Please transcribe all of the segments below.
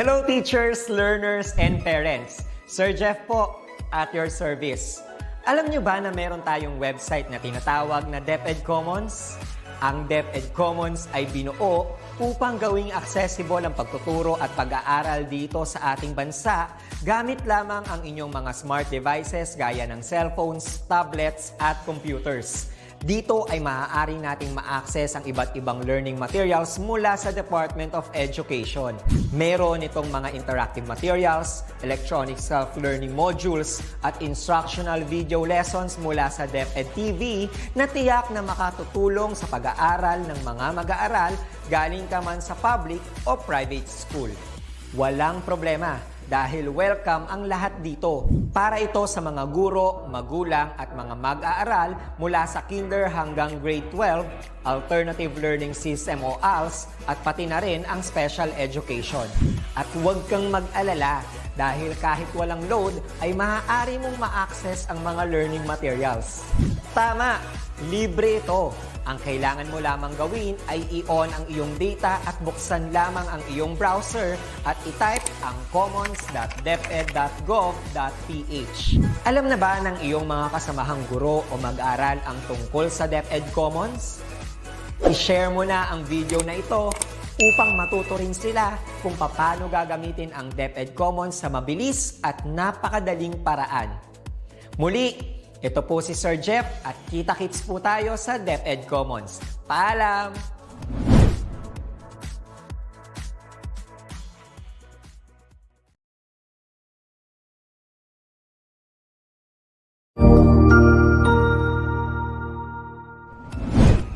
Hello teachers, learners, and parents. Sir Jeff po, at your service. Alam nyo ba na meron tayong website na tinatawag na DepEd Commons? Ang DepEd Commons ay binuo upang gawing accessible ang pagtuturo at pag-aaral dito sa ating bansa gamit lamang ang inyong mga smart devices gaya ng cellphones, tablets, at computers. Dito ay maaari nating ma-access ang iba't ibang learning materials mula sa Department of Education. Meron itong mga interactive materials, electronic self-learning modules, at instructional video lessons mula sa DepEd TV na tiyak na makatutulong sa pag-aaral ng mga mag-aaral galing ka man sa public o private school. Walang problema dahil welcome ang lahat dito. Para ito sa mga guro, magulang at mga mag-aaral mula sa kinder hanggang grade 12, alternative learning system o ALS, at pati na rin ang special education. At huwag kang mag-alala dahil kahit walang load ay maaari mong ma-access ang mga learning materials. Tama! Libre ito. Ang kailangan mo lamang gawin ay i-on ang iyong data at buksan lamang ang iyong browser at i-type ang commons.deped.gov.ph. Alam na ba ng iyong mga kasamahang guro o mag-aral ang tungkol sa DepEd Commons? I-share mo na ang video na ito upang matuto rin sila kung paano gagamitin ang DepEd Commons sa mabilis at napakadaling paraan. Muli, ito po si Sir Jeff at kita-kits po tayo sa DepEd Commons. Paalam!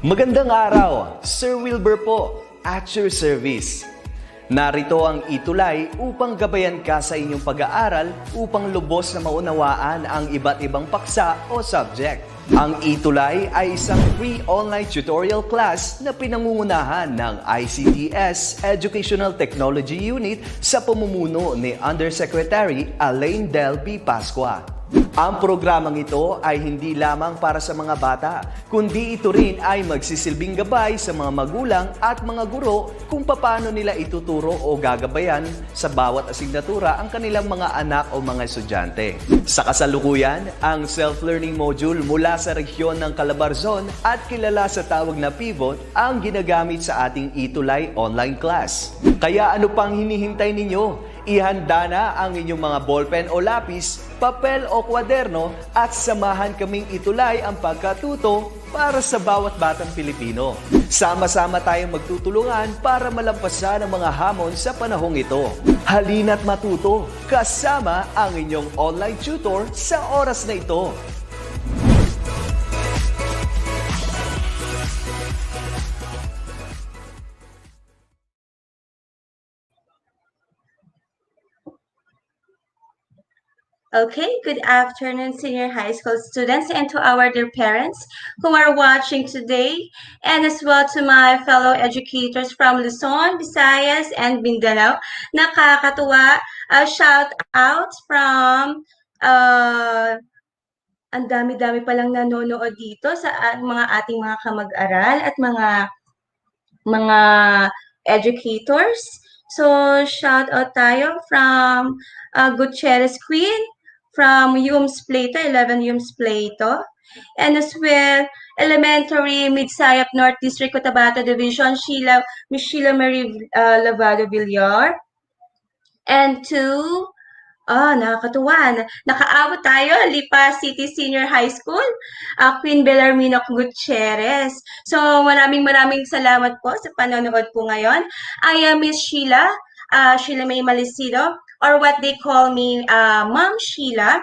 Magandang araw! Sir Wilbur po, at your service. Narito ang ETULay upang gabayan ka sa inyong pag-aaral upang lubos na maunawaan ang iba't ibang paksa o subject. Ang ETULay ay isang free online tutorial class na pinangungunahan ng DepEd Educational Technology Unit sa pamumuno ni Undersecretary Elaine Del B. Pascua. Ang programang ito ay hindi lamang para sa mga bata, kundi ito rin ay magsisilbing gabay sa mga magulang at mga guro kung paano nila ituturo o gagabayan sa bawat asignatura ang kanilang mga anak o mga estudyante. Sa kasalukuyan, ang self-learning module mula sa rehiyon ng Calabarzon at kilala sa tawag na pivot ang ginagamit sa ating ETULay online class. Kaya ano pang hinihintay ninyo? Ihanda na ang inyong mga ballpen o lapis, papel o kwaderno at samahan kaming itulay ang pagkatuto para sa bawat batang Pilipino. Sama-sama tayong magtutulungan para malampasan ang mga hamon sa panahong ito. Halina't matuto kasama ang inyong online tutor sa oras na ito. Okay, good afternoon, senior high school students, and to our dear parents who are watching today, and as well to my fellow educators from Luzon, Visayas, and Mindanao. Nakakatuwa, shout out from ang dami-dami palang nanonood dito sa mga ating mga kamag-aral at mga educators. So, shout out tayo from Gutierrez Queen, from Yums Plato, 11 Yums Plato, and as well, Elementary, Midsayap North District, Cotabato Division, Miss Sheila Marie Lavado Villar, and to, nakakatuwa, nakaabot tayo, Lipa City Senior High School, Queen Bellarmino Gutierrez. So, maraming salamat po sa panonood po ngayon. I am Miss Sheila May Malisido, or what they call me, Ma'am Sheila.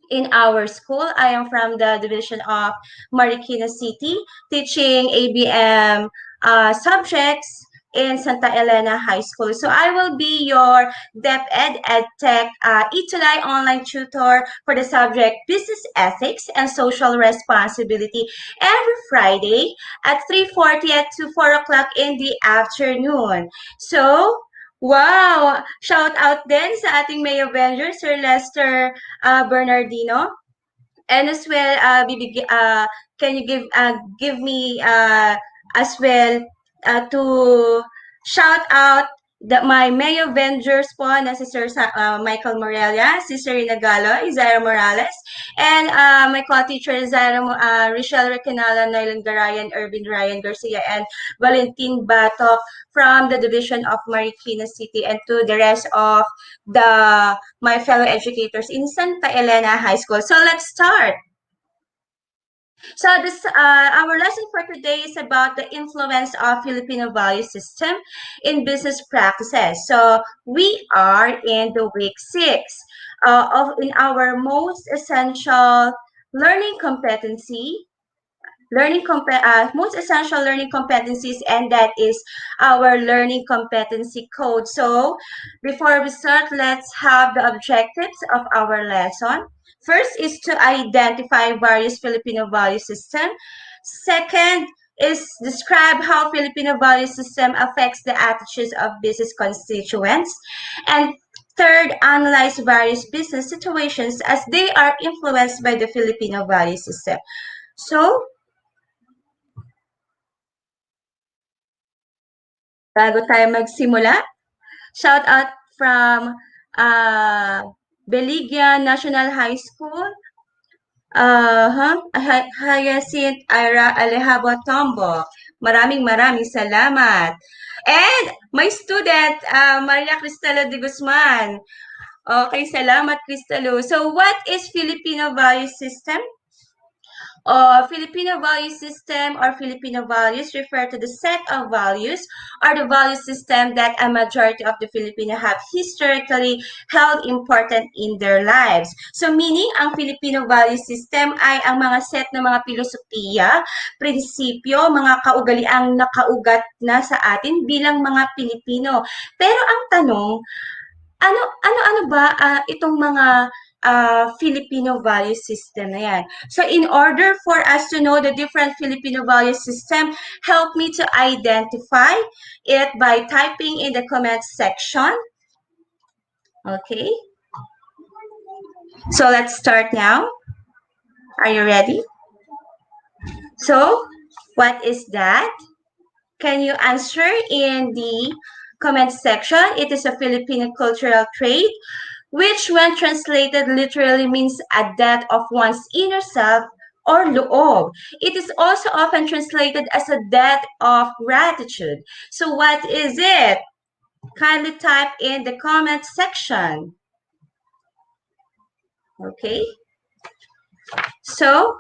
In our school, I am from the division of Marikina City, teaching ABM subjects in Santa Elena High School. So I will be your DepEd EdTech ETULay online tutor for the subject Business Ethics and Social Responsibility every Friday at 3:40 to 4 o'clock in the afternoon. So, wow! Shout out din sa ating May Avenger, Sir Lester Bernardino. And as well, can you give me as well to shout out my Mayo Vengers po na si Sir Michael Morelia, si Serena Gallo, Isaiah Morales, and my co-teacher Richelle Recanala, Nylan Garayan, Irvin Ryan Garcia, and Valentin Batok from the Division of Marikina City, and to the rest of my fellow educators in Santa Elena High School. So let's start. So our lesson for today is about the influence of Filipino value system in business practices. So we are in the week 6 in our most essential learning competency. Most essential learning competencies, and that is our learning competency code. So before we start, let's have the objectives of our lesson. First is to identify various Filipino value system. Second is describe how Filipino value system affects the attitudes of business constituents. And third, analyze various business situations as they are influenced by the Filipino value system. So, bago tayo magsimula, shout out from Beligia National High School, Hyacinth Ira Alejabo Tombo. Maraming salamat. And my student, Maria Cristela de Guzman. Okay, salamat Cristelo. So what is Filipino value system? Filipino value system or Filipino values refer to the set of values or the value system that a majority of the Filipino have historically held important in their lives. So meaning, ang Filipino value system ay ang mga set ng mga filosofiya, prinsipyo, mga kaugaliang nakaugat na sa atin bilang mga Pilipino. Pero ang tanong, ano ba itong mga Filipino value system na yan? So in order for us to know the different Filipino value system, help me to identify it by typing in the comment section. Okay. So let's start now. Are you ready? So what is that? Can you answer in the comment section? It is a Filipino cultural trait, which when translated literally means a death of one's inner self or loob. It is also often translated as a death of gratitude. So what is it? Kindly type in the comment section. Okay. So,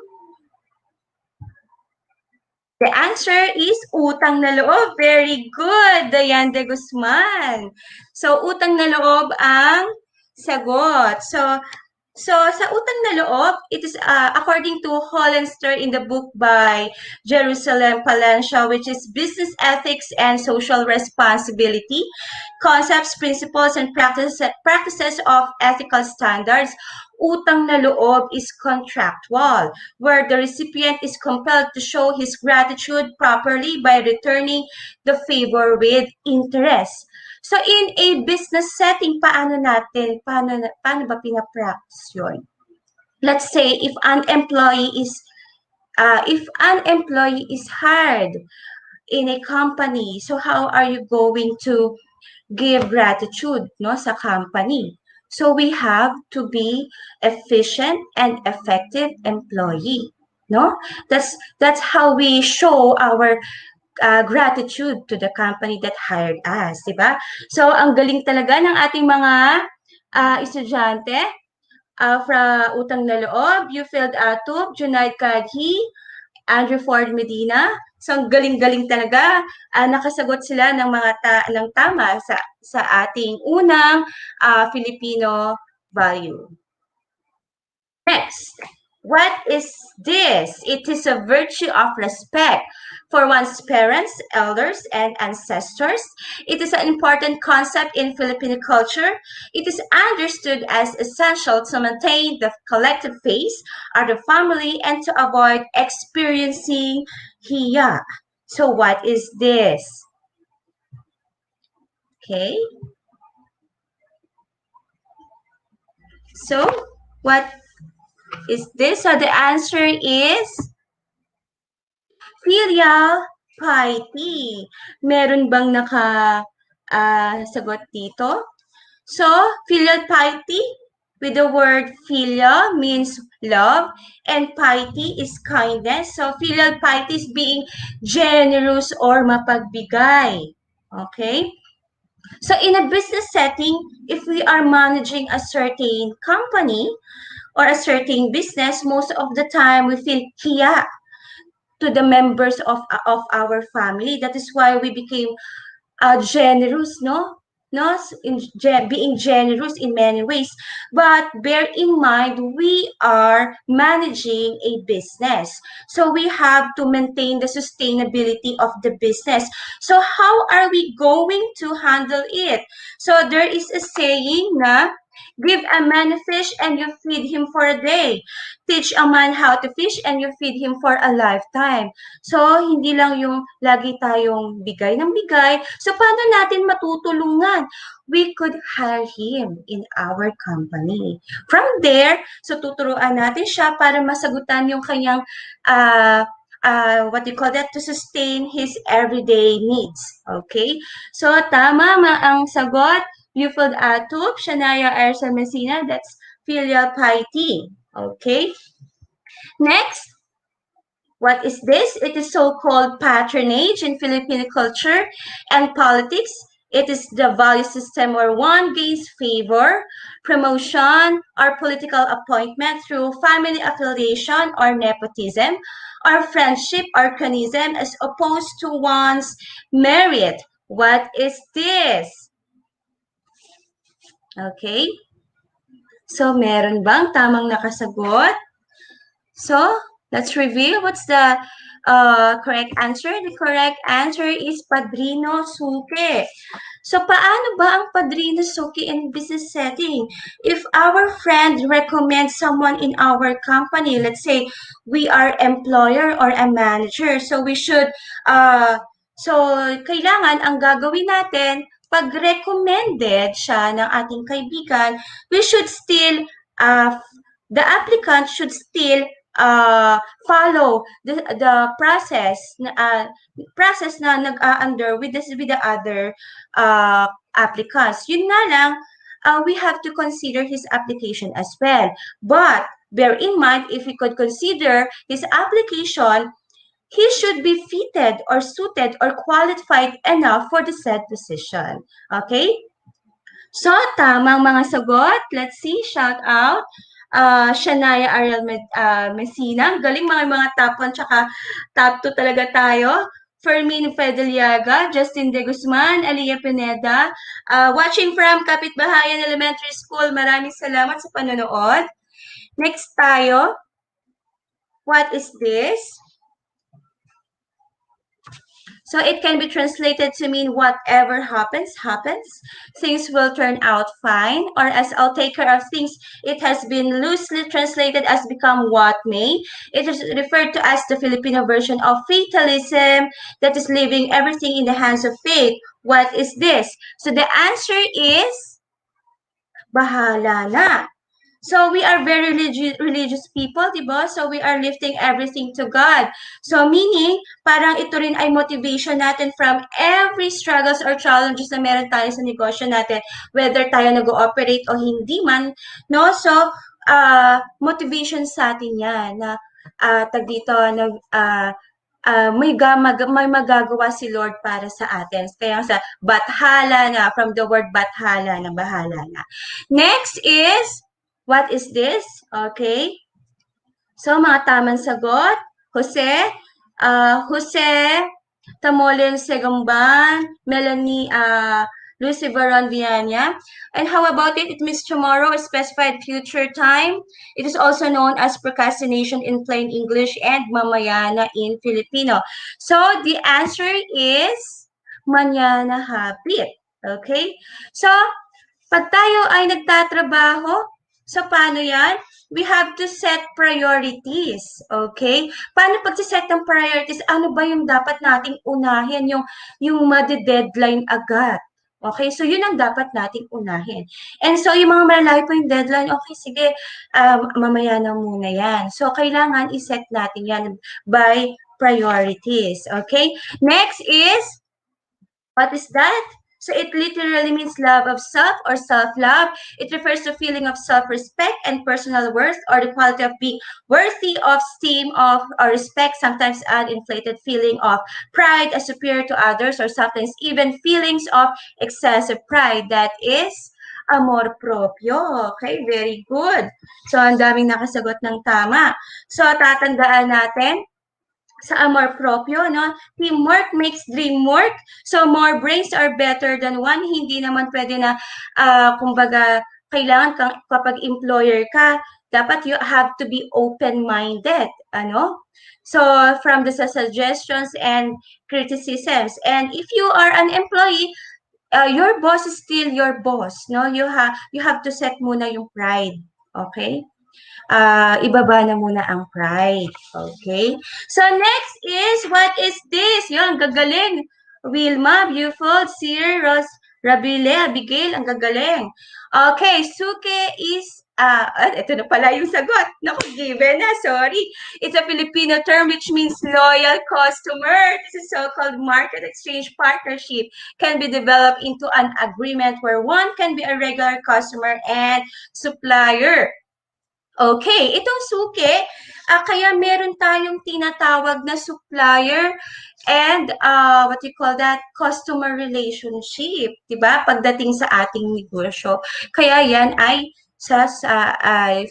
the answer is utang na loob. Very good, Dayan de Guzman. So, utang na loob ang sagot. So sa utang na loob, it is according to Hollenster in the book by Jerusalem Palencia, which is Business Ethics and Social Responsibility, Concepts, Principles, and Practices of Ethical Standards. Utang na loob is contractual, where the recipient is compelled to show his gratitude properly by returning the favor with interest. So in a business setting, paano ba pina-practice yun? Let's say if an employee is hired in a company, so how are you going to give gratitude, no, sa company? So we have to be efficient and effective employee, no? That's how we show our gratitude to the company that hired us, di ba? So, ang galing talaga ng ating mga estudyante from Utang na Loob, you filled Atub, Junaid Kadhi, Andrew Ford Medina. So, ang galing-galing talaga. Nakasagot sila ng ng tama sa ating unang Filipino value. Next, what is this? It is a virtue of respect for one's parents, elders, and ancestors. It is an important concept in Filipino culture. It is understood as essential to maintain the collective faith of the family and to avoid experiencing hiya. So what is this? Okay. So, what is this? So the answer is filial piety. Meron bang sagot dito. So, filial piety, with the word filia means love, and piety is kindness. So, filial piety is being generous or mapagbigay. Okay? So, in a business setting, if we are managing a certain company or a certain business, most of the time we feel hiya to the members of our family. That is why we became generous, no? No, being generous in many ways. But bear in mind, we are managing a business. So we have to maintain the sustainability of the business. So how are we going to handle it? So there is a saying na, give a man a fish and you feed him for a day. Teach a man how to fish and you feed him for a lifetime. So, hindi lang yung lagi tayong bigay ng bigay. So, paano natin matutulungan? We could hire him in our company. From there, so tuturuan natin siya para masagutan yung kanyang what you call that, to sustain his everyday needs. Okay? So, tama ang sagot. Buford Atup, Shania Ersa Messina, that's filial piety. Okay? Next, what is this? It is so-called patronage in Filipino culture and politics. It is the value system where one gains favor, promotion, or political appointment through family affiliation or nepotism, or friendship or cronyism as opposed to one's merit. What is this? Okay? So, meron bang tamang nakasagot? So, let's review. What's the correct answer? The correct answer is padrino suke. So, paano ba ang padrino suke in business setting? If our friend recommends someone in our company, let's say we are employer or a manager, so we should, kailangan ang gagawin natin, pag recommended siya ng ating kaibigan, we should still, the applicant should still follow the process na nag-under with the other applicants. Yun nga lang, we have to consider his application as well. But bear in mind, if we could consider his application, he should be fitted or suited or qualified enough for the said position. Okay? So, tamang mga sagot. Let's see, shout out. Shania Ariel Messina. Galing mga top 1 tsaka top 2 talaga tayo. Fermin Fedeliaga, Justin De Guzman, Aliyah Pineda. Watching from Kapitbahayan Elementary School. Maraming salamat sa panonood. Next tayo. What is this? So it can be translated to mean whatever happens, happens. Things will turn out fine. Or as I'll take care of things, it has been loosely translated as become what may. It is referred to as the Filipino version of fatalism, that is leaving everything in the hands of fate. What is this? So the answer is bahala na. So we are very religious people, diba? So we are lifting everything to God. So meaning, parang ito rin ay motivation natin from every struggles or challenges na meron tayo sa negosyo natin, whether tayo nag-ooperate o hindi man, no? So, motivation sa atin yan na may magagawa si Lord para sa atin. Kaya sa bathala na, from the word bathala na, bahala na. Next is, what is this? Okay. So, mga tamang sagot. Jose Tamolen Segumban, Melanie Lucy Baron Viana. And how about it? It means tomorrow, a specified future time. It is also known as procrastination in plain English and mamayana in Filipino. So, the answer is mañana hapit. Okay? So, pag tayo ay nagtatrabaho, so paano yan? We have to set priorities. Okay? Paano pag-set ng priorities? Ano ba yung dapat nating unahin? Yung madi-deadline agad. Okay? So, yun ang dapat nating unahin. And so, yung mga malalayo po yung deadline, okay, sige, mamaya na muna yan. So, kailangan i-set natin yan by priorities. Okay? Next is, what is that? So it literally means love of self or self-love. It refers to feeling of self-respect and personal worth, or the quality of being worthy of esteem of or respect, sometimes an inflated feeling of pride as superior to others, or sometimes even feelings of excessive pride. That is amor propio. Okay, very good. So, ang daming nakasagot ng tama. So, tatandaan natin, sa amor propio, no? Teamwork makes dream work. So, more brains are better than one. Hindi naman pwede na, kumbaga, kailangan kang, kapag employer ka, dapat you have to be open-minded, ano? So, from the suggestions and criticisms. And if you are an employee, your boss is still your boss, no? You have to set muna yung pride, okay? Ibaba na muna ang pride. Okay? So, next is, what is this? Yun, gagaling. Wilma, beautiful. Sir, Ros, Rabile, Abigail, ang gagaling. Okay, suke is, ito na pala yung sagot. Naku, given na, sorry. It's a Filipino term which means loyal customer. This is so-called market exchange partnership. Can be developed into an agreement where one can be a regular customer and supplier. Okay, itong suki, kaya meron tayong tinatawag na supplier and what you call that, customer relationship, 'di ba? Pagdating sa ating negosyo. Kaya yan ay sa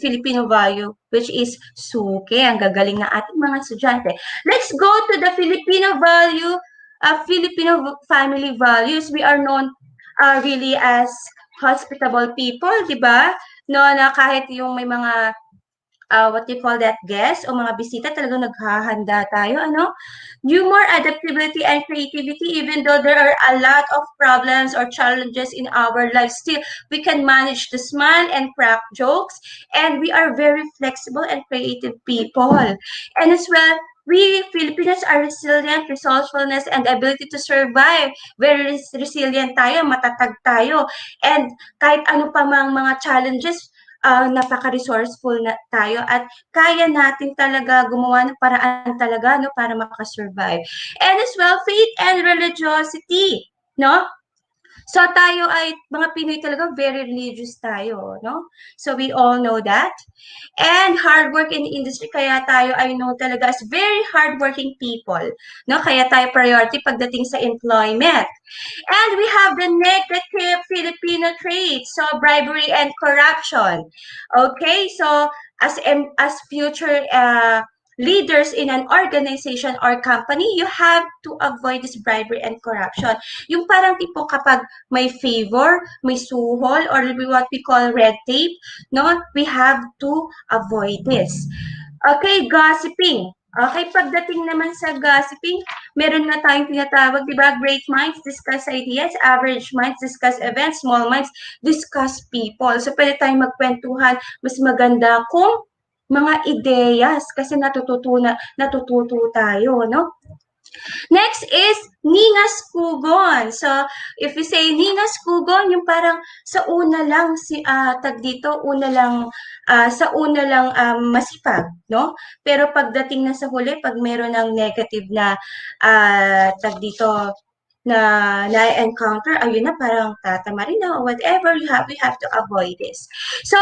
Filipino value, which is suki. Ang gagaling ng ating mga estudyante. Let's go to the Filipino value, Filipino family values. We are known really as hospitable people, 'di ba? No, na kahit yung may mga what you call that, guests o mga bisita, talagang naghahanda tayo, ano? Humor, adaptability, and creativity, even though there are a lot of problems or challenges in our lives, still we can manage to smile and crack jokes, and we are very flexible and creative people. And as well, we Filipinos are resilient, resourcefulness, and ability to survive. Very resilient tayo, matatag tayo, and kahit ano pa mga challenges, napaka-resourceful na tayo at kaya natin talaga gumawa ng paraan talaga, no, para makasurvive. And as well, faith and religiosity, no? So tayo ay mga Pinoy talaga, very religious tayo, no? So we all know that. And hard work in the industry, kaya tayo ay known talaga as very hardworking people, no? Kaya tayo priority pagdating sa employment. And we have the negative Filipino traits, so bribery and corruption. Okay, so as future leaders in an organization or company, you have to avoid this bribery and corruption. Yung parang tipo kapag may favor, may suhol, or what we call red tape, no, we have to avoid this. Okay, gossiping. Okay, pagdating naman sa gossiping, meron na tayong tinatawag, di ba? Great minds discuss ideas, average minds discuss events, small minds discuss people. So, pwede tayong magkwentuhan. Mas maganda kung mga ideyas kasi natututo tayo, no? Next is Ningas Kugon. So, if we say Ningas Kugon, yung parang sa una lang sa una lang masipag, no? Pero pagdating na sa huli, pag meron ng negative na tag dito na-encounter, ayun na, parang tatama rin na or whatever, we have to avoid this. So,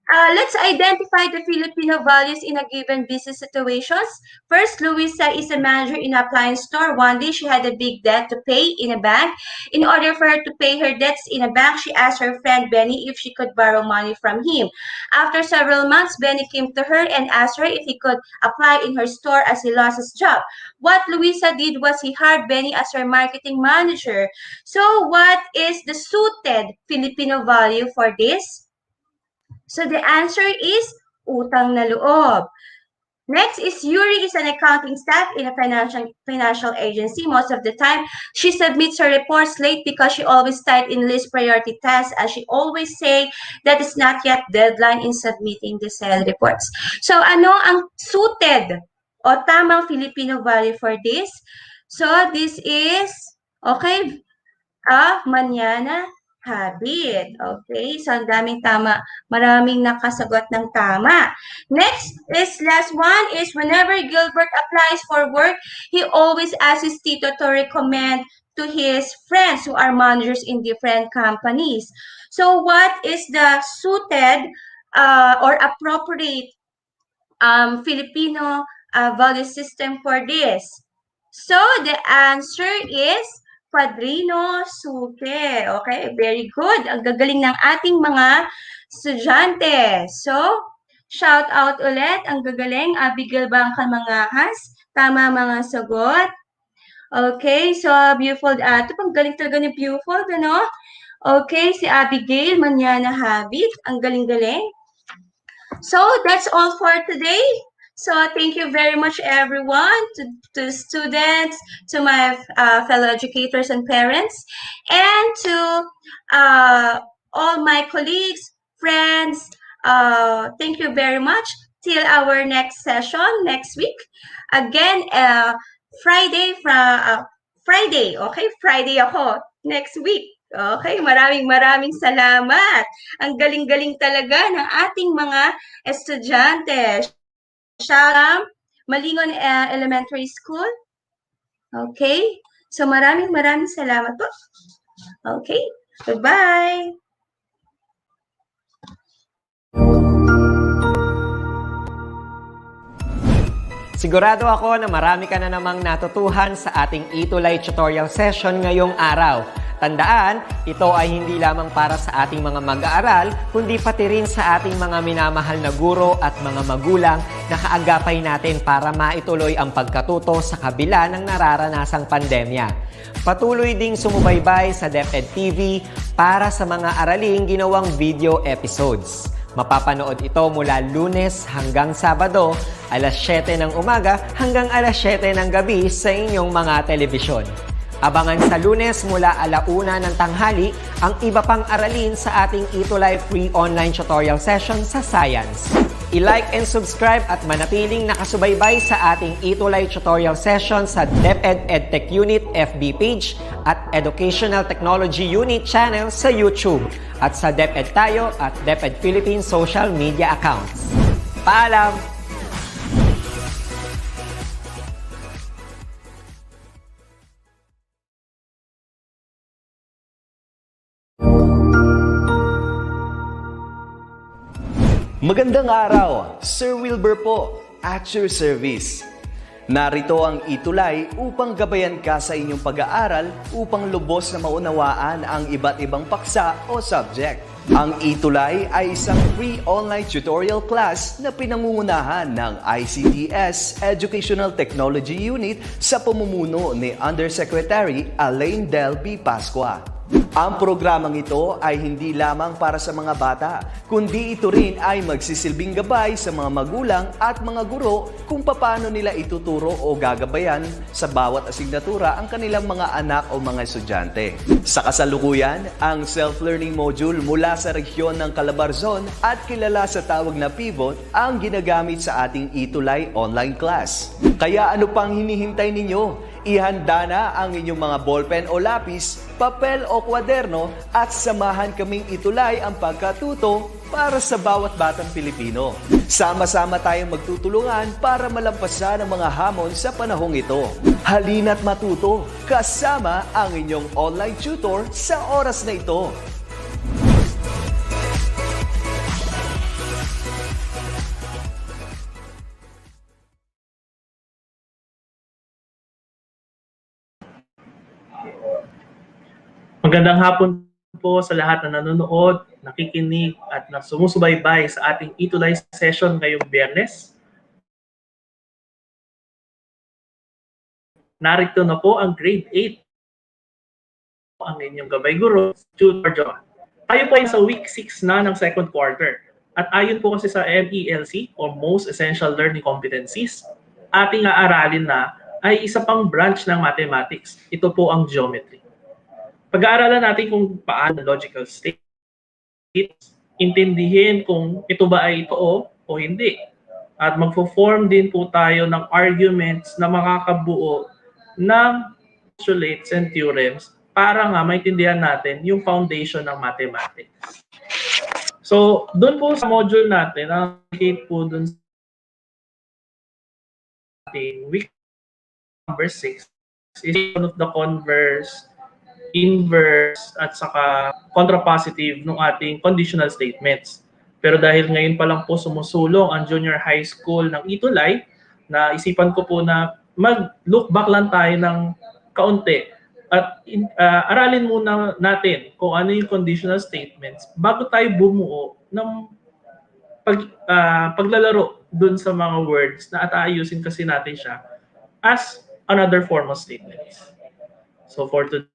let's identify the Filipino values in a given business situations. First, Luisa is a manager in an appliance store. One day, she had a big debt to pay in a bank. In order for her to pay her debts in a bank, she asked her friend Benny if she could borrow money from him. After several months, Benny came to her and asked her if he could apply in her store as he lost his job. What Luisa did was he hired Benny as her marketing manager. So, what is the suited Filipino value for this? So the answer is utang na loob. Next is Yuri is an accounting staff in a financial agency. Most of the time, she submits her reports late because she always typed in list priority tasks, as she always say that it's not yet deadline in submitting the sale reports. So ano ang suited o tamang Filipino value for this? So this is, okay, mañana habit. Okay? So, ang daming tama. Maraming nakasagot ng tama. Next last one is whenever Gilbert applies for work, he always asks his tito to recommend to his friends who are managers in different companies. So, what is the suited or appropriate Filipino value system for this? So, the answer is Padrino Suke. Okay, very good. Ang gagaling ng ating mga estudyante. So, shout out ulit. Ang gagaling. Abigail Bangka Mangahas. Tama mga sagot. Okay, so beautiful. Ito pang galing talaga ni beautiful, ano? Okay, si Abigail Manyana Habit. Ang galing-galing. So that's all for today. So thank you very much, everyone, to students, to my fellow educators and parents, and to all my colleagues, friends. Thank you very much. Till our next session next week. Again, Friday. Okay, Friday ako next week. Okay, maraming salamat. Ang galing-galing talaga ng ating mga estudyante. Shout out Malingon Elementary School. Okay? So maraming salamat po. Okay? Goodbye. Sigurado ako na marami ka na namang natutuhan sa ating ETULay tutorial session ngayong araw. Tandaan, ito ay hindi lamang para sa ating mga mag-aaral, kundi pati rin sa ating mga minamahal na guro at mga magulang na kaagapay natin para maituloy ang pagkatuto sa kabila ng nararanasang pandemya. Patuloy ding sumubaybay sa DepEd TV para sa mga araling ginawang video episodes. Mapapanood ito mula Lunes hanggang Sabado, alas 7 ng umaga hanggang alas 7 ng gabi sa inyong mga telebisyon. Abangan sa Lunes mula 1:00 ng tanghali ang iba pang aralin sa ating ETULay free online tutorial session sa Science. I-like and subscribe at manatiling nakasubaybay sa ating ETULay tutorial session sa DepEd EdTech Unit FB page at Educational Technology Unit channel sa YouTube at sa DepEd Tayo at DepEd Philippines social media accounts. Paalam! Magandang araw, Sir Wilbur po, at your service. Narito ang ETULay upang gabayan ka sa inyong pag-aaral upang lubos na maunawaan ang iba't ibang paksa o subject. Ang ETULay ay isang free online tutorial class na pinangungunahan ng ICTS Educational Technology Unit sa pamumuno ni Undersecretary Elaine Del B. Pascua. Ang programang ito ay hindi lamang para sa mga bata, kundi ito rin ay magsisilbing gabay sa mga magulang at mga guro kung paano nila ituturo o gagabayan sa bawat asignatura ang kanilang mga anak o mga estudyante. Sa kasalukuyan, ang self-learning module mula sa rehiyon ng Calabarzon at kilala sa tawag na Pivot ang ginagamit sa ating ETULay online class. Kaya ano pang hinihintay ninyo? Ihanda na ang inyong mga ballpen o lapis, papel o kwaderno at samahan kaming itulay ang pagkatuto para sa bawat batang Pilipino. Sama-sama tayong magtutulungan para malampasan ang mga hamon sa panahong ito. Halina't matuto kasama ang inyong online tutor sa oras na ito. Magandang hapon po sa lahat na nanonood, nakikinig at sumusubaybay sa ating ETULay session ngayong Biyernes. Narito na po ang grade 8. Ang inyong gabay guro, Tutor John. Tayo po ay sa week 6 na ng second quarter. At ayon po kasi sa MELC o Most Essential Learning Competencies, ating aaralin na ay isa pang branch ng mathematics. Ito po ang geometry. Pag-aaralan natin kung paano logical states, intindihin kung ito ba ay totoo o hindi. At magfo-form din po tayo ng arguments na makakabuo ng postulates and theorems para nga maintindihan natin yung foundation ng mathematics. So, doon po sa module natin, ang indicate po doon sa ating week number 6 is one of the converse, inverse, at saka contrapositive ng ating conditional statements. Pero dahil ngayon pa lang po sumusulong ang junior high school ng ETULay, na isipan ko po na mag-look back lang tayo ng kaunti at aralin muna natin kung ano yung conditional statements bago tayo bumuo ng paglalaro dun sa mga words na at aayusin kasi natin siya as another form of statements. So for today,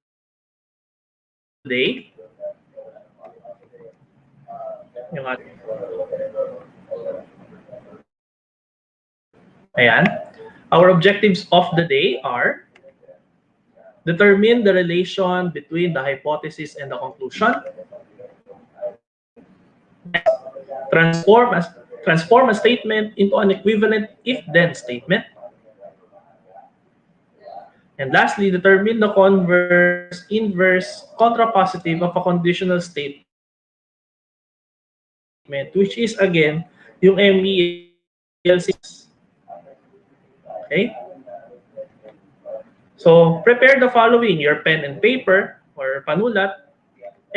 yung ayan, our objectives of the day are: determine the relation between the hypothesis and the conclusion. Transform a statement into an equivalent if-then statement. And lastly, determine the converse, inverse, contrapositive of a conditional statement, which is again yung MELC. Okay? So, prepare the following: your pen and paper or panulat,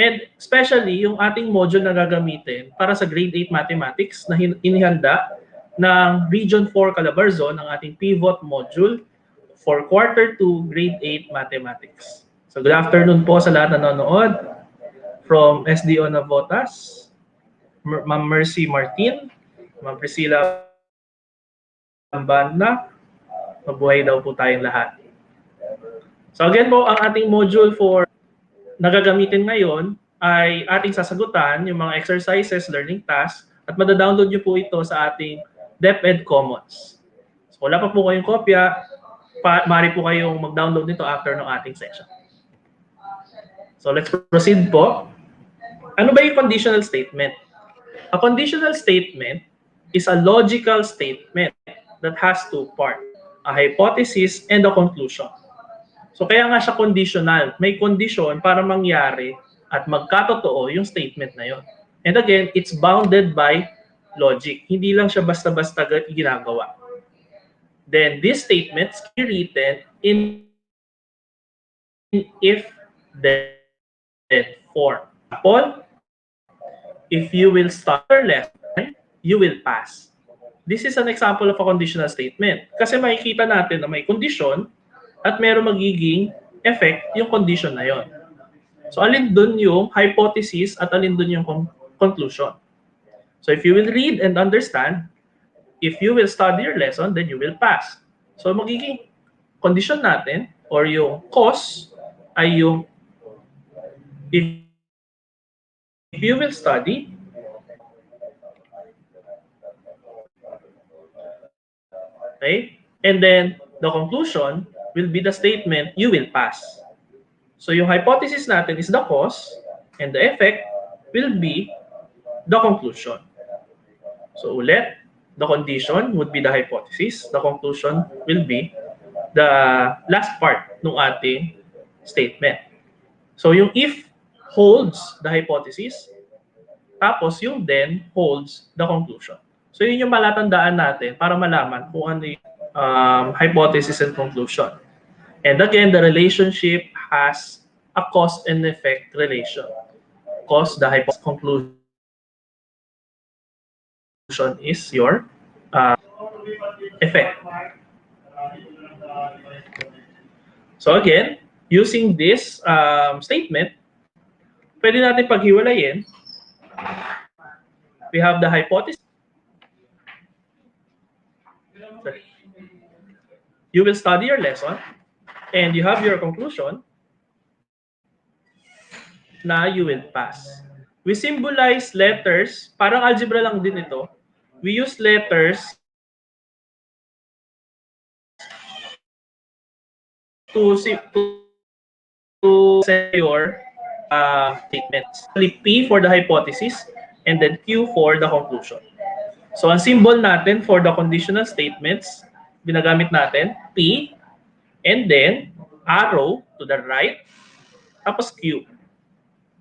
and especially yung ating module na gagamitin para sa grade 8 mathematics na inihanda ng Region 4 Calabarzon, ang ating pivot module for quarter 2 grade 8 mathematics. So, good afternoon po sa lahat na nanonood from SDO Navotas, Ma'am Mercy Martin, Ma'am Priscilla Ambanda. Mabuhay daw po tayong lahat. So again po, ang ating module for nagagamitin ngayon ay ating sasagutan yung mga exercises, learning tasks, at madadownload nyo po ito sa ating DepEd Commons. So wala pa po kayong kopya, maaari po kayong mag-download nito after ng ating session. So let's proceed po. Ano ba yung conditional statement? A conditional statement is a logical statement that has two parts: a hypothesis and a conclusion. So kaya nga siya conditional. May condition para mangyari at magkatotoo yung statement na yon. And again, it's bounded by logic. Hindi lang siya basta-basta ginagawa. Then these statements can be written in if-then form. Example, if you will start your lesson, you will pass. This is an example of a conditional statement. Kasi makikita natin na may condition at meron magiging effect yung condition na yon. So alin dun yung hypothesis at alin dun yung conclusion. So if you will read and understand, if you will study your lesson, then you will pass. So magiging condition natin or yung cause ay yung if you will study, okay? And then the conclusion will be the statement you will pass. So yung hypothesis natin is the cause and the effect will be the conclusion. So ulit, the condition would be the hypothesis, the conclusion will be the last part ng ating statement. So yung if holds the hypothesis, tapos yung then holds the conclusion. So yun yung malatandaan natin para malaman kung ano yung hypothesis and conclusion. And again, the relationship has a cause and effect relation. Cause, the hypothesis, conclusion is your effect. So again, using this statement, pwede natin paghiwalayin. We have the hypothesis. You will study your lesson and you have your conclusion na you will pass. We symbolize letters, parang algebra lang din ito. We use letters to say your statements. P for the hypothesis and then Q for the conclusion. So ang symbol natin for the conditional statements, binagamit natin P and then arrow to the right, tapos Q.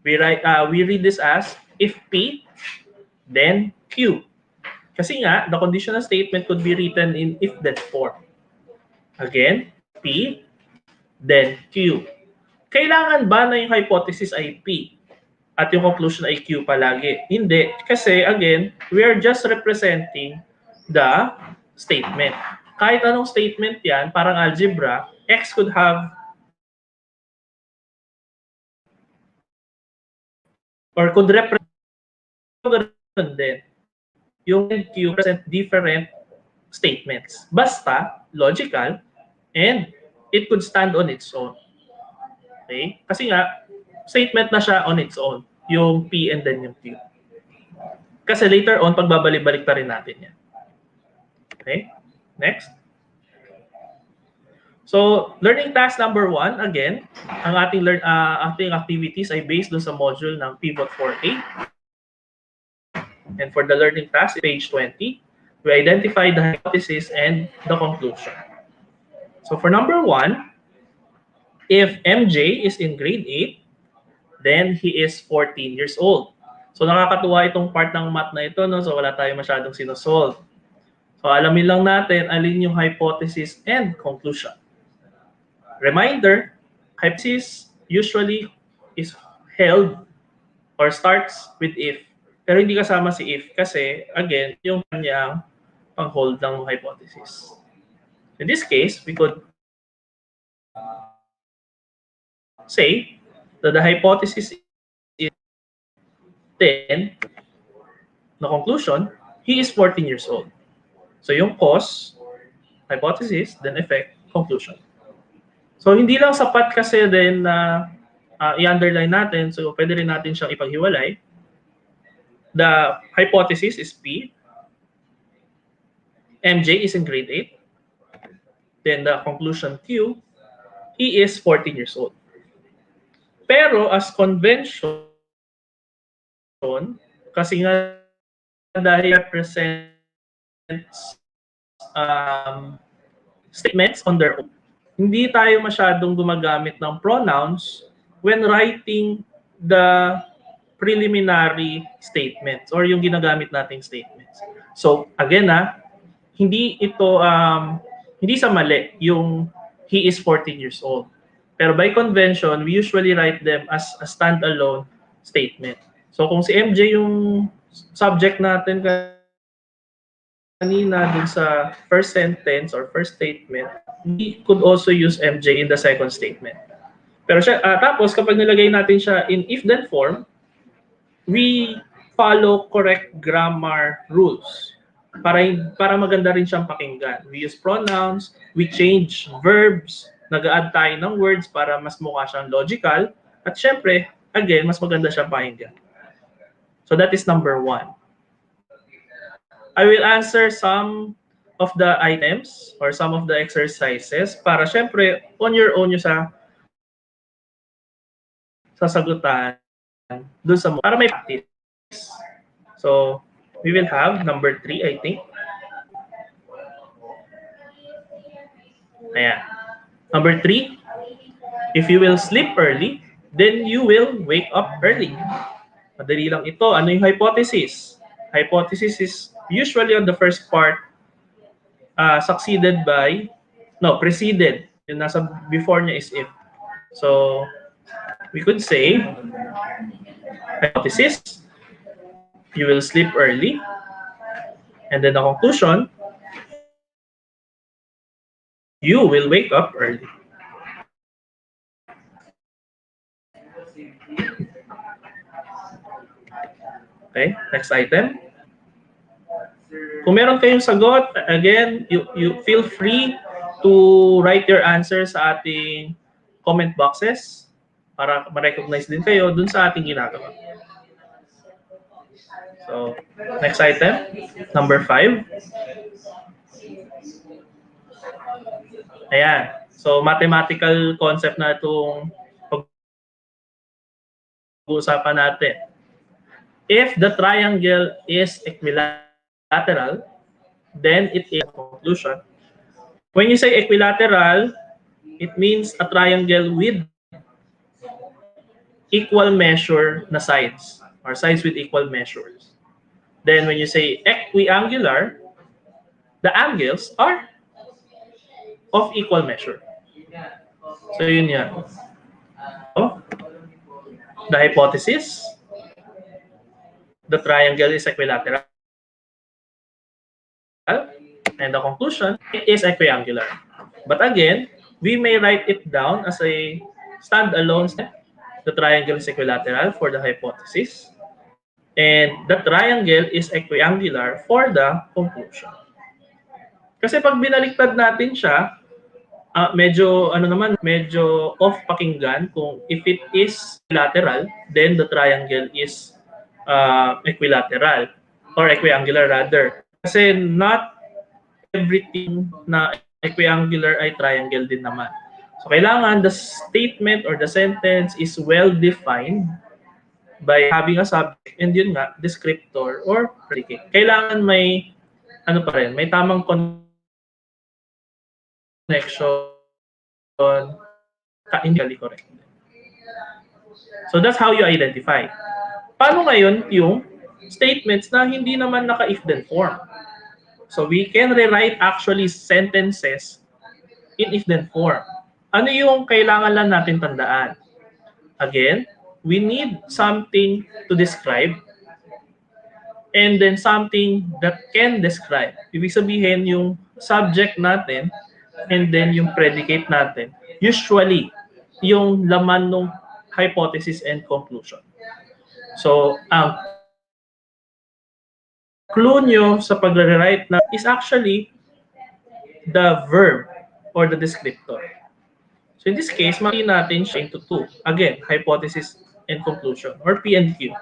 We read this as if P, then Q. Kasi nga, the conditional statement could be written in if-then form. Again, P, then Q. Kailangan ba na yung hypothesis ay P at yung conclusion ay Q palagi? Hindi. Kasi, again, we are just representing the statement. Kahit anong statement yan, parang algebra, X could have or could represent din. Yung Q present different statements. Basta, logical, and it could stand on its own. Okay? Kasi nga, statement na siya on its own. Yung P and then yung Q. Kasi later on, pagbabalik-balik pa rin natin yan. Okay? Next. So, learning task number 1, again, ang ating activities ay based dun sa module ng Pivot 4A. And for the learning task, page 20, we identify the hypothesis and the conclusion. So for number 1, if MJ is in grade 8, then he is 14 years old. So nakakatuwa itong part ng math na ito, no? So wala tayo masyadong sinosolve. So alamin lang natin alin yung hypothesis and conclusion. Reminder, hypothesis usually is held or starts with if. Pero hindi kasama si if kasi, again, yung kanyang pang-hold ng hypothesis. In this case, we could say that the hypothesis is 10, the conclusion, he is 14 years old. So yung cause, hypothesis, then effect, conclusion. So hindi lang sapat kasi din na i-underline natin, so pwede rin natin siyang ipaghiwalay. The hypothesis is P. MJ is in grade 8. Then the conclusion Q, he is 14 years old. Pero as convention, kasi nga dahil represents statements on their own, hindi tayo masyadong gumagamit ng pronouns when writing the preliminary statements or yung ginagamit nating statements. So again hindi ito hindi sa mali yung he is 14 years old. Pero by convention, we usually write them as a standalone statement. So kung si MJ yung subject natin kanina dun sa first sentence or first statement, we could also use MJ in the second statement. Pero siya, tapos kapag nilagay natin siya in if-then form, we follow correct grammar rules para maganda rin siyang pakinggan. We use pronouns, we change verbs, nag-add tayo ng words para mas mukha siyang logical, at syempre, again, mas maganda siyang pakinggan. So that is number 1. I will answer some of the items or some of the exercises para syempre, on your own yung sasagutan doon sa para may practice. So, we will have number 3, I think. Ayan. Number 3, if you will sleep early, then you will wake up early. Madali lang ito. Ano yung hypothesis? Hypothesis is usually on the first part preceded. Yung nasa before niya is if. So, we could say, hypothesis, you will sleep early. And then the conclusion, you will wake up early. Okay, next item. Kung meron kayong sagot, again, you feel free to write your answers sa ating comment boxes para ma-recognize din kayo dun sa ating ginagawa. So, next item, number 5. Ayan. So, mathematical concept na itong pag-uusapan natin. If the triangle is equilateral, then it is a conclusion. When you say equilateral, it means a triangle with equal measure na sides or sides with equal measures. Then when you say equiangular, the angles are of equal measure. So yun yan. So, the hypothesis, the triangle is equilateral, and the conclusion, it is equiangular. But again, we may write it down as a standalone step. The triangle is equilateral for the hypothesis, and the triangle is equiangular for the conclusion. Kasi pag binaliktad natin siya, medyo medyo off pakinggan kung if it is lateral, then the triangle is equilateral or equiangular rather. Kasi not everything na equiangular ay triangle din naman. So kailangan the statement or the sentence is well defined by having a subject and yun nga descriptor or predicate. Kailangan may may tamang connection ka-initially correct. So that's how you identify. Paano ngayon yung statements na hindi naman naka-if then form? So we can rewrite actually sentences in if then form. Ano yung kailangan lang natin tandaan? Again, we need something to describe and then something that can describe. Ibig sabihin yung subject natin and then yung predicate natin. Usually, yung laman ng hypothesis and conclusion. So, ang clue nyo sa pag-rewrite na is actually the verb or the descriptor. So in this case, mali natin siya into two. Again, hypothesis and conclusion or P and Q.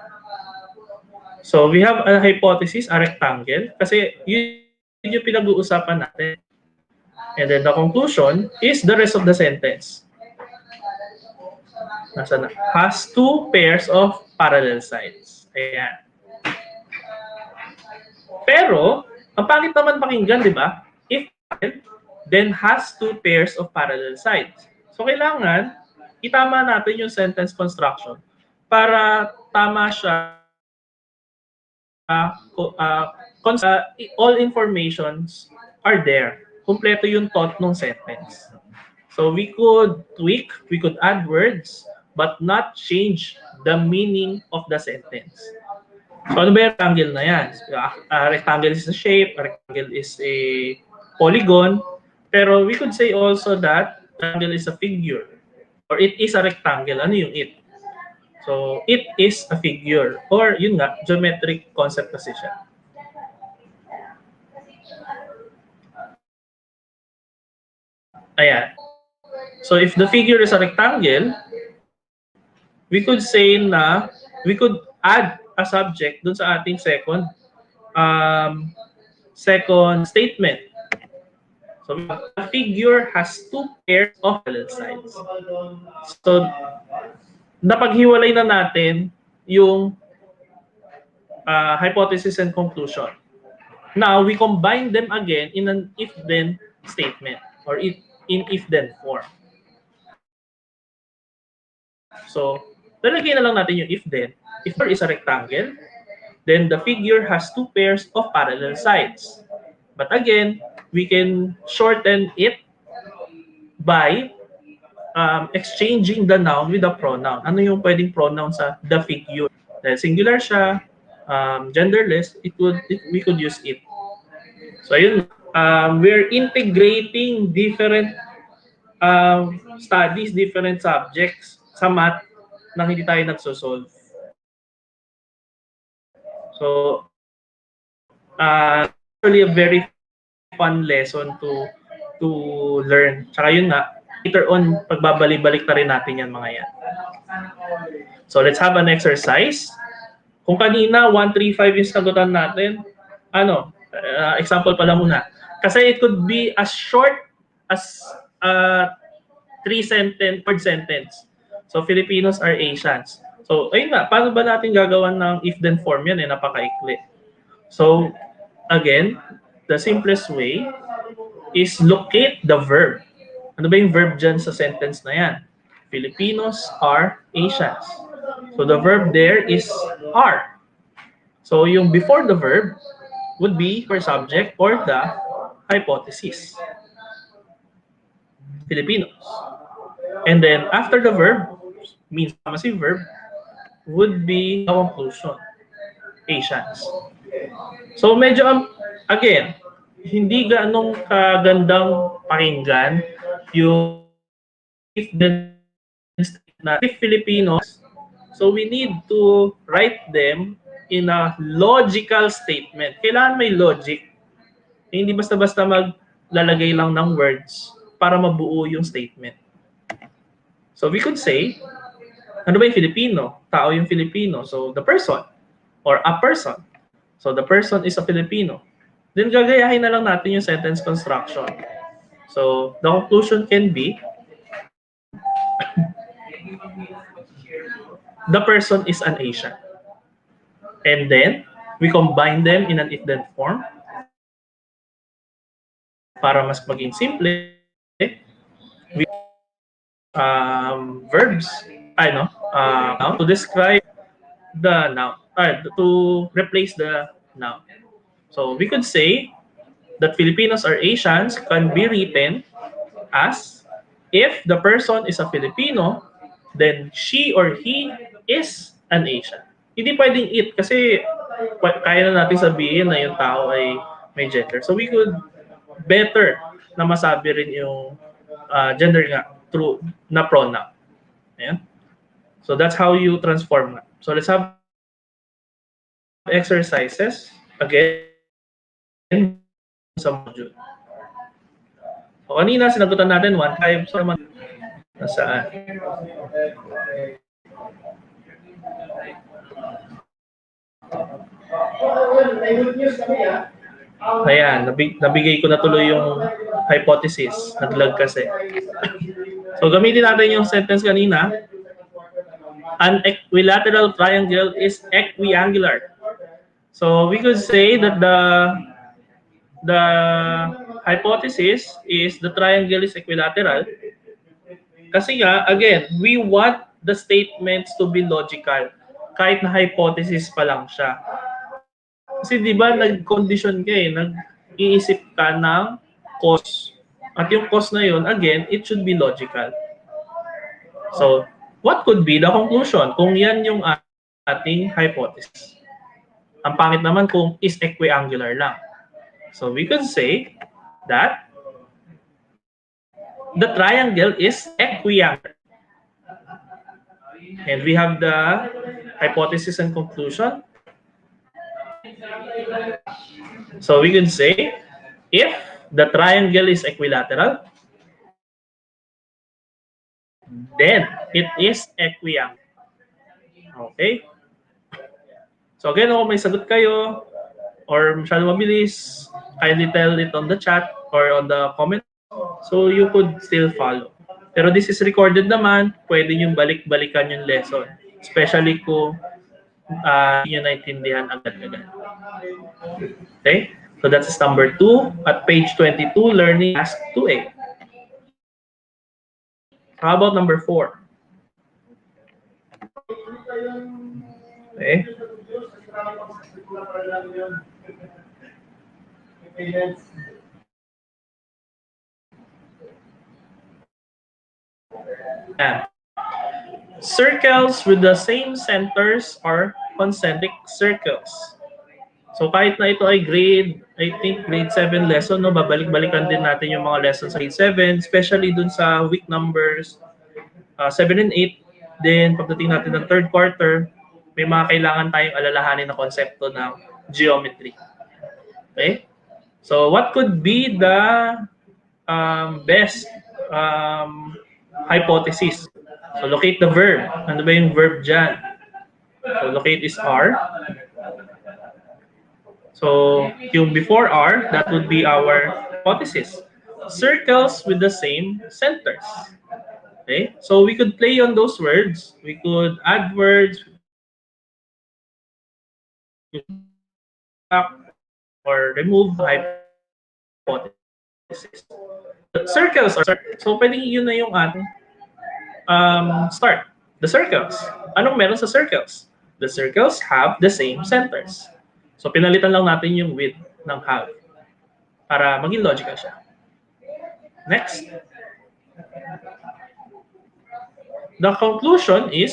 So we have a hypothesis, a rectangle, kasi yun yung pinag-uusapan natin. And then the conclusion is the rest of the sentence. Nasaan na? Has two pairs of parallel sides. Ayan. Pero, ang pangit naman pakinggan, di ba? If then has two pairs of parallel sides. So, kailangan itama natin yung sentence construction para tama siya all informations are there. Kompleto yung thought ng sentence. So, we could tweak, we could add words, but not change the meaning of the sentence. So, ano ba yung rectangle na yan? Rectangle is a shape, a rectangle is a polygon, pero we could say also that rectangle is a figure, or it is a rectangle. Ano yung it? So, it is a figure, or yun nga, geometric concept kasi siya. Ayan. So, if the figure is a rectangle, we could say na, we could add a subject dun sa ating second statement. So the figure has two pairs of parallel sides. So napaghiwalay na natin yung hypothesis and conclusion. Now we combine them again in an if-then statement or in if-then form. So lalagyan na lang natin yung if-then. If there is a rectangle, then the figure has two pairs of parallel sides. But again, we can shorten it by exchanging the noun with the pronoun. Ano yung pwedeng pronoun sa the figure? Dahil singular siya, genderless, we could use it. So yun, we're integrating different studies, different subjects sa math nang hindi tayo nagsosolve. So, actually a very fun lesson to learn. Tsaka yun nga, later on, pagbabalik-balik na rin natin yan mga yan. So, let's have an exercise. Kung kanina, 1, 3, 5 yung sagutan natin, example pala muna. Kasi it could be as short as 3-word sentence. So, Filipinos are Asians. So, ayun nga, paano ba natin gagawan ng if-then form yan? Napaka-ikli. So, again, the simplest way is locate the verb. Ano ba yung verb dyan sa sentence na yan? Filipinos are Asians. So the verb there is are. So yung before the verb would be your subject or the hypothesis. Filipinos. And then after the verb, means affirmative verb, would be the conclusion. Asians. So medyo, again, hindi ganong kagandang pakinggan yung if the na if Filipinos, so we need to write them in a logical statement. Kailangan may logic. Hindi basta-basta maglalagay lang ng words para mabuo yung statement. So we could say, ano ba yung Filipino? Tao yung Filipino. So the person or a person. So the person is a Filipino. Then gagayahin na lang natin yung sentence construction. So the conclusion can be, the person is an Asian. And then we combine them in an if-then form para mas maging simple. We verbs, to describe the noun, to replace the noun. So we could say that Filipinos are Asians can be written as, if the person is a Filipino, then she or he is an Asian. Hindi pwedeng it kasi kaya na natin sabihin na yung tao ay may gender. So we could better na masabi rin yung gender nga through na pronoun. Ayan. So that's how you transform that. So let's have exercises again sa module. So kanina sinagutan natin 1-5. So naman nasaan? Ayan, nabigay ko na tuloy yung hypothesis. Naglag kasi. So gamitin natin yung sentence kanina. An equilateral triangle is equiangular. So we could say that the hypothesis is the triangle is equilateral. Kasi nga, again, we want the statements to be logical kahit na hypothesis pa lang siya. Kasi di ba nag-condition ka nag-iisip ka ng cause. At yung cause na yun, again, it should be logical. So, what could be the conclusion kung yan yung ating hypothesis? Ang pangit naman kung is equiangular lang. So, we could say that the triangle is equiangular. And we have the hypothesis and conclusion. So we could say, if the triangle is equilateral, then it is equiangular. Okay? So again, kung may sagot kayo or masyado mabilis, kindly tell it on the chat or on the comment so you could still follow. Pero this is recorded naman, pwede nyo balik-balikan yung lesson. Especially kung hindi nyo naintindihan agad-agad. Okay? So that's number 2 at page 22, Learning Task 2A. How about number 4? Okay. And circles with the same centers are concentric circles. So kahit na ito ay grade 7 lesson, no, babalik-balikan din natin yung mga lessons sa grade 7, especially dun sa week numbers 7 and 8. Then pagdating natin ng third quarter, may mga kailangan tayong alalahanin na konsepto ng geometry. Okay? So what could be the best hypothesis? So locate the verb. Ano ba yung verb dyan? So locate is are. So yung before are, that would be our hypothesis. Circles with the same centers. Okay? So we could play on those words. We could add words or remove hypothesis. Circles are so pwedeng yun na yung ating start. The circles. Anong meron sa circles? The circles have the same centers. So pinalitan lang natin yung width ng have para maging logical siya. Next. The conclusion is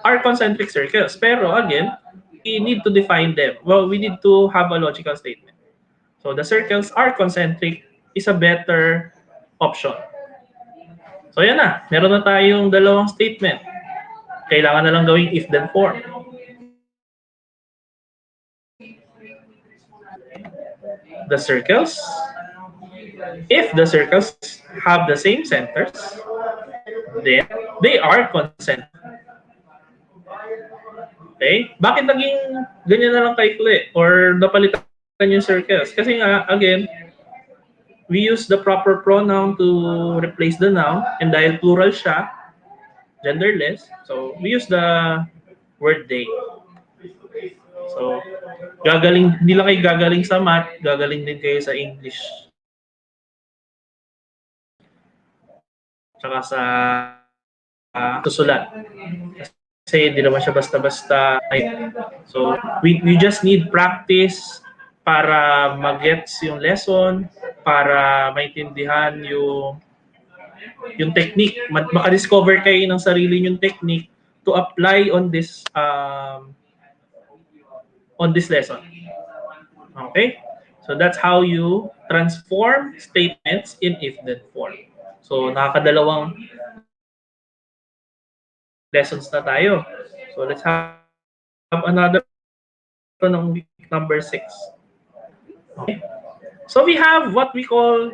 are concentric circles. Pero again, we need to define them. Well, we need to have a logical statement. So the circles are concentric is a better option. So yan na. Meron na tayong dalawang statement. Kailangan na lang gawing if-then form. The circles, if the circles have the same centers, then they are concentric. Okay? Bakit naging ganyan na lang kaikli or napalitan yung circles? Kasi nga, again, we use the proper pronoun to replace the noun, and dahil plural siya, genderless, so we use the word they. So, hindi lang kayo gagaling sa math, gagaling din kayo sa English. Tsaka sa susulat. Kasi hindi naman siya basta-basta. So, we just need practice para mag-gets yung lesson, para maintindihan yung technique. Maka-discover kayo ng sarili yung technique to apply on this lesson. Okay? So that's how you transform statements in if-then form. So nakakadalawang lessons na tayo. So let's have another ng week number 6. Okay? So we have what we call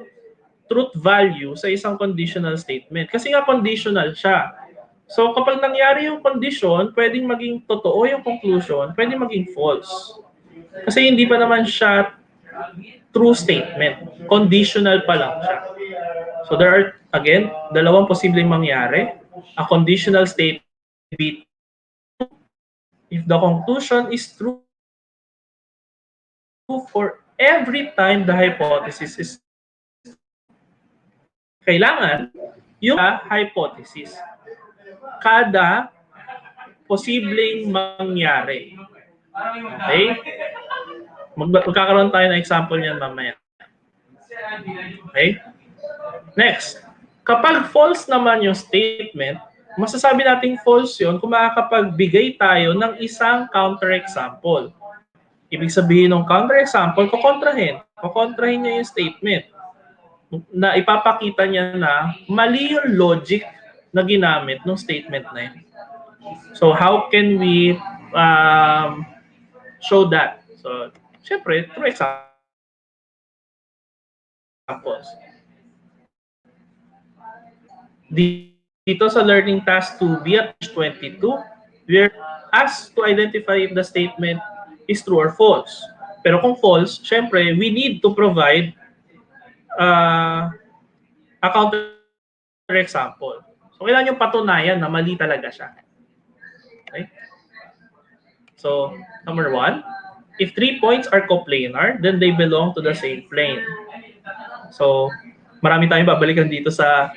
truth value sa isang conditional statement. Kasi nga conditional siya. So kapag nangyari yung condition, pwedeng maging totoo yung conclusion, pwedeng maging false. Kasi hindi pa naman siya true statement. Conditional pa lang siya. So there are, again, dalawang posibleng mangyari. A conditional statement be if the conclusion is true for every time the hypothesis is kailangan yung hypothesis kada posibleng mangyari. Okay? Magkakaroon tayo ng example niyan mamaya. Okay? Next. Kapag false naman yung statement, masasabi nating false yun kung makakapagbigay tayo ng isang counterexample. Ibig sabihin ng counterexample, kukontrahin niya yung statement na ipapakita niya na mali yung logic na ginamit ng statement na yun. So how can we show that? So, syempre, through examples. Dito sa learning task 2B at page 22, we're asked to identify if the statement is true or false. Pero kung false, syempre, we need to provide a counter example. So, kailangan yung patunayan na mali talaga siya. Okay? So, number 1, if 3 points are coplanar, then they belong to the same plane. So, marami tayong babalikan dito sa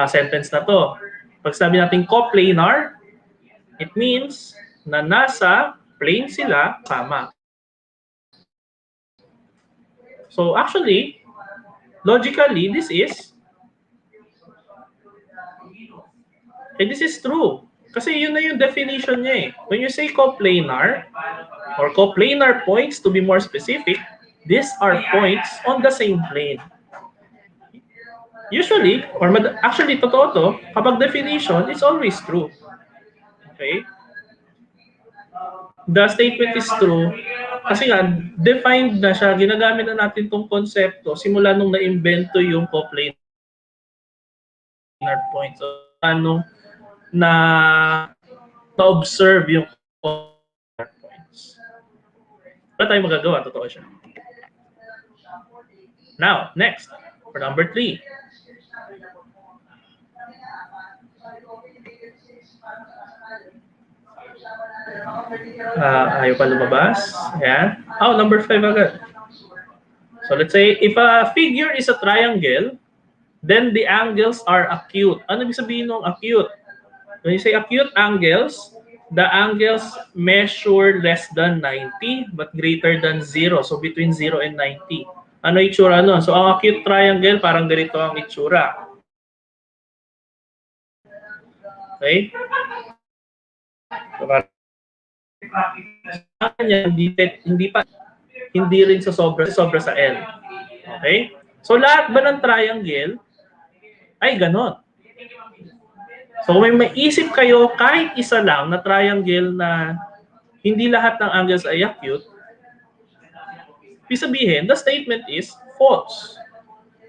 sentence na to. Pag sabi natin coplanar, it means na nasa plane sila sama. So, actually, logically, this is true. Kasi yun na yung definition niya eh. When you say coplanar, or coplanar points to be more specific, these are points on the same plane. Usually, or actually totoo to, kapag definition, it's always true. Okay? The statement is true kasi nga, defined na siya, ginagamit na natin tong konsepto simula nung na-invento yung coplanar points. So, na-observe yung points. Wala tayong magagawa, totoo siya. Now, next, for number 3. Ayaw pa lumabas. Ayan. Oh, number 5 agad. So, let's say, if a figure is a triangle, then the angles are acute. Ano ibig sabihin ng acute? When you say acute angles, the angles measure less than 90 but greater than 0. So between 0 and 90. Ano itsura nun? So ang acute triangle, parang ganito ang itsura. Okay? So, hindi rin sa sobra sa L. Okay? So lahat ba ng triangle ay ganon? So may maisip kayo kahit isa lang na triangle na hindi lahat ng angles ay acute, ibig sabihin, the statement is false.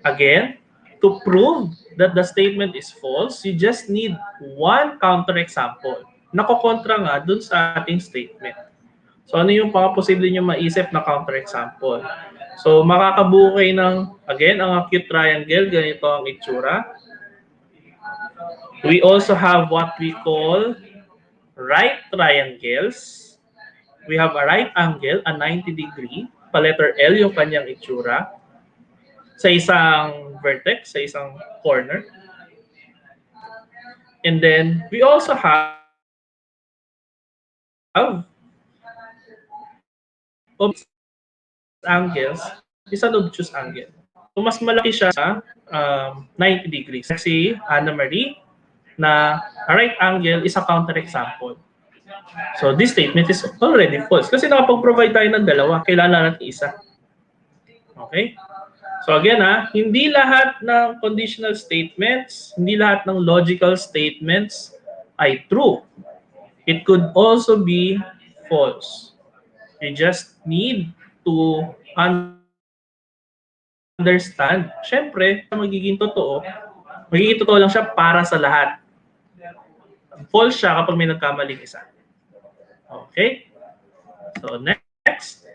Again, to prove that the statement is false, you just need one counterexample. Nakokontra nga dun sa ating statement. So ano yung mga posible nyo maisip na counterexample? So makakabuo kayo ng, again, ang acute triangle, ganito ang itsura. We also have what we call right triangles. We have a right angle, a 90 degree, pa letter L yung kanyang itsura. Sa isang vertex, sa isang corner. And then, we also have angles, is an obtuse angle. So, mas malaki siya sa 90 degrees. Kasi Anna Marie, na a right angle is a counterexample. So, this statement is already false. Kasi nakapag-provide tayo ng dalawa, kailangan natin isa. Okay? So again, hindi lahat ng conditional statements, hindi lahat ng logical statements ay true. It could also be false. You just need to understand. Siyempre, magiging totoo lang siya para sa lahat. False siya kapag may nagkamaling isa. Okay? So next.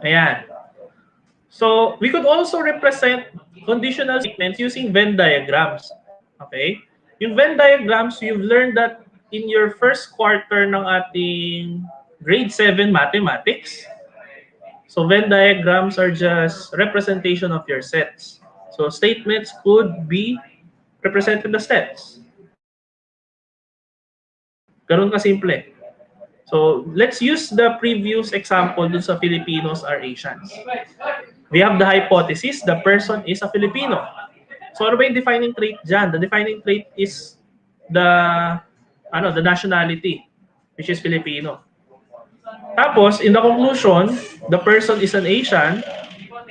Ayan. So, we could also represent conditional statements using Venn diagrams. Okay? Yung Venn diagrams, you've learned that in your first quarter ng ating grade 7 mathematics. So, Venn diagrams are just representation of your sets. So, statements could be represented as sets. Ganun kasimple. So, let's use the previous example dun sa Filipinos are Asians. We have the hypothesis, the person is a Filipino. So, ano ba yung defining trait dyan? The defining trait is the nationality, which is Filipino. Tapos, in the conclusion, the person is an Asian.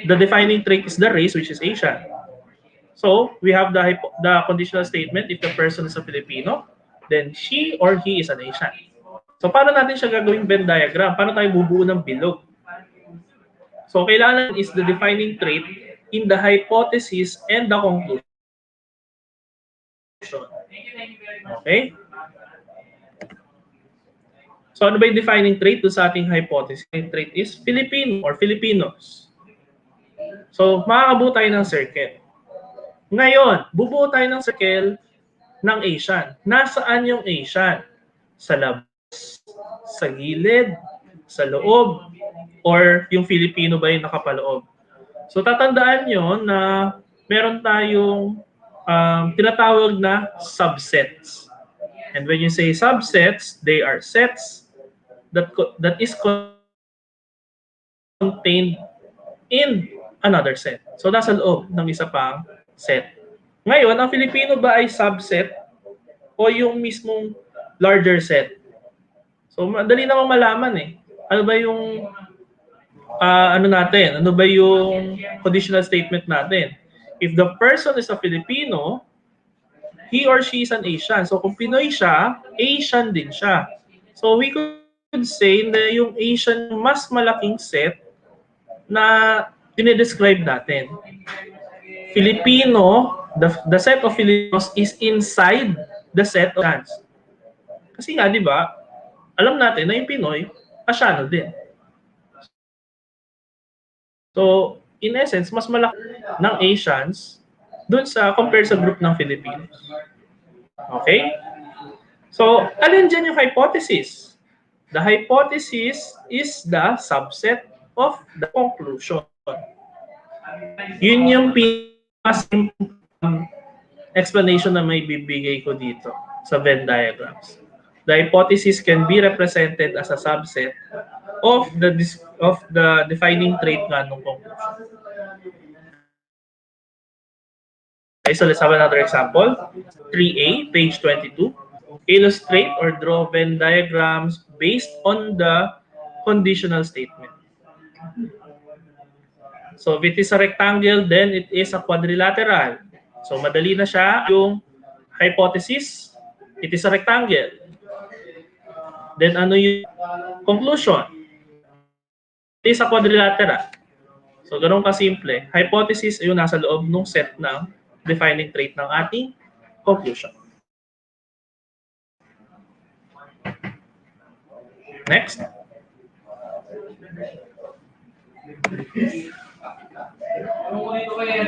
The defining trait is the race, which is Asian. So, we have the conditional statement, if the person is a Filipino, then she or he is an Asian. So, paano natin siya gagawing Venn diagram? Paano tayo bubuo ng bilog? So, kailangan is the defining trait in the hypothesis and the conclusion. Okay? So, ano ba yung defining trait doon sa ating hypothesis? Yung trait is Filipino or Filipinos. So, makakabuo tayo ng circle. Ngayon, bubuo tayo ng circle ng Asian. Nasaan yung Asian? Sa labas, sa gilid, sa loob, or yung Filipino ba yung nakapaloob? So tatandaan nyo na meron tayong tinatawag na subsets. And when you say subsets, they are sets that is contained in another set. So nasa loob ng isa pang set. Ngayon, ang Filipino ba ay subset o yung mismong larger set? So, madali namang malaman eh. Ano ba yung natin? Ano ba yung conditional statement natin? If the person is a Filipino, he or she is an Asian. So, kung Pinoy siya, Asian din siya. So, we could say na yung Asian mas malaking set na dinedescribe natin. Filipino, the set of Filipinos is inside the set of Asians. Kasi nga, di ba, alam natin na yung Pinoy, Asyano din. So, in essence, mas malaki ng Asians dun sa compared sa group ng Filipinos. Okay? So, alin dyan yung hypothesis? The hypothesis is the subset of the conclusion. Yun yung explanation na may bibigay ko dito sa Venn diagrams. The hypothesis can be represented as a subset of the defining trait nga ng conclusion. Okay, so let's have another example. 3A, page 22. Illustrate or draw Venn diagrams based on the conditional statement. So if it is a rectangle, then it is a quadrilateral. So madali na siya. Yung hypothesis, it is a rectangle. Then ano yung conclusion? It is a quadrilateral. So ganun kasimple. Hypothesis ay yung nasa loob ng set ng defining trait ng ating conclusion. Next.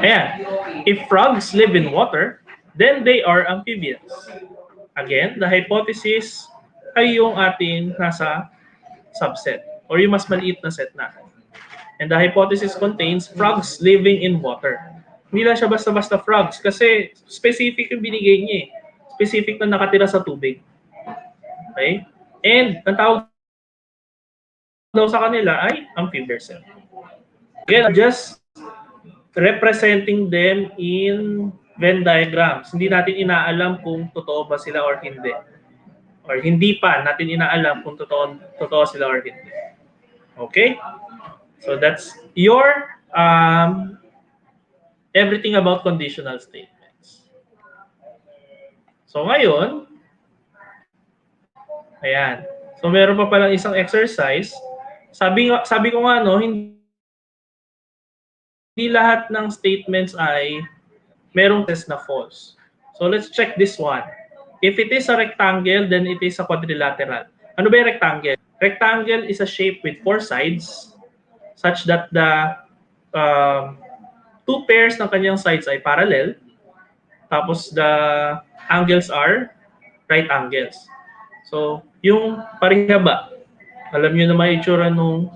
Ayan. If frogs live in water, then they are amphibians. Again, the hypothesis ay yung ating nasa subset or yung mas maliit na set natin. And the hypothesis contains frogs living in water. Hindi lang siya basta-basta frogs kasi specific yung binigay niya eh. Specific na nakatira sa tubig. Okay? And ang tawag daw sa kanila ay amphibians. Again, just representing them in Venn diagrams. Hindi natin inaalam kung totoo ba sila or hindi. Or hindi pa natin inaalam kung totoo sila or hindi. Okay? So that's your everything about conditional statements. So ngayon, ayan. So meron pa palang isang exercise. Sabi ko nga no, hindi lahat ng statements ay merong test na false. So let's check this one. If it is a rectangle, then it is a quadrilateral. Ano ba yung rectangle? Rectangle is a shape with 4 sides such that the 2 pairs ng kanyang sides ay parallel. Tapos the angles are right angles. So yung parihaba, alam niyo na may itsura nung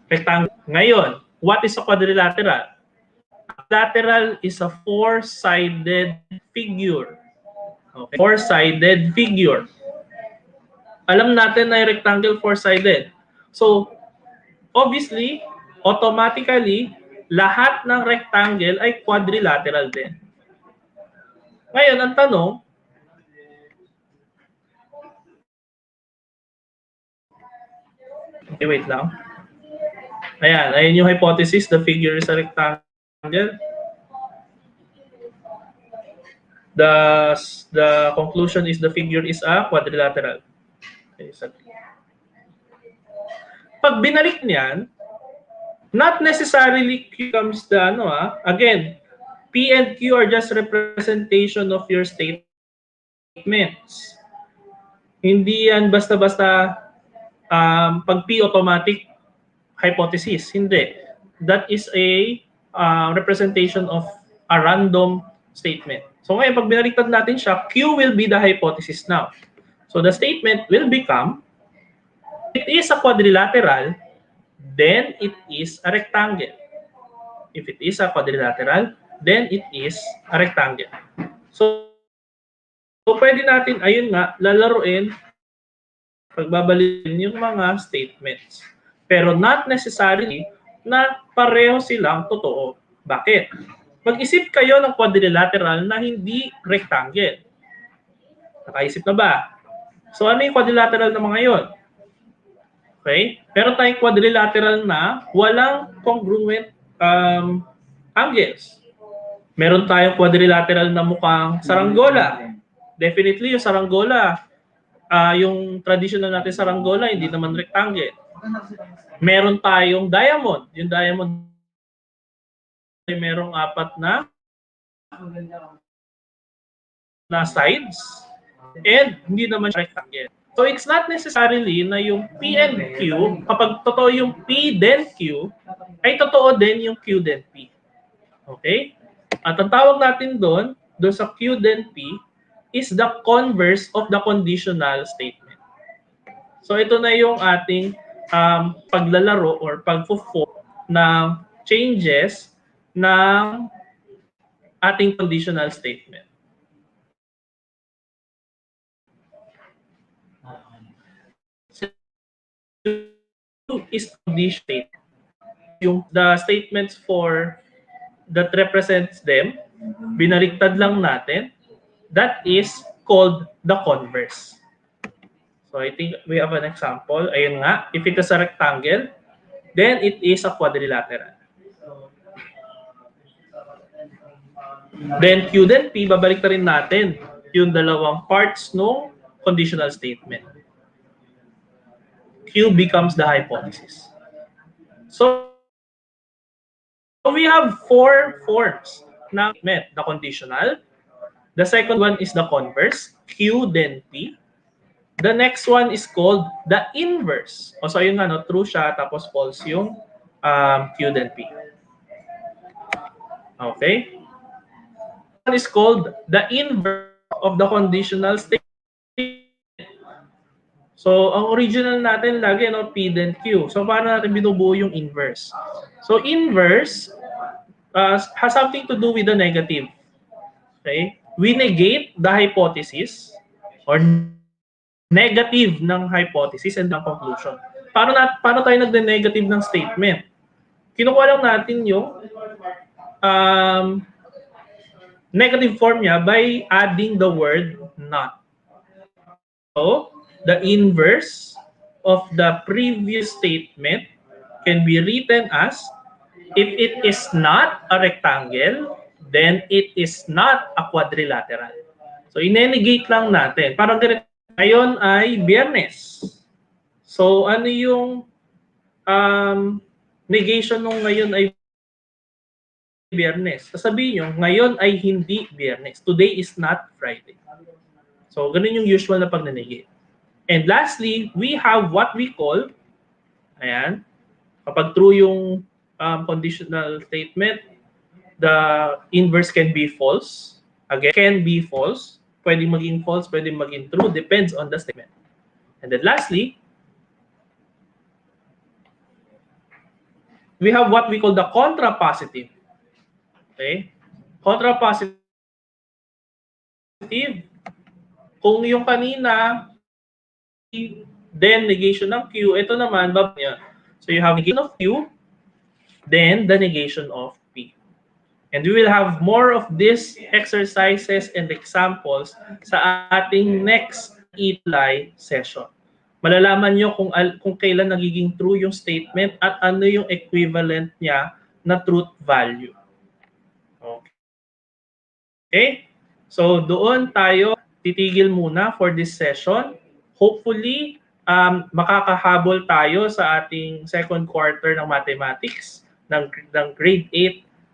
rectangle. Ngayon, what is a quadrilateral? Lateral is a 4-sided figure. Okay. 4-sided figure. Alam natin na yung rectangle 4-sided. So, obviously, automatically, lahat ng rectangle ay quadrilateral din. Ngayon, ang tanong, okay, wait lang. Ayan yung hypothesis, the figure is a rectangle. The conclusion is the figure is a quadrilateral. Okay, pag binalik niyan, not necessarily Q comes the again, P and Q are just representation of your statements. Hindi yan basta-basta pag P automatic hypothesis. Hindi. That is a representation of a random statement. So ngayon, pag binaliktad natin siya, Q will be the hypothesis now. So the statement will become, if it is a quadrilateral, then it is a rectangle. If it is a quadrilateral, then it is a rectangle. So pwede natin, ayun nga, lalaruin, pagbabalikin yung mga statements. Pero not necessarily na pareho silang totoo. Bakit? Mag-isip kayo ng quadrilateral na hindi rectangle. Nakaisip na ba? So ano yung quadrilateral na mga yon? Okay? Pero tayong quadrilateral na walang congruent angles. Meron tayong quadrilateral na mukhang saranggola. Definitely yung saranggola, yung traditional natin saranggola, hindi naman rectangle. Meron tayong diamond. Yung diamond ay merong 4 na sides and hindi naman rectangle. So it's not necessarily na yung P and Q, kapag totoo yung P then Q, ay totoo din yung Q then P. Okay? At ang tawag natin doon sa Q then P, is the converse of the conditional statement. So ito na yung ating paglalaro or pagfo-form ng changes ng ating conditional statement. is condition statement. Yung the statements for that represents them, binaliktad lang natin, that is called the converse. So I think we have an example. Ayun nga, if it is a rectangle, then it is a quadrilateral. Then Q then P, babalik na rin natin yung dalawang parts ng conditional statement. Q becomes the hypothesis. So we have four forms na statement. The conditional, the second one is the converse, Q then P. The next one is called the inverse. O so yun nga, no, true siya, tapos false yung Q then P. Okay? One is called the inverse of the conditional statement. So, ang original natin lagi, no, P then Q. So, paano natin binubuo yung inverse? So, inverse has something to do with the negative. Okay? We negate the hypothesis or negative ng hypothesis and ng conclusion. Paano tayo nagde-negative ng statement? Kinukuha lang natin yung negative form niya by adding the word not. So, the inverse of the previous statement can be written as, if it is not a rectangle, then it is not a quadrilateral. So, inenegate lang natin. Parang ganito, ngayon ay Biyernes. So, ano yung negation nung ngayon ay Biyernes? Sasabihin nyo, ngayon ay hindi Biyernes. Today is not Friday. So, ganun yung usual na pag-negate. And lastly, we have what we call, ayan, kapag true yung conditional statement, the inverse can be false. Again, can be false. Pwedeng maging false, pwedeng maging true. Depends on the statement. And then lastly, we have what we call the contrapositive. Okay? Contrapositive, kung yung kanina, then negation ng Q, ito naman, so you have negation of Q, then the negation of P. And we will have more of these exercises and examples sa ating next ETULay session. Malalaman nyo kung kailan nagiging true yung statement at ano yung equivalent niya na truth value. Okay? So doon tayo titigil muna for this session. Hopefully, makakahabol tayo sa ating second quarter ng mathematics ng grade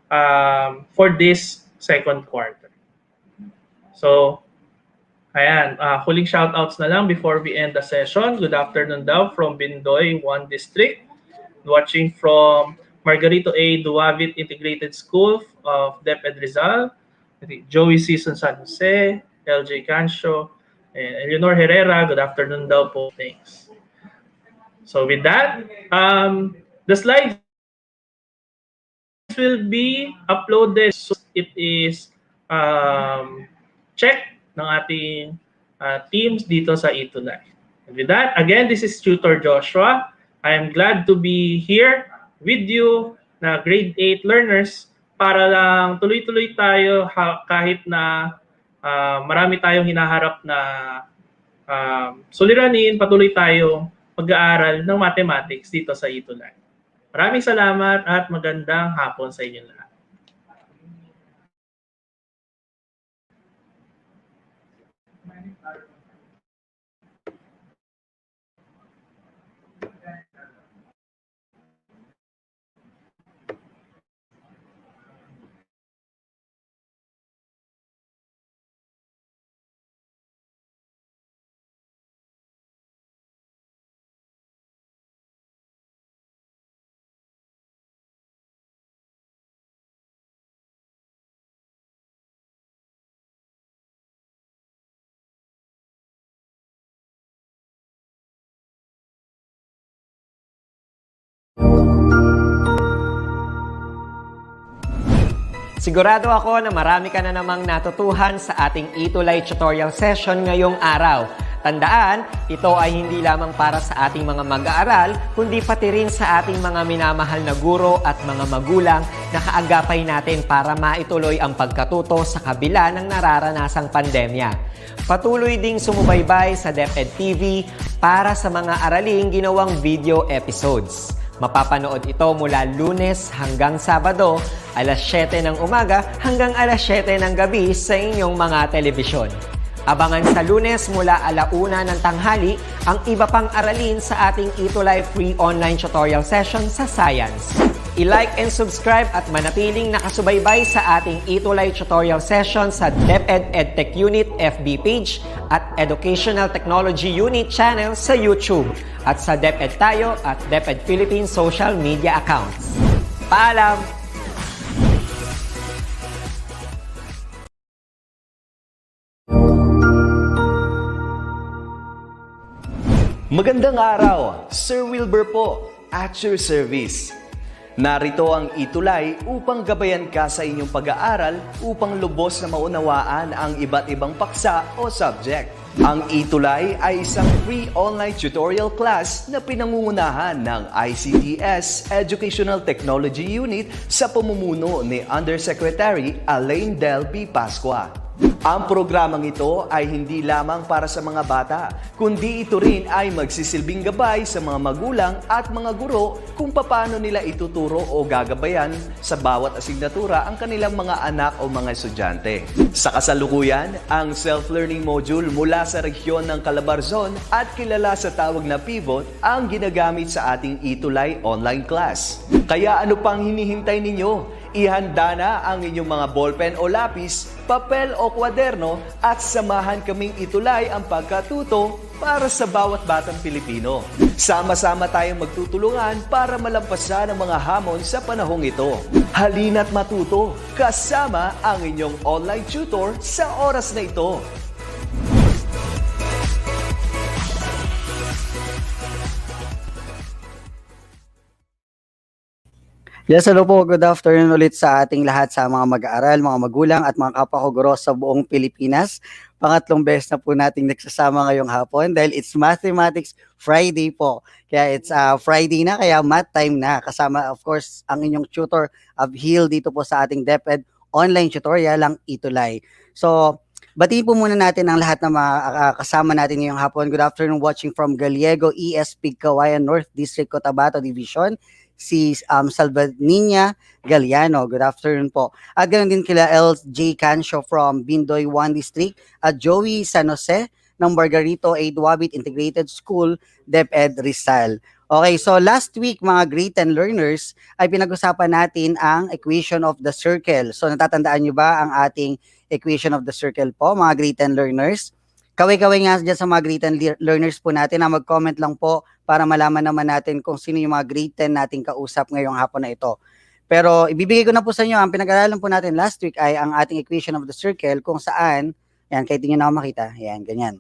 8 for this second quarter. So, ayan, huling shoutouts na lang before we end the session. Good afternoon daw from Bindoy 1 District. Watching from Margarito A. Duavit Integrated School of DepEd Rizal. Joey Season San Jose, LJ Cancio, and Eleanor Herrera. Good afternoon daw po. Thanks. So with that, the slides will be uploaded. So it is checked ng ating teams dito sa ETULay. And with that, again, this is Tutor Joshua. I am glad to be here with you na grade 8 learners para lang tuloy-tuloy tayo kahit na marami tayong hinaharap na suliranin, patuloy tayo mag-aaral ng mathematics dito sa ETULay. Maraming salamat at magandang hapon sa inyo lahat. Sigurado ako na marami ka na namang natutuhan sa ating ETULay tutorial session ngayong araw. Tandaan, ito ay hindi lamang para sa ating mga mag-aaral, kundi pati rin sa ating mga minamahal na guro at mga magulang na kaagapay natin para maituloy ang pagkatuto sa kabila ng nararanasang pandemya. Patuloy ding sumubaybay sa DepEd TV para sa mga araling ginawang video episodes. Mapapanood ito mula Lunes hanggang Sabado, alas 7 ng umaga hanggang alas 7 ng gabi sa inyong mga telebisyon. Abangan sa Lunes mula 1:00 ng tanghali ang iba pang aralin sa ating ETULay free online tutorial session sa Science. I-like and subscribe at manatiling nakasubaybay sa ating ETULay tutorial session sa DepEd EdTech Unit FB page at Educational Technology Unit channel sa YouTube at sa DepEd Tayo at DepEd Philippines social media accounts. Paalam! Magandang araw, Sir Wilbur po, at your service. Narito ang ETULay upang gabayan ka sa inyong pag-aaral upang lubos na maunawaan ang iba't ibang paksa o subject. Ang ETULay ay isang free online tutorial class na pinangungunahan ng DepEd Educational Technology Unit sa pamumuno ni Undersecretary Elaine Del B. Pascua. Ang programang ito ay hindi lamang para sa mga bata, kundi ito rin ay magsisilbing gabay sa mga magulang at mga guro kung paano nila ituturo o gagabayan sa bawat asignatura ang kanilang mga anak o mga estudyante. Sa kasalukuyan, ang self-learning module mula sa rehiyon ng Calabarzon at kilala sa tawag na pivot ang ginagamit sa ating ETULay online class. Kaya ano pang hinihintay ninyo? Ihanda na ang inyong mga ballpen o lapis, papel o kwaderno at samahan kaming itulay ang pagkatuto para sa bawat batang Pilipino. Sama-sama tayong magtutulungan para malampasan ang mga hamon sa panahong ito. Halina't matuto kasama ang inyong online tutor sa oras na ito. Yes, hello po. Good afternoon ulit sa ating lahat sa mga mag-aaral, mga magulang at mga kapwa ko guro sa buong Pilipinas. Pangatlong beses na po nating nagsasama ngayong hapon dahil it's Mathematics Friday po. Kaya it's Friday na, kaya math time na. Kasama of course ang inyong tutor of Hill dito po sa ating DepEd online tutorial ang ETULay. So, batiin po muna natin ang lahat na mga kasama natin ngayong hapon. Good afternoon watching from Gallego, ES Pigcawayan North District, Cotabato Division. Si Salvador Galiano. Good afternoon po. At ganoon din kila LJ Cancio from Bindoy 1 District at Joey San Jose ng Margarito A. Duabit Integrated School, DepEd Rizal. Okay, so last week mga grade 10 learners ay pinag-usapan natin ang equation of the circle. So natatandaan nyo ba ang ating equation of the circle po mga grade 10 learners? Kaway-kaway nga dyan sa mga grade 10 learners po natin na mag-comment lang po para malaman naman natin kung sino yung mga grade 10 nating kausap ngayong hapon na ito. Pero ibibigay ko na po sa inyo, ang pinag-aralan po natin last week ay ang ating equation of the circle kung saan, yan, kahit hindi nyo na ako makita, yan, ganyan.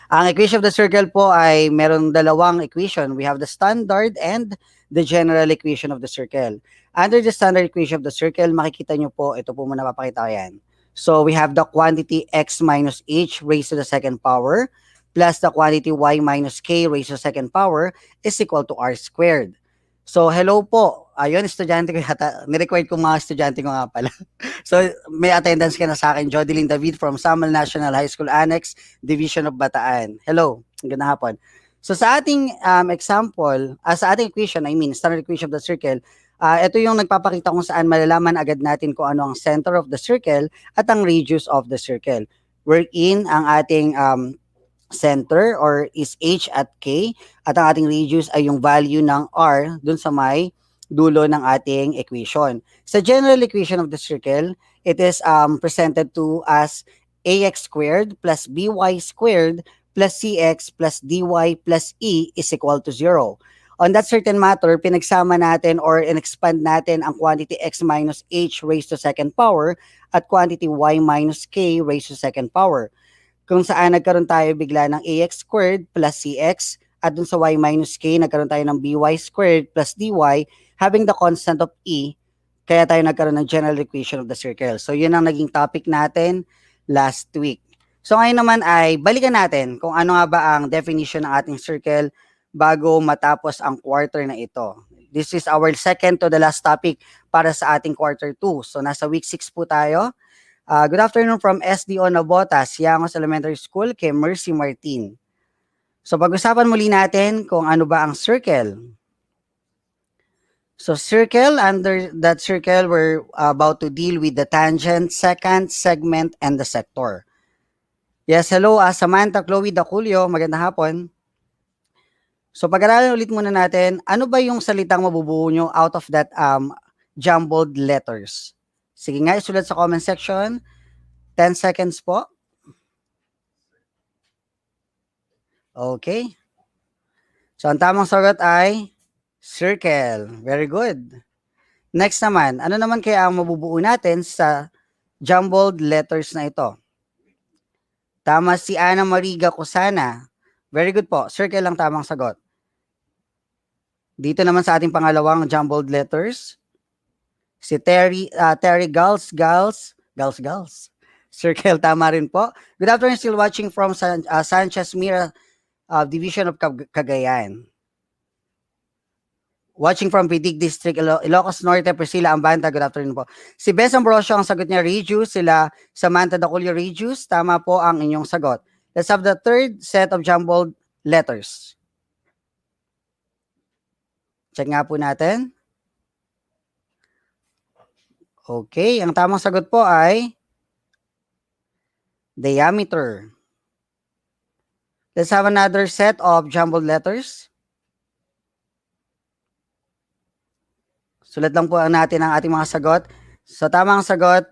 Ang equation of the circle po ay meron dalawang equation. We have the standard and the general equation of the circle. Under the standard equation of the circle, makikita nyo po, ito po muna papakita ko yan. So we have the quantity x minus h raised to the second power plus the quantity y minus k raised to the second power is equal to r squared. So hello po. Ayun, estudyante ko yata. Nirequired ko mga estudyante ko nga pala. So may attendance ka na sa akin. Jodeline David from Samal National High School Annex, Division of Bataan. Hello. Magandang hapon. So sa ating example, sa ating equation, standard equation of the circle, ito yung nagpapakita kung saan malalaman agad natin kung ano ang center of the circle at ang radius of the circle. Wherein ang ating center or is h at k at ang ating radius ay yung value ng r dun sa may dulo ng ating equation. Sa general equation of the circle, it is presented to as ax squared plus by squared plus cx plus dy plus e is equal to 0. On that certain matter, pinagsama natin or in-expand natin ang quantity x minus h raised to second power at quantity y minus k raised to second power. Kung saan nagkaroon tayo bigla ng ax squared plus cx at dun sa y minus k, nagkaroon tayo ng by squared plus dy having the constant of e Kaya tayo nagkaroon ng general equation of the circle. So yun ang naging topic natin last week. So ngayon naman ay balikan natin kung ano nga ba ang definition ng ating circle bago matapos ang quarter na ito. This is our second to the last topic para sa ating quarter 2. So nasa week 6 po tayo. Good afternoon from SDO Nabotas, Yangos Elementary School, kay Mercy Martin. So pag-usapan muli natin kung ano ba ang circle. So circle, under that circle, we're about to deal with the tangent, secant, segment, and the sector. Yes, hello, Samantha Chloe Daculio, magandang hapon. So pag-aralan ulit muna natin, ano ba yung salitang mabubuo nyo out of that jumbled letters? Sige nga, isulat sa comment section. 10 seconds po. Okay. So ang tamang sagot ay circle. Very good. Next naman, ano naman kaya ang mabubuo natin sa jumbled letters na ito? Tama si Ana Mariga Kusana. Very good po. Circle lang tamang sagot. Dito naman sa ating pangalawang jumbled letters, si Terry Gals. Circle, tama rin po. Good afternoon, still watching from Sanchez Mira Division of Cagayan. Watching from Pidig District, Ilocos Norte, Priscilla Ambanta, good afternoon po. Si Bess Ambrosio, ang sagot niya, Regius. Sila Samantha Daculio, Regius. Tama po ang inyong sagot. Let's have the third set of jumbled letters. Check nga po natin. Okay, ang tamang sagot po ay diameter. Let's have another set of jumbled letters. Sulat lang po natin ang ating mga sagot. So tamang sagot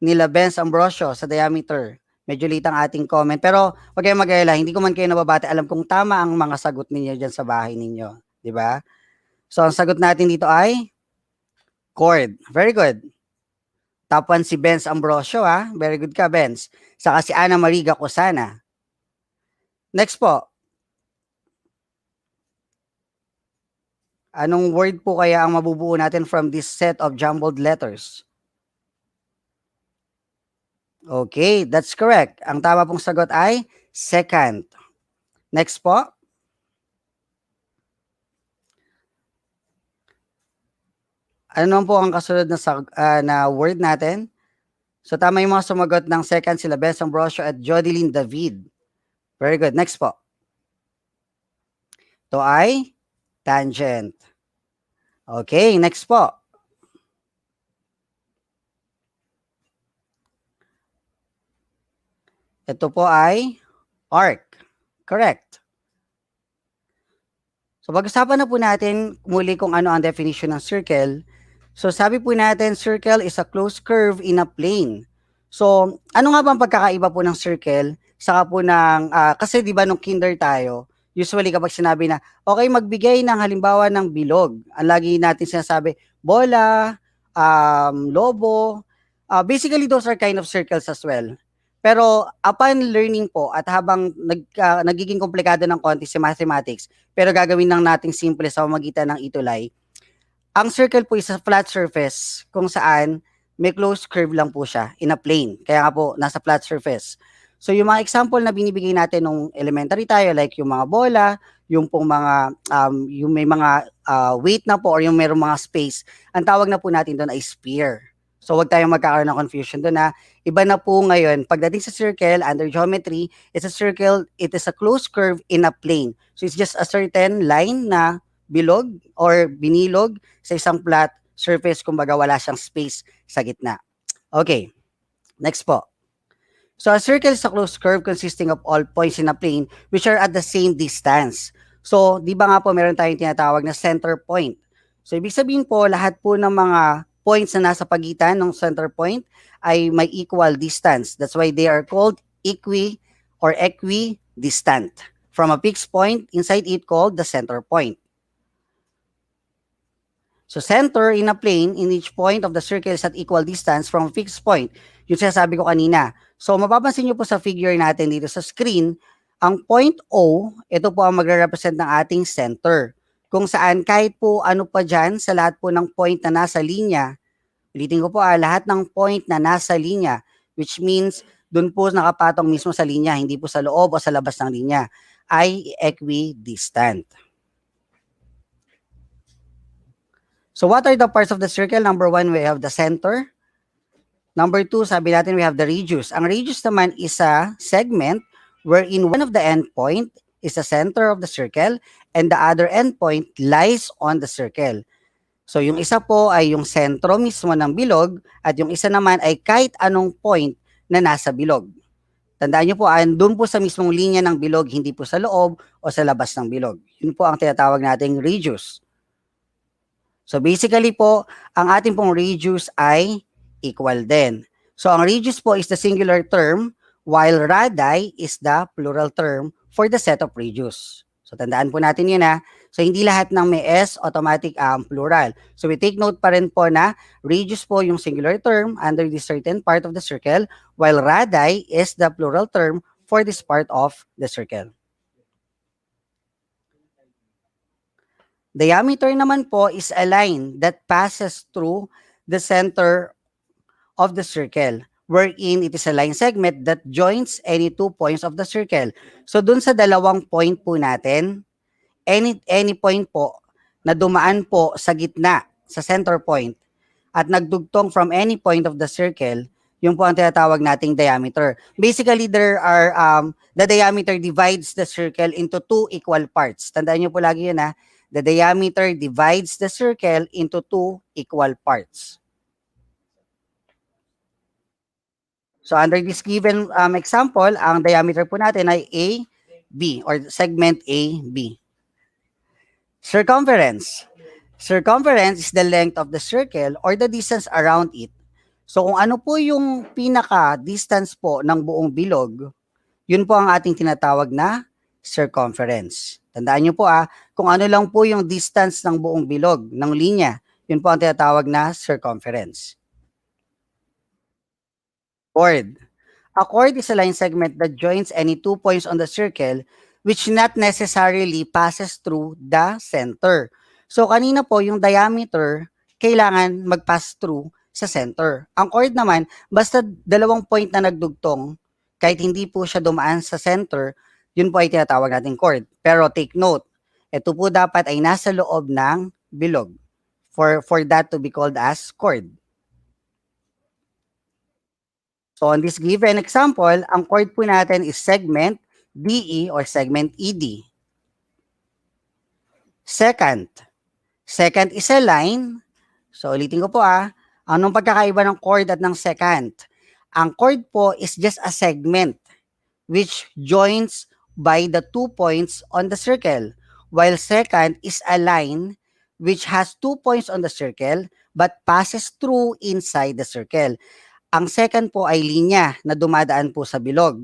nila Benz Ambrosio sa diameter. Medyo late ang ating comment. Pero huwag kayong mag-alala, hindi ko man kayo nababati. Alam kong tama ang mga sagot ninyo dyan sa bahay ninyo. Di ba? So ang sagot natin dito ay chord. Very good. Top 1 si Benz Ambrosio, ha? Very good ka, Benz. Saka si Ana Mariga Kusana. Next po. Anong word po kaya ang mabubuo natin from this set of jumbled letters? Okay, that's correct. Ang tama pong sagot ay secant. Next po. Ano naman po ang kasunod na word natin? So tama yung mga sumagot ng second, sila Bess Ambrosio at Jodeline David. Very good. Next po. Ito ay tangent. Okay, next po. Ito po ay arc. Correct. So pag-usapan na po natin muli kung ano ang definition ng circle. So sabi po natin, circle is a closed curve in a plane. So ano nga ba ang pagkakaiba po ng circle? Saka po ng, kasi di ba nung kinder tayo, usually kapag sinabi na, okay, magbigay ng halimbawa ng bilog. Ang lagi natin sinasabi, bola, lobo. Basically, those are kind of circles as well. Pero upon learning po at habang nagiging komplikado ng konti si mathematics, pero gagawin lang nating simple sa pamamagitan ng ETULay, ang circle po is a flat surface kung saan may closed curve lang po siya in a plane. Kaya nga po, nasa flat surface. So yung mga example na binibigay natin nung elementary tayo, like yung mga bola, yung pong mga, yung may mga weight na po or yung mayroong mga space, ang tawag na po natin doon ay sphere. So wag tayong magkakaroon ng confusion doon na iba na po ngayon. Pagdating sa circle, under geometry, it's a circle, it is a closed curve in a plane. So it's just a certain line na bilog or binilog sa isang flat surface, kumbaga wala siyang space sa gitna. Okay, next po. So a circle is a closed curve consisting of all points in a plane which are at the same distance. So, di ba nga po meron tayong tinatawag na center point. So, ibig sabihin po, lahat po ng mga points na nasa pagitan ng center point ay may equal distance. That's why they are called equidistant. From a fixed point, inside it called the center point. So, center in a plane in each point of the circle is at equal distance from a fixed point. Yung sinasabi ko kanina. So, mapapansin nyo po sa figure natin dito sa screen, ang point O, ito po ang magre-represent ng ating center. Kung saan kahit po ano pa dyan sa lahat po ng point na nasa linya, Ulitin ko po, lahat ng point na nasa linya, which means dun po nakapatong mismo sa linya, hindi po sa loob o sa labas ng linya, ay equidistant. So what are the parts of the circle? Number 1, we have the center. Number 2, sabi natin we have the radius. Ang radius naman is a segment wherein one of the endpoint is the center of the circle and the other endpoint lies on the circle. So yung isa po ay yung sentro mismo ng bilog at yung isa naman ay kahit anong point na nasa bilog. Tandaan nyo po, andun po sa mismong linya ng bilog, hindi po sa loob o sa labas ng bilog. Yun po ang tinatawag nating radius. So basically po, ang ating pong radius ay equal din. So ang radius po is the singular term while radii is the plural term for the set of radius. So tandaan po natin yun So hindi lahat ng may S automatic plural. So we take note pa rin po na radius po yung singular term under this certain part of the circle while radii is the plural term for this part of the circle. Diameter naman po is a line that passes through the center of the circle, wherein it is a line segment that joins any 2 points of the circle. So dun sa dalawang point po natin, any point po na dumaan po sa gitna, sa center point, at nagdugtong from any point of the circle, yung po ang tinatawag nating diameter. Basically, there are, the diameter divides the circle into 2 equal parts. Tandaan nyo po lagi yun The diameter divides the circle into 2 equal parts. So under this given example, ang diameter po natin ay AB or segment AB. Circumference. Circumference is the length of the circle or the distance around it. So kung ano po yung pinaka-distance po ng buong bilog, yun po ang ating tinatawag na circumference. Tandaan nyo po kung ano lang po yung distance ng buong bilog, ng linya, yun po ang tinatawag na circumference. Chord. A chord is a line segment that joins any 2 points on the circle which not necessarily passes through the center. So kanina po yung diameter, kailangan mag-pass through sa center. Ang chord naman, basta dalawang point na nagdugtong, kahit hindi po siya dumaan sa center, yun po ay tinatawag natin chord. Pero take note, ito po dapat ay nasa loob ng bilog for that to be called as chord. So on this given example, ang chord po natin is segment DE or segment ED. Second is a line. So ulitin ko po anong pagkakaiba ng chord at ng second? Ang chord po is just a segment which joins by the 2 points on the circle, while second is a line which has 2 points on the circle but passes through inside the circle. Ang second po ay linya na dumadaan po sa bilog.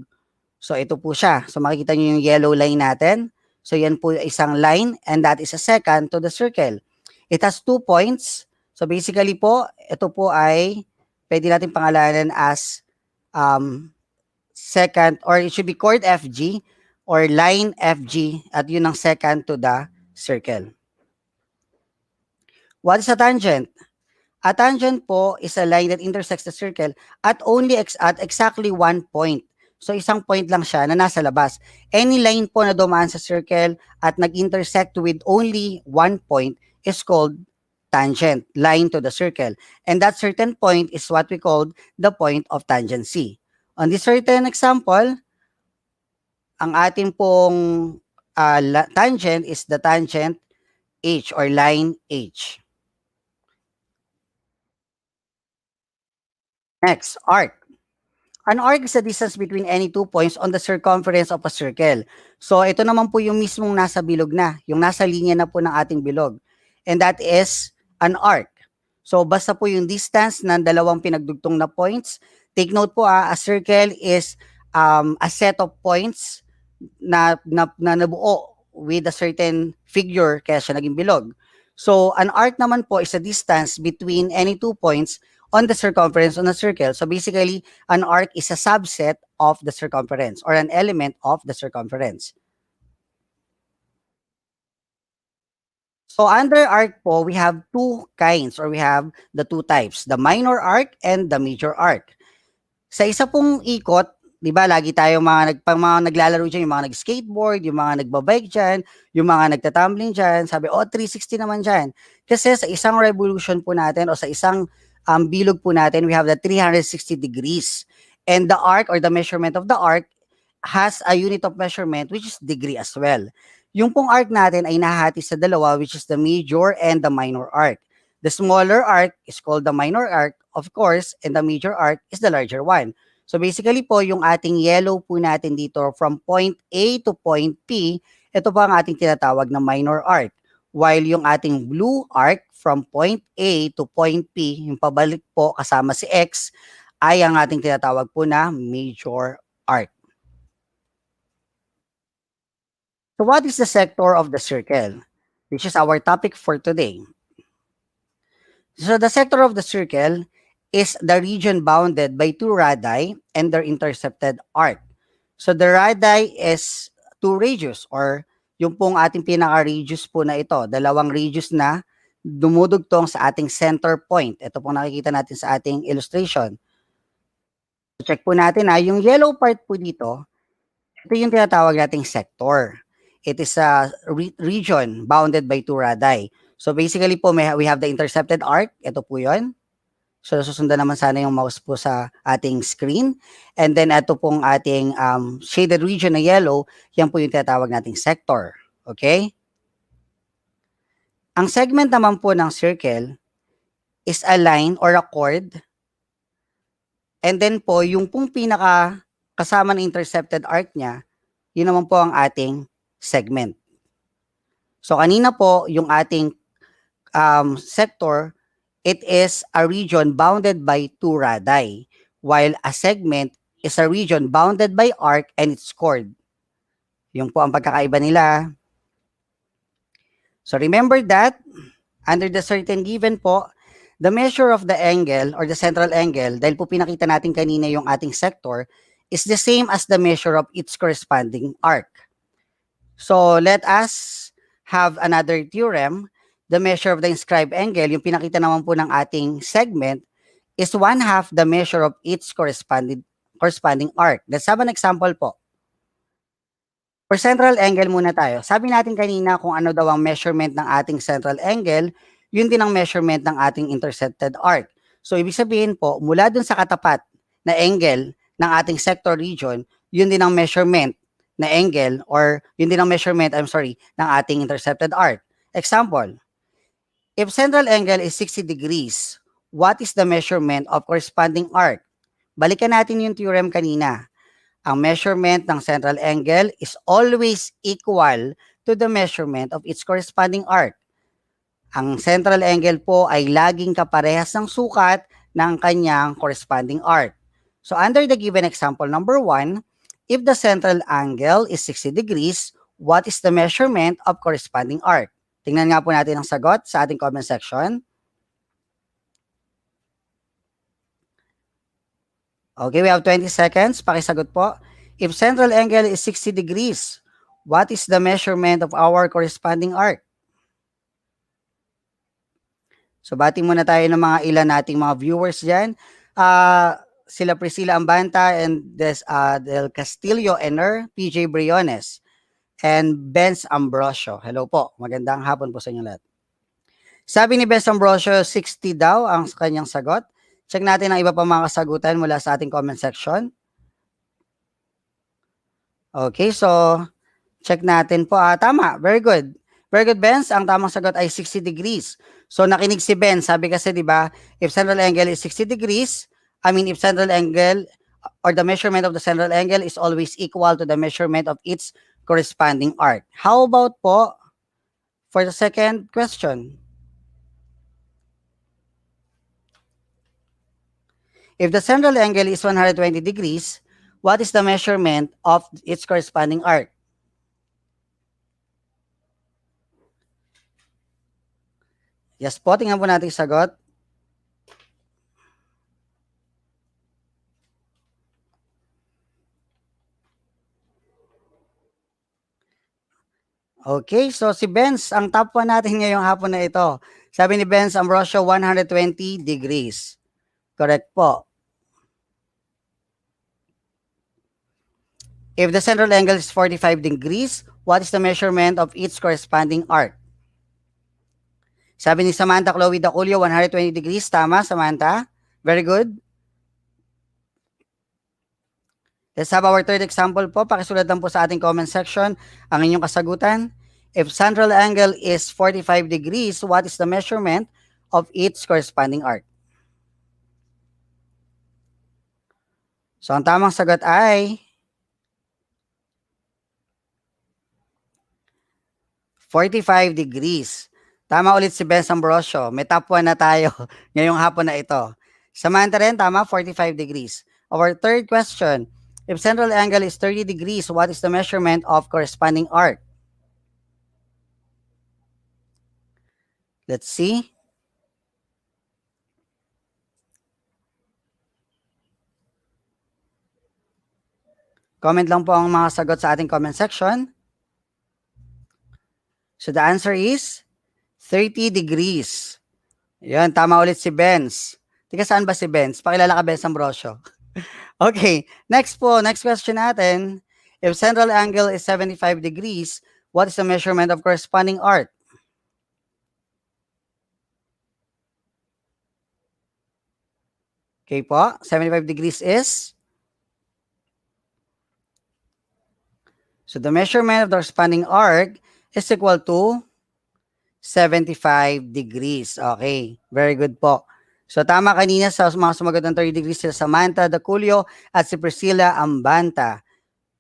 So ito po siya. So makikita nyo yung yellow line natin. So yan po isang line and that is a second to the circle. It has 2 points. So basically po, ito po ay pwede natin pangalanan as second or it should be chord FG or line FG at yun ang second to the circle. What is a tangent? A tangent po is a line that intersects the circle at only at exactly 1 point. So isang point lang siya na nasa labas. Any line po na dumaan sa circle at nag-intersect with only 1 point is called tangent, line to the circle. And that certain point is what we call the point of tangency. On this certain example, ang ating pong tangent is the tangent H or line H. Next, arc. An arc is the distance between any 2 points on the circumference of a circle. So ito naman po yung mismong nasa bilog na, yung nasa linya na po ng ating bilog. And that is an arc. So basta po yung distance ng dalawang pinagdugtong na points. Take note po a circle is a set of points na nabuo with a certain figure kaya siya naging bilog. So an arc naman po is a distance between any 2 points on the circumference on a circle. So basically, an arc is a subset of the circumference or an element of the circumference. So under arc po, we have two kinds or we have the two types, the minor arc and the major arc. Sa isa pong ikot, 'di ba, lagi tayong mga naglalaro diyan, yung mga nag-skateboard, yung mga nagbabike diyan, yung mga nagtatumbling diyan, sabi, "Oh, 360 naman diyan." Kasi sa isang revolution po natin o sa isang bilog po natin, we have the 360 degrees. And the arc or the measurement of the arc has a unit of measurement which is degree as well. Yung pong arc natin ay nahati sa dalawa, which is the major and the minor arc. The smaller arc is called the minor arc, of course, and the major arc is the larger one. So basically po, yung ating yellow po natin dito from point A to point P, ito po ang ating tinatawag na minor arc. While yung ating blue arc from point A to point P, yung pabalik po kasama si X, ay ang ating tinatawag po na major arc. So what is the sector of the circle? Which is our topic for today. So the sector of the circle is the region bounded by two radii and their intercepted arc. So the radii is two radius or yung pong ating pinaka-radius po na ito, dalawang radius na dumudugtong sa ating center point. Ito pong nakikita natin sa ating illustration. So check po natin yung yellow part po dito, ito yung tinatawag nating sector. It is a region bounded by two radii. So basically po, we have the intercepted arc. Ito po yun. So susundan naman sana yung mouse po sa ating screen. And then ito pong ating shaded region na yellow, yan po yung tinatawag nating sector. Okay? Ang segment naman po ng circle is a line or a chord. And then po, yung pong pinaka kasama ng intercepted arc niya, yun naman po ang ating segment. So kanina po, yung ating sector, it is a region bounded by two radii, while a segment is a region bounded by arc and its chord. Yung po ang pagkakaiba nila. So remember that, under the certain given po, the measure of the angle or the central angle, dahil po pinakita natin kanina yung ating sector, is the same as the measure of its corresponding arc. So let us have another theorem. The measure of the inscribed angle, yung pinakita naman po ng ating segment, is 1/2 the measure of its corresponding arc. Let's have an example po. For central angle muna tayo. Sabi natin kanina kung ano daw ang measurement ng ating central angle, yun din ang measurement ng ating intercepted arc. So ibig sabihin po, mula dun sa katapat na angle ng ating sector region, yun din ang measurement na angle or yun din ang measurement, ng ating intercepted arc. Example, if central angle is 60 degrees, what is the measurement of corresponding arc? Balikan natin yung theorem kanina. Ang measurement ng central angle is always equal to the measurement of its corresponding arc. Ang central angle po ay laging kaparehas ng sukat ng kanyang corresponding arc. So under the given example number 1, if the central angle is 60 degrees, what is the measurement of corresponding arc? Tingnan nga po natin ang sagot sa ating comment section. Okay, we have 20 seconds. Pakisagot po. If central angle is 60 degrees, what is the measurement of our corresponding arc? So bati muna tayo ng mga ilan nating mga viewers dyan. Sila Priscilla Ambanta and Del Castillo Ener, PJ Briones, and Benz Ambrosio. Hello po, magandang hapon po sa inyo lahat. Sabi ni Benz Ambrosio, 60 daw ang kanyang sagot. Check natin ang iba pa mga kasagutan mula sa ating comment section. Okay, so check natin po. Tama, very good. Very good, Benz. Ang tamang sagot ay 60 degrees. So nakinig si Benz. Sabi kasi, di ba, if central angle is 60 degrees, if central angle or the measurement of the central angle is always equal to the measurement of its corresponding arc. How about po for the second question? If the central angle is 120 degrees, what is the measurement of its corresponding arc? Yes po, tingnan po natin yung sagot. Okay, so si Benz, ang top 1 natin ngayong hapon na ito. Sabi ni Benz Ambrosio, 120 degrees. Correct po. If the central angle is 45 degrees, what is the measurement of each corresponding arc? Sabi ni Samantha Chloe Daculio, 120 degrees. Tama, Samantha? Very good. Let's have our third example po. Pakisulat lang po sa ating comment section ang inyong kasagutan. If central angle is 45 degrees, what is the measurement of each corresponding arc? So, ang tamang sagot ay 45 degrees. Tama ulit si Ben Ambrosio. May top 1 na tayo ngayong hapon na ito. Samantha rin, tama, 45 degrees. Our third question, if central angle is 30 degrees, what is the measurement of corresponding arc? Let's see. Comment lang po ang mga sagot sa ating comment section. So the answer is 30 degrees. Yan, tama ulit si Benz. Tika saan ba si Benz? Pakilala ka, Benz Ambrosio. Okay, next po, next question natin. If central angle is 75 degrees, what is the measurement of corresponding arc? Okay po, 75 degrees is? So the measurement of the corresponding arc is equal to 75 degrees. Okay, very good po. So tama kanina sa mga sumagot ng 30 degrees sila Samantha Daculio at si Priscilla Ambanta.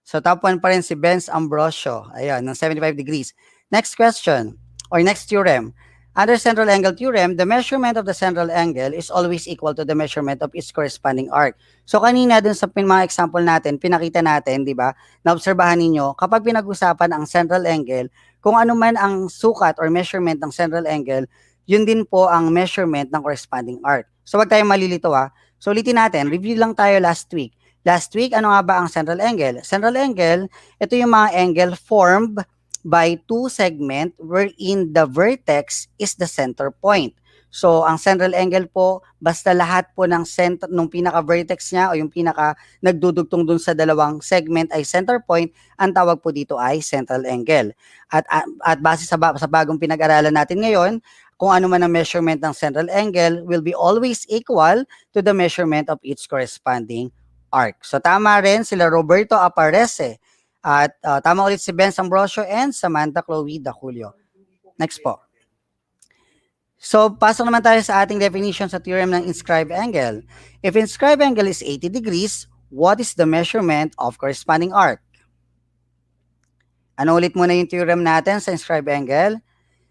So top 1 pa rin si Benz Ambrosio. Ayun, ng 75 degrees. Next question or next theorem. Under central angle theorem, the measurement of the central angle is always equal to the measurement of its corresponding arc. So kanina dun sa mga example natin, pinakita natin, di ba? Naobserbahan ninyo, kapag pinag-usapan ang central angle, kung ano man ang sukat or measurement ng central angle, yun din po ang measurement ng corresponding arc. So wag tayong malilito ha. So ulitin natin, review lang tayo last week. Last week, ano nga ba ang central angle? Central angle, ito yung mga angle formed by two segment wherein the vertex is the center point. So, ang central angle po, basta lahat po ng center, nung pinaka-vertex niya o yung pinaka nagdudugtong dun sa dalawang segment ay center point, ang tawag po dito ay central angle. At base sa bagong pinag-aralan natin ngayon, kung ano man ang measurement ng central angle will be always equal to the measurement of each corresponding arc. So, tama rin sila Roberto Aparece. At tama ulit si Benz Ambrosio and Samantha Chloe Daculio. Next po. So, pasok naman tayo sa ating definition sa theorem ng inscribed angle. If inscribed angle is 80 degrees, what is the measurement of corresponding arc? Ano ulit muna yung theorem natin sa inscribed angle?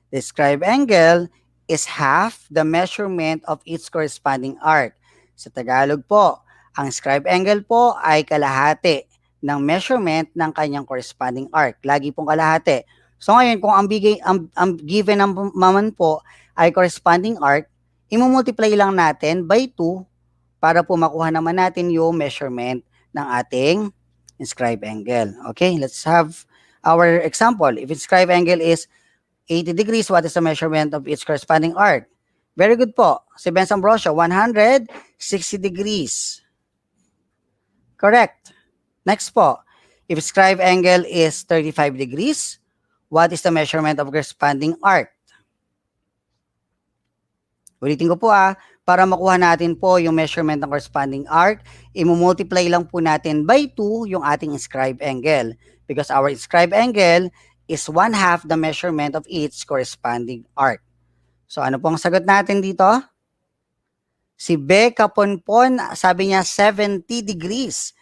The inscribed angle is half the measurement of its corresponding arc. Sa Tagalog po, ang inscribed angle po ay kalahati ng measurement ng kanyang corresponding arc. Lagi pong kalahati. So ngayon, kung ang given naman po ay corresponding arc, imumultiply lang natin by 2 para po makuha naman natin yung measurement ng ating inscribed angle. Okay, let's have our example. If inscribed angle is 80 degrees, what is the measurement of its corresponding arc? Very good po. Si Benz Ambrosio, 160 degrees. Correct. Next po, if inscribed angle is 35 degrees, what is the measurement of corresponding arc? Ulitin ko po para makuha natin po yung measurement ng corresponding arc, imumultiply lang po natin by 2 yung ating inscribed angle because our inscribed angle is 1/2 the measurement of each corresponding arc. So ano pong sagot natin dito? Si Becca Ponpon, sabi niya 70 degrees.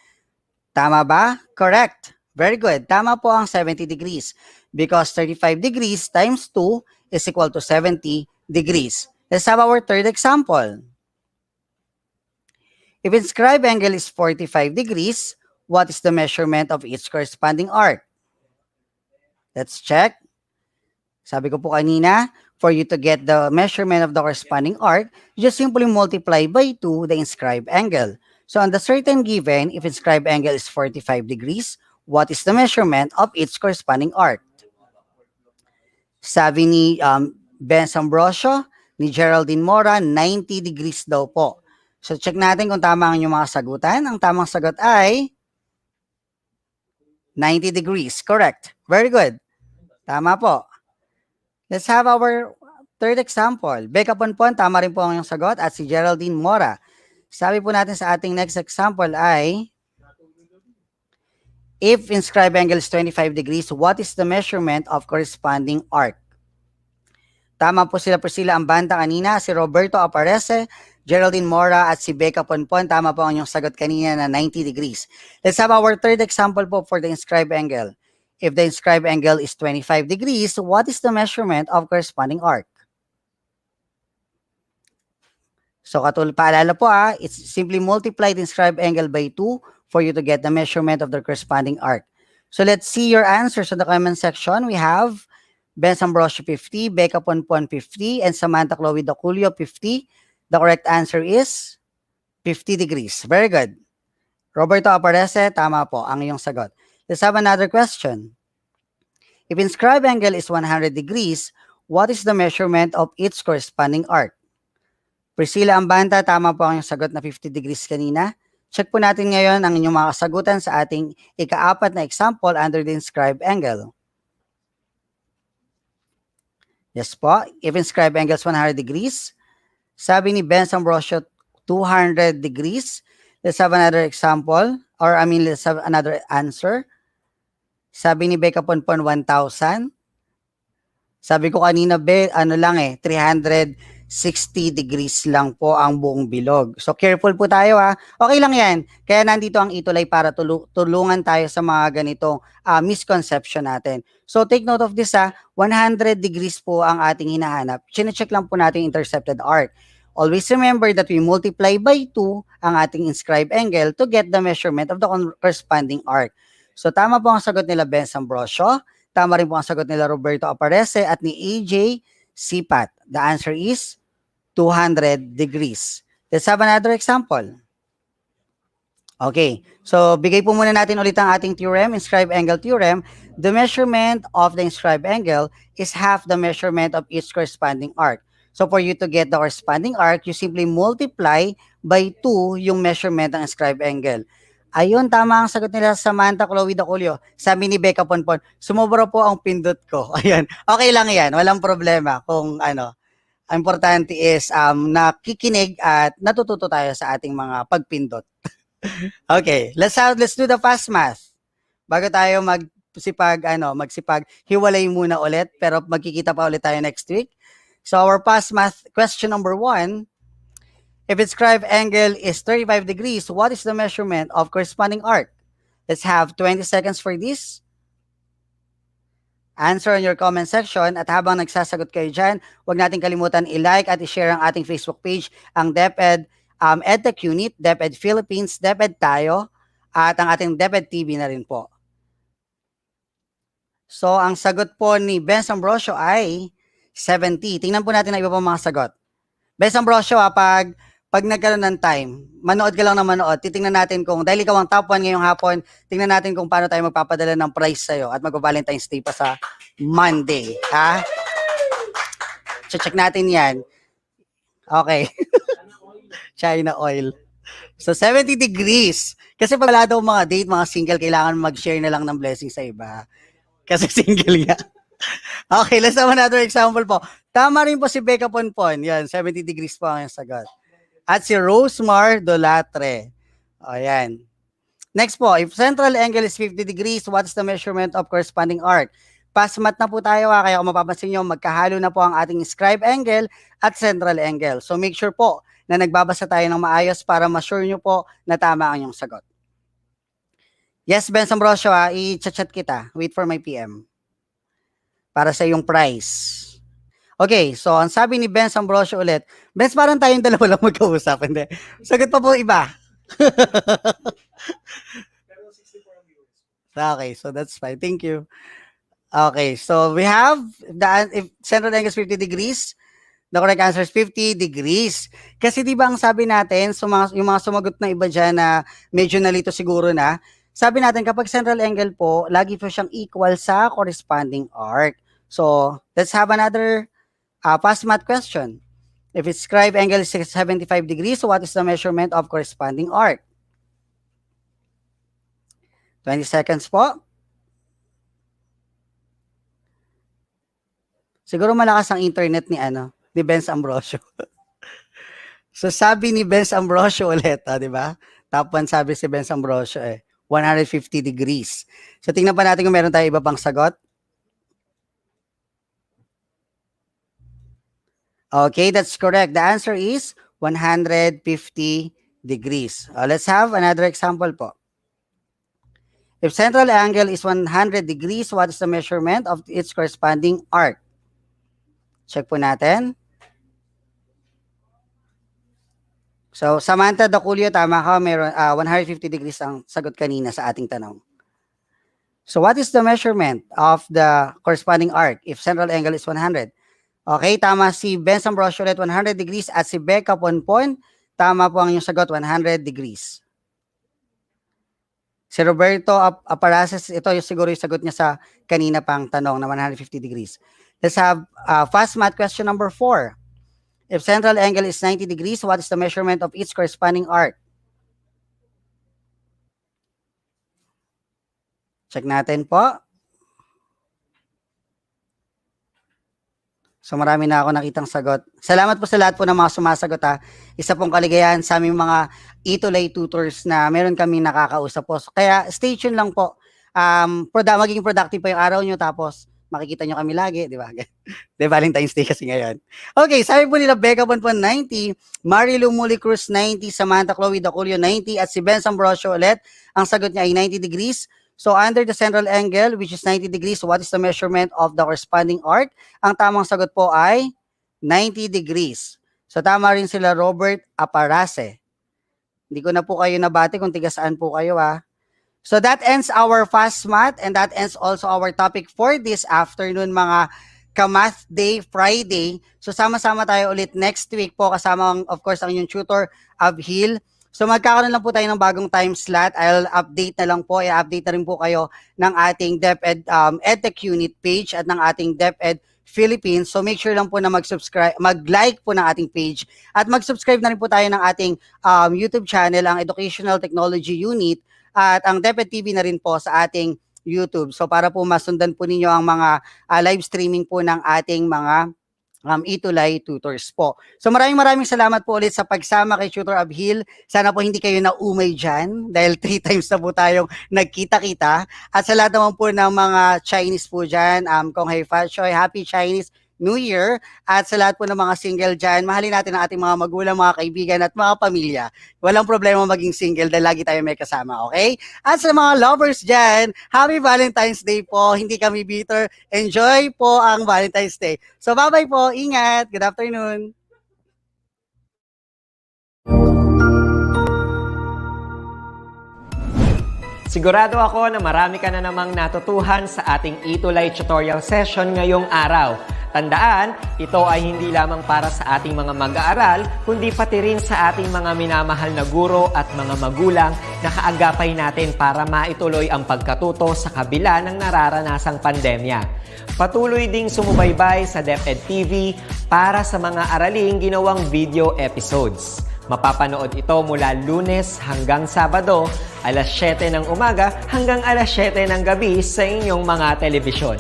Tama ba? Correct. Very good. Tama po ang 70 degrees because 35 degrees times 2 is equal to 70 degrees. Let's have our third example. If inscribed angle is 45 degrees, what is the measurement of each corresponding arc? Let's check. Sabi ko po kanina, for you to get the measurement of the corresponding arc, you just simply multiply by 2 the inscribed angle. So on the certain given, if inscribed angle is 45 degrees, what is the measurement of its corresponding arc? Sabi ni Ben Ambrosio, ni Geraldine Mora, 90 degrees daw po. So check natin kung tama ang inyong mga sagutan. Ang tamang sagot ay 90 degrees. Correct. Very good. Tama po. Let's have our third example. Becca Ponpon, tama rin po ang iyong sagot. At si Geraldine Mora. Sabi po natin sa ating next example ay, if inscribed angle is 25 degrees, what is the measurement of corresponding arc? Tama po sila Priscilla Ambanta kanina, si Roberto Aparece, Geraldine Mora at si Becca Ponpon. Tama po ang inyong sagot kanina na 90 degrees. Let's have our third example po for the inscribed angle. If the inscribed angle is 25 degrees, what is the measurement of corresponding arc? So paalala po it's simply multiply the inscribed angle by 2 for you to get the measurement of the corresponding arc. So let's see your answers in the comment section. We have Ben Ambrosio 50, Becca Ponpon 50, and Samantha Chloe Daculio 50. The correct answer is 50 degrees. Very good. Roberto Aparece, tama po ang iyong sagot. Let's have another question. If inscribed angle is 100 degrees, what is the measurement of its corresponding arc? Priscilla Ambanta, tama po ang iyong sagot na 50 degrees kanina. Check po natin ngayon ang inyong mga kasagutan sa ating ika-4 na example under the inscribed angle. Yes po, if inscribed angle is 100 degrees, sabi ni Ben Ambrosio 200 degrees. Let's have another example, let's have another answer. Sabi ni Becca Ponpon 1,000. Sabi ko kanina, 360 degrees lang po ang buong bilog. So careful po tayo Okay lang yan. Kaya nandito ang ETULay para tulungan tayo sa mga ganitong misconception natin. So take note of this 100 degrees po ang ating hinahanap. Chine-check lang po natin intercepted arc. Always remember that we multiply by 2 ang ating inscribed angle to get the measurement of the corresponding arc. So tama po ang sagot nila Ben Ambrosio. Tama rin po ang sagot nila Roberto Aparece at ni AJ Sipat. The answer is 200 degrees. Let's have another example. Okay, so bigay po muna natin ulit ang ating theorem, inscribed angle theorem. The measurement of the inscribed angle is half the measurement of each corresponding arc. So for you to get the corresponding arc, you simply multiply by 2 yung measurement ng inscribed angle. Ayun, tama ang sagot nila Samantha Chloe Daculio. Sabi ni Becca Ponpon, sumobra po ang pindot ko. Ayun, okay lang yan, walang problema kung ang importante is nakikinig at natututo tayo sa ating mga pagpindot. Okay, let's do the fast math. Bago tayo magsipag, hiwalay muna ulit, pero magkikita pa ulit tayo next week. So our fast math question number 1, if inscribed angle is 35 degrees, what is the measurement of corresponding arc? Let's have 20 seconds for this. Answer in your comment section at habang nagsasagot kayo dyan, huwag natin kalimutan i-like at i-share ang ating Facebook page, ang DepEd EdTech Unit, DepEd Philippines, DepEd Tayo, at ang ating DepEd TV na rin po. So, ang sagot po ni Ben Ambrosio ay 70. Tingnan po natin ang iba pang mga sagot. Ben Ambrosio, pag nagkaroon ng time, manood ka lang ng manood, titingnan natin kung, dahil ikaw ang top 1 ngayong hapon, tingnan natin kung paano tayo magpapadala ng prize sa'yo at mag-Valentine's Day pa sa Monday. Check natin yan. Okay. China oil. So, 70 degrees. Kasi pag wala daw mga date, mga single, kailangan mag-share na lang ng blessing sa iba. Kasi single nga. Okay, let's have another example po. Tama rin po si Becca Ponpon. Yan, 70 degrees po ang sagot. At si Rosemar Dolatre. O, yan. Next po, if central angle is 50 degrees, what's the measurement of corresponding arc? Pasmat na po tayo kaya kung mapapansin nyo, magkahalo na po ang ating inscribed angle at central angle. So make sure po na nagbabasa tayo ng maayos para ma-sure nyo po na tama ang inyong sagot. Yes, Ben Ambrosio, i-chat kita. Wait for my PM. Para sa iyong prize. Okay, so ang sabi ni Ben Ambrosio ulit, Bens, parang tayong dalawa lang magkausap. Hindi. Sagot pa po iba. Okay, so that's fine. Thank you. Okay, so we have, if central angle is 50 degrees, the correct answer is 50 degrees. Kasi di ba ang sabi natin, yung mga sumagot na iba dyan na medyo nalito siguro na, sabi natin kapag central angle po, lagi po siyang equal sa corresponding arc. So, let's have another fast math question. If its scribe angle is 75 degrees, so what is the measurement of corresponding arc? 20 seconds po. Siguro malakas ang internet ni Benz Ambrosio. So sabi ni Benz Ambrosio ulit, di ba? Top 1 sabi si Benz Ambrosio 150 degrees. So tingnan pa natin kung meron tayo iba pang sagot. Okay, that's correct. The answer is 150 degrees. Let's have another example po. If central angle is 100 degrees, what is the measurement of its corresponding arc? Check po natin. So, Samantha Daculio, tama ka, meron 150 degrees ang sagot kanina sa ating tanong. So, what is the measurement of the corresponding arc if central angle is 100? Okay, tama si Ben Ambrosio ulit, 100 degrees, at si Becca Ponpon, tama po ang inyong sagot, 100 degrees. Si Roberto Aparaces, ito yung siguro yung sagot niya sa kanina pang tanong na 150 degrees. Let's have fast math question number 4. If central angle is 90 degrees, what is the measurement of its corresponding arc? Check natin po. So marami na ako nakitang sagot. Salamat po sa lahat po ng mga sumasagot ha. Isa pong kaligayahan sa aming mga ETULay tutors na meron kami nakakausap po. Kaya stay tuned lang po. Magiging productive po yung araw nyo, tapos makikita nyo kami lagi, di ba? De Valentine's Day kasi ngayon. Okay, sabi po nila Becca Bonpon 90, Marilu Muli Cruz 90, Samantha Chloe Daculio 90, at si Ben Ambrosio ulit. Ang sagot niya ay 90 degrees. So under the central angle, which is 90 degrees, what is the measurement of the corresponding arc? Ang tamang sagot po ay 90 degrees. So tama rin sila Robert Aparace. Hindi ko na po kayo nabati kung tiga saan po kayo ha. So that ends our fast math, and that ends also our topic for this afternoon, mga Kamath Day Friday. So sama-sama tayo ulit next week po, kasama of course ang inyong tutor, Abhil. So magkakaroon lang po tayo ng bagong time slot. I'll update na lang po. I-update na rin po kayo ng ating DepEd EdTech Unit page at ng ating DepEd Philippines. So make sure lang po na mag-subscribe, mag-like po ng ating page, at mag-subscribe na rin po tayo ng ating YouTube channel, ang Educational Technology Unit, at ang DepEd TV na rin po sa ating YouTube. So para po masundan po ninyo ang mga live streaming po ng ating mga ETULay tutors po. So maraming salamat po ulit sa pagsama kay Tutor Abhil. Sana po hindi kayo naumay dyan dahil 3 times na po tayong nagkita-kita. At sa lahat naman po ng mga Chinese po dyan, Kong Hei Fa Choy, Happy Chinese New Year. At sa lahat po ng mga single dyan, mahalin natin ang ating mga magulang, mga kaibigan at mga pamilya. Walang problema maging single dahil lagi tayo may kasama, okay? At sa mga lovers dyan, Happy Valentine's Day po. Hindi kami bitter. Enjoy po ang Valentine's Day. So bye-bye po. Ingat. Good afternoon. Sigurado ako na marami ka na namang natutuhan sa ating ETULay tutorial session ngayong araw. Tandaan, ito ay hindi lamang para sa ating mga mag-aaral, kundi pati rin sa ating mga minamahal na guro at mga magulang na kaagapay natin para maituloy ang pagkatuto sa kabila ng nararanasang pandemya. Patuloy ding sumubaybay sa DepEd TV para sa mga araling ginawang video episodes. Mapapanood ito mula Lunes hanggang Sabado, alas 7 ng umaga hanggang alas 7 ng gabi sa inyong mga telebisyon.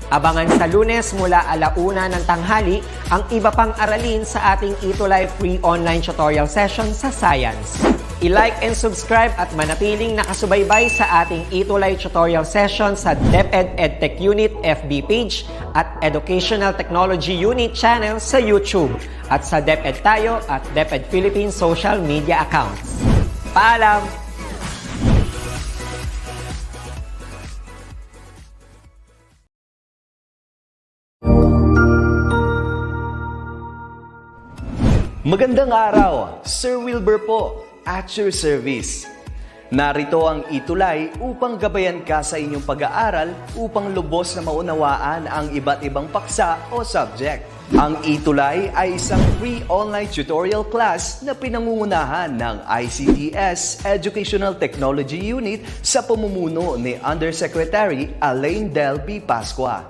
Abangan sa Lunes mula 1:00 ng tanghali ang iba pang aralin sa ating ETULay free online tutorial session sa Science. I-like and subscribe at manatiling nakasubaybay sa ating ETULay tutorial session sa DepEd EdTech Unit FB page at Educational Technology Unit channel sa YouTube at sa DepEd Tayo at DepEd Philippines social media accounts. Paalam! Magandang araw, Sir Wilbur po, at your service. Narito ang ETULay upang gabayan ka sa inyong pag-aaral upang lubos na maunawaan ang iba't ibang paksa o subject. Ang ETULay ay isang free online tutorial class na pinangungunahan ng ICTS Educational Technology Unit sa pamumuno ni Undersecretary Elaine Del B. Pascua.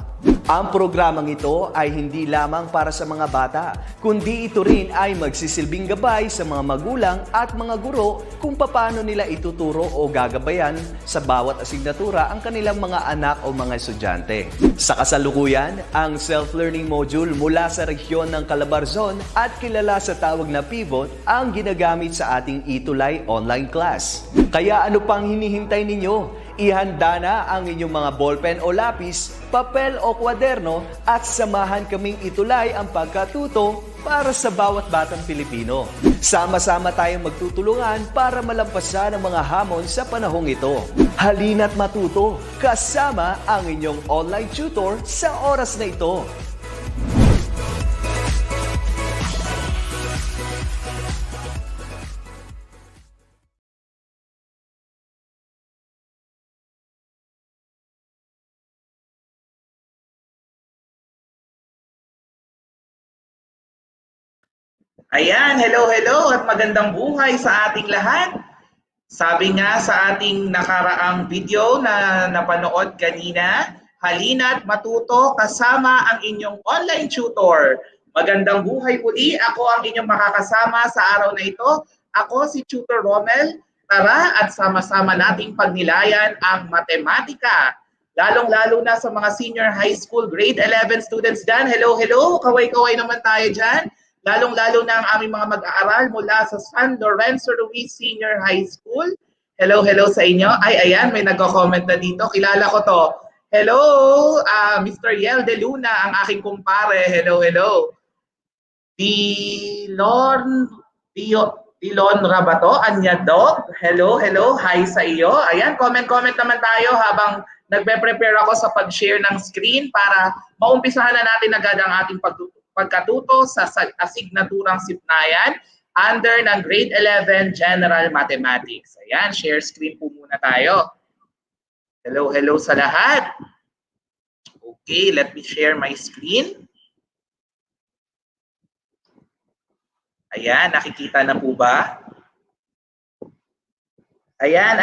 Ang programang ito ay hindi lamang para sa mga bata, kundi ito rin ay magsisilbing gabay sa mga magulang at mga guro kung paano nila ituturo o gagabayan sa bawat asignatura ang kanilang mga anak o mga estudyante. Sa kasalukuyan, ang self-learning module mula sa rehiyon ng Calabarzon at kilala sa tawag na Pivot ang ginagamit sa ating ETULay online class. Kaya ano pang hinihintay ninyo? Ihanda na ang inyong mga ballpen o lapis, papel o kwaderno at samahan kaming itulay ang pagkatuto para sa bawat batang Pilipino. Sama-sama tayong magtutulungan para malampasan ang mga hamon sa panahong ito. Halina't matuto kasama ang inyong online tutor sa oras na ito. Ayan, hello at magandang buhay sa ating lahat. Sabi nga sa ating nakaraang video na napanood kanina, halina't matuto kasama ang inyong online tutor. Magandang buhay uli, ako ang inyong makakasama sa araw na ito. Ako si Tutor Romel. Tara at sama-sama nating pagnilayan ang matematika. Lalong-lalo na sa mga senior high school grade 11 students dyan. Hello, kaway-kaway naman tayo dyan. Lalong-lalo na ang aming mga mag-aaral mula sa San Lorenzo Ruiz Senior High School. Hello sa inyo. Ay, ayan, may nagko-comment na dito. Kilala ko to. Hello, Mr. Yel de Luna, ang aking kumpare. Hello. Dilon Rabato, Anyadog. Hello. Hi sa iyo. Ayan, comment naman tayo habang nagpe-prepare ako sa pag-share ng screen para maumpisahan na natin agad ang ating pagkatuto sa asignaturang sipnayan under ng grade 11 General Mathematics. Ayan, share screen po muna tayo. Hello sa lahat. Okay, let me share my screen. Ayan, nakikita na po ba? Ayan.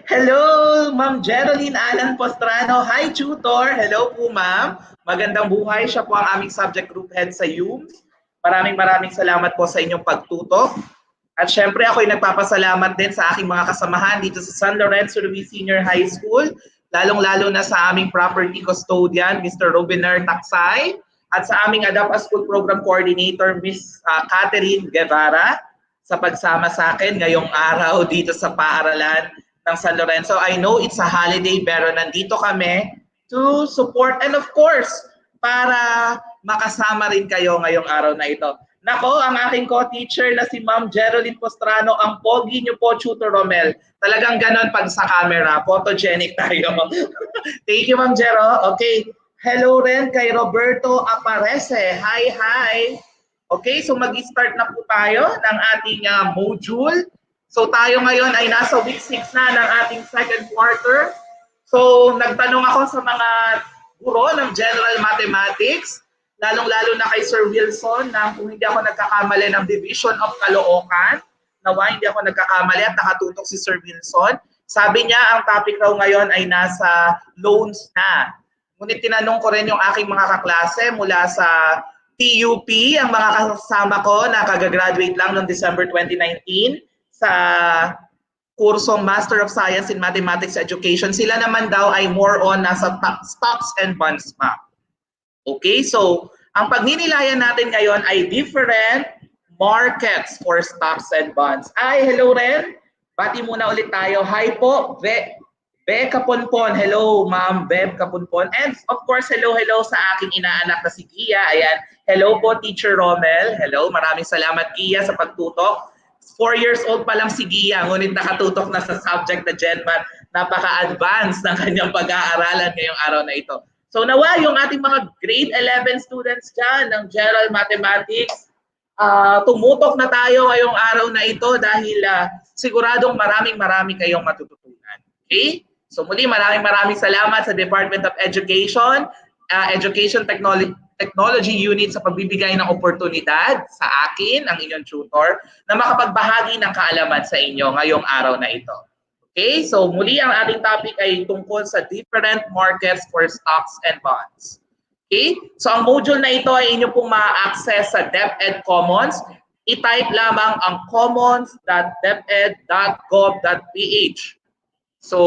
Hello, Ma'am Geraldine Alan Postrano. Hi, tutor. Hello po, ma'am. Magandang buhay. Siya po ang aming subject group head sa UMS. Maraming salamat po sa inyong pagtutok. At syempre, ako'y nagpapasalamat din sa aking mga kasamahan dito sa San Lorenzo Ruiz Senior High School. Lalong-lalo na sa aming property custodian, Mr. Robiner Taksay. At sa aming ADAPA School Program Coordinator, Miss Catherine Guevara, sa pagsama sa akin ngayong araw dito sa paaralan ng San Lorenzo. I know it's a holiday pero nandito kami to support and of course, para makasama rin kayo ngayong araw na ito. Nako, ang aking co-teacher na si Ma'am Geraldine Postrano, ang pogi niyo po, Tutor Romel. Talagang ganon pag sa camera, photogenic tayo. Thank you, Ma'am Gero. Okay, hello rin kay Roberto Aparece. Hi. Okay, so mag-start na po tayo ng ating module. So tayo ngayon ay nasa week 6 na ng ating second quarter. So nagtanong ako sa mga guro ng General Mathematics, lalong-lalo na kay Sir Wilson na kung hindi ako nagkakamali ng Division of Caloocan, nawa hindi ako nagkakamali at nakatutok si Sir Wilson. Sabi niya ang topic raw ngayon ay nasa loans na. Ngunit tinanong ko rin yung aking mga kaklase mula sa TUP, ang mga kasama ko na kagagraduate lang noong December 2019 sa kursong Master of Science in Mathematics Education. Sila naman daw ay more on nasa stocks and bonds map. Okay, so ang pagninilayan natin ngayon ay different markets for stocks and bonds. Ay, hello Ren. Bati muna ulit tayo. Hi po, Be Kaponpon. Hello, Ma'am Beb Kaponpon. And of course, hello sa aking inaanak na si Gia. Ayan. Hello po, Teacher Romel. Hello, maraming salamat, Gia, sa pagtutok. 4 years old pa lang si Gia, ngunit nakatutok na sa subject na GenMath. Napaka-advanced ng kanyang pag-aaralan ngayong araw na ito. So nawa yung ating mga grade 11 students dyan ng General Mathematics, tumutok na tayo ngayong araw na ito dahil siguradong marami kayong matututunan. Okay? So muli maraming salamat sa Department of Education, Education Technology Unit sa pagbibigay ng oportunidad sa akin, ang inyong tutor, na makapagbahagi ng kaalaman sa inyo ngayong araw na ito. Okay, so muli ang ating topic ay tungkol sa different markets for stocks and bonds. Okay? So ang module na ito ay inyo pong ma-access sa DepEd Commons. I-type lamang ang commons.deped.gov.ph. So,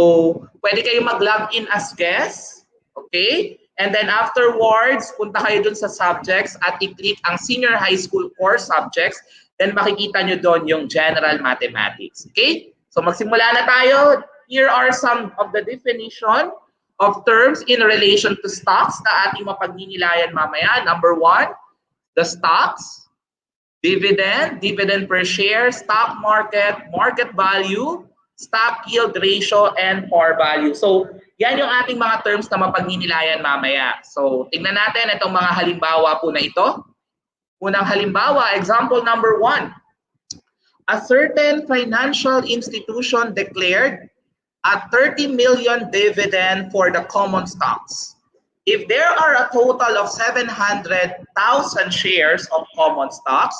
pwede kayo mag-log in as guest. Okay? And then afterwards, punta kayo dun sa subjects at i-click ang senior high school core subjects. Then makikita nyo doon yung general mathematics. Okay? So magsimula na tayo. Here are some of the definition of terms in relation to stocks na ating mapagninilayan mamaya. Number 1, the stocks, dividend, dividend per share, stock market, market value, stock yield ratio, and par value. So, yan yung ating mga terms na mapagninilayan mamaya. So, tingnan natin itong mga halimbawa po na ito. Unang halimbawa, example number 1. A certain financial institution declared a 30 million dividend for the common stocks. If there are a total of 700,000 shares of common stocks,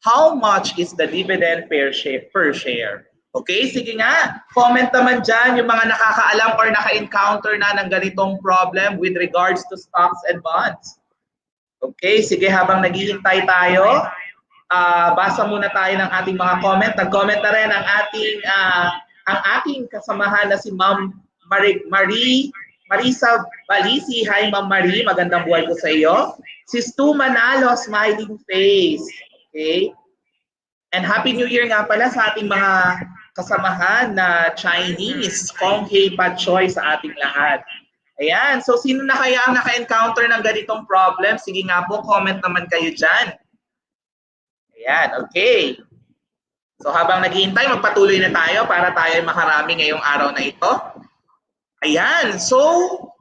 how much is the dividend per share? Okay, sige nga. Comment naman dyan yung mga nakakaalam or naka-encounter na ng ganitong problem with regards to stocks and bonds. Okay, sige, habang naghihintay tayo, basa muna tayo ng ating mga comment. Nag-comment na rin ang ating kasamahan na si Ma'am Marisa Balisi. Hi Ma'am Marie, magandang buhay po sa iyo. Si Stu Manalo, smiling face. Okay. And Happy New Year nga pala sa ating mga kasamahan na Chinese. Kong hei pat choy sa ating lahat. Ayan, so sino na kaya ang naka-encounter ng ganitong problem? Sige nga po, comment naman kayo dyan. Ayan, okay. So habang naghihintay, magpatuloy na tayo para tayo makarami ngayong araw na ito. Ayan, so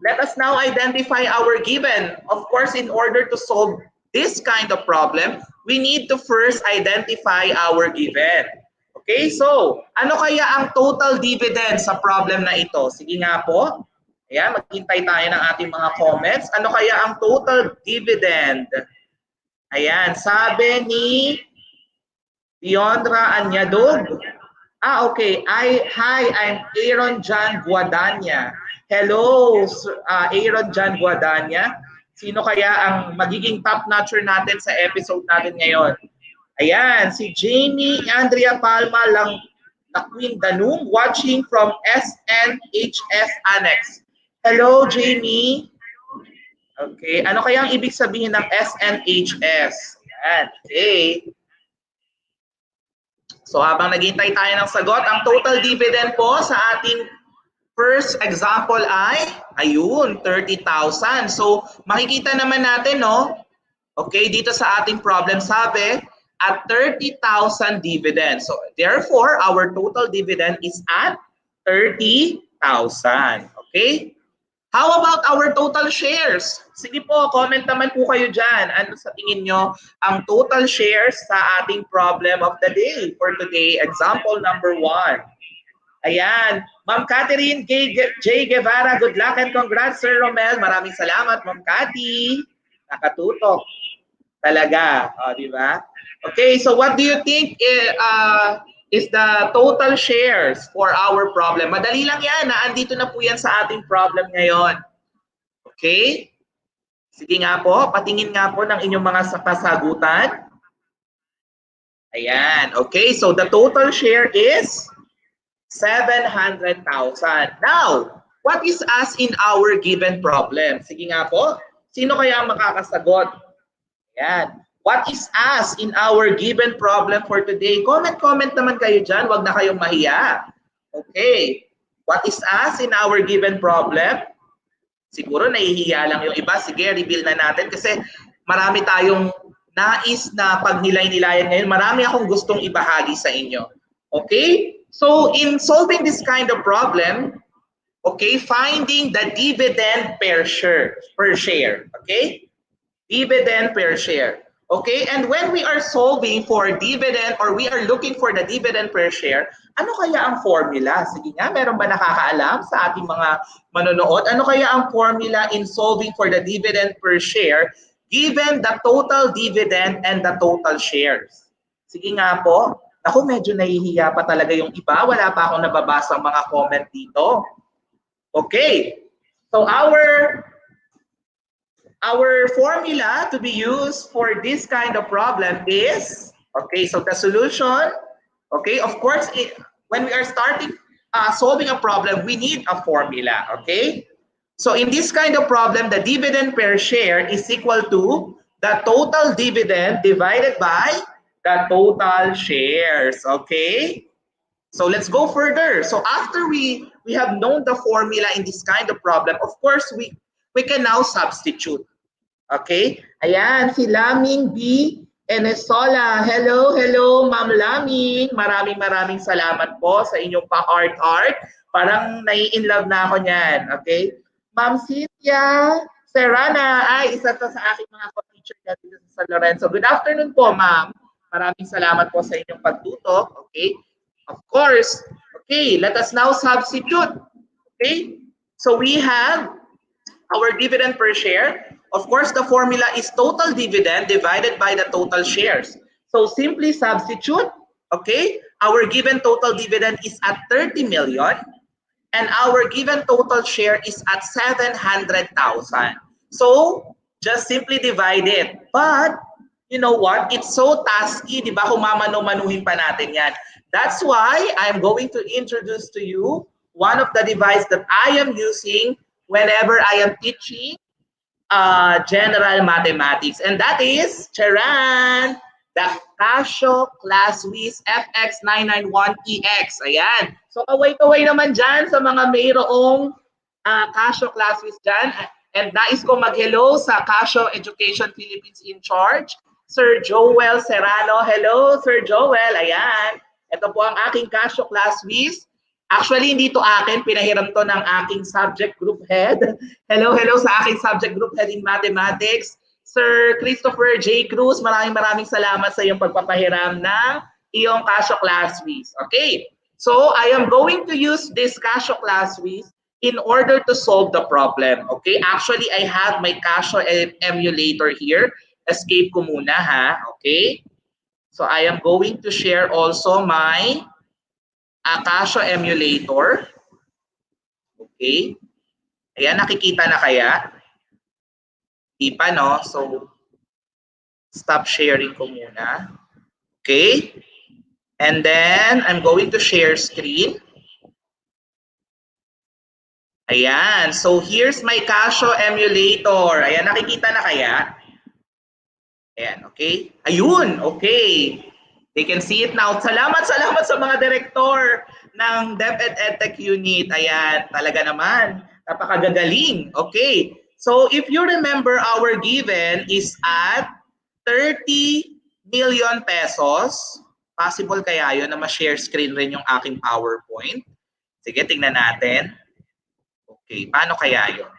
let us now identify our given. Of course, in order to solve this kind of problem, we need to first identify our given. Okay, so ano kaya ang total dividend sa problem na ito? Sige nga po. Ayan, maghintay tayo ng ating mga comments. Ano kaya ang total dividend? Ayan, sabi ni Leondra Anyadog. Okay. Hi, I'm Aaron John Guadanya. Hello, Aaron John Guadanya. Sino kaya ang magiging top notcher natin sa episode natin ngayon? Ayan, si Jamie Andrea Palma Lakwin Danung watching from SNHS Annex. Hello, Jamie. Okay, ano kaya ang ibig sabihin ng SNHS? Ayan, okay. So habang naghihintay tayo ng sagot, ang total dividend po sa ating first example ay, ayun, 30,000. So makikita naman natin, no? Okay, dito sa ating problem sabi, at 30,000 dividend. So therefore, our total dividend is at 30,000. Okay? How about our total shares? Sige po, comment naman po kayo dyan. Ano sa tingin nyo ang total shares sa ating problem of the day for today? Example number 1. Ayan. Ma'am Catherine J. Guevara, good luck and congrats, Sir Romel. Maraming salamat, Ma'am Cathy. Nakatutok. Talaga. O, di ba? Okay, so what do you think is the total shares for our problem? Madali lang yan. Andito na po yan sa ating problem ngayon. Okay? Sige nga po, patingin nga po ng inyong mga kasagutan. Ayan. Okay, so the total share is 700,000. Now, what is asked in our given problem? Sige nga po, sino kaya ang makakasagot? Ayan. What is asked in our given problem for today? Comment naman kayo dyan. Huwag na kayong mahiya. Okay. What is asked in our given problem? Siguro nahihiya lang yung iba. Sige, reveal na natin. Kasi marami tayong nais na pagnilay-nilayan ngayon. Marami akong gustong ibahagi sa inyo. Okay? So, in solving this kind of problem, okay, finding the dividend per share. Okay? Dividend per share. Okay, and when we are solving for dividend or we are looking for the dividend per share, ano kaya ang formula? Sige nga, meron ba nakakaalam sa ating mga manonood? Ano kaya ang formula in solving for the dividend per share given the total dividend and the total shares? Sige nga po. Ako, medyo nahihiya pa talaga yung iba. Wala pa akong nababasa mga comment dito. Okay, so our our formula to be used for this kind of problem is, okay, so the solution, okay, of course, when we are starting solving a problem, we need a formula, okay? So in this kind of problem, the dividend per share is equal to the total dividend divided by the total shares, okay? So let's go further. So after we have known the formula in this kind of problem, of course, we can now substitute. Okay? Ayan, si Laming B. Enesola. Hello, hello, Ma'am Laming. Maraming salamat po sa inyong pa-heart-heart. Parang nai-inlove na ako niyan. Okay? Ma'am Cynthia Serrana. Ay, isa to sa aking mga co-teacher dito sa San Lorenzo. Good afternoon po, ma'am. Maraming salamat po sa inyong pagtutok. Okay? Of course. Okay, let us now substitute. Okay? So we have our dividend per share. Of course, the formula is total dividend divided by the total shares. So simply substitute, okay? Our given total dividend is at 30 million and our given total share is at 700,000. So just simply divide it. But you know what? It's so tasky, di ba? Kung mamano-manuhin pa natin yan. That's why I'm going to introduce to you one of the devices that I am using whenever I am teaching general mathematics. And that is, charan, the Casio Class Wiz FX991EX. Ayan. So kaway-kaway naman dyan sa mga mayroong Casio Class Wiz dyan. And nais ko mag-hello sa Casio Education Philippines in charge, Sir Joel Serrano. Hello, Sir Joel. Ayan. Ito po ang aking Casio Class Wiz. Actually, hindi to akin. Pinahiram to ng aking subject group head. Hello sa aking subject group head in mathematics. Sir Christopher J. Cruz, maraming salamat sa iyong pagpapahiram ng iyong Casio Class Wiz. Okay, so I am going to use this Casio Class Wiz in order to solve the problem. Okay, actually, I have my Casio emulator here. Escape ko muna ha. Okay, so I am going to share also my Casio emulator. Okay. Ayan, nakikita na kaya? Di pa, no? So, stop sharing ko muna. Okay. And then, I'm going to share screen. Ayan. So, here's my Casio emulator. Ayan, nakikita na kaya? Ayan, okay. Ayun, okay. They can see it now. Salamat sa mga direktor ng DepEd EdTech Unit. Ayan, talaga naman. Napakagagaling. Okay. So if you remember, our given is at 30 million pesos. Possible kaya yun na ma-share screen rin yung aking PowerPoint? Sige, tingnan natin. Okay, paano kaya yun?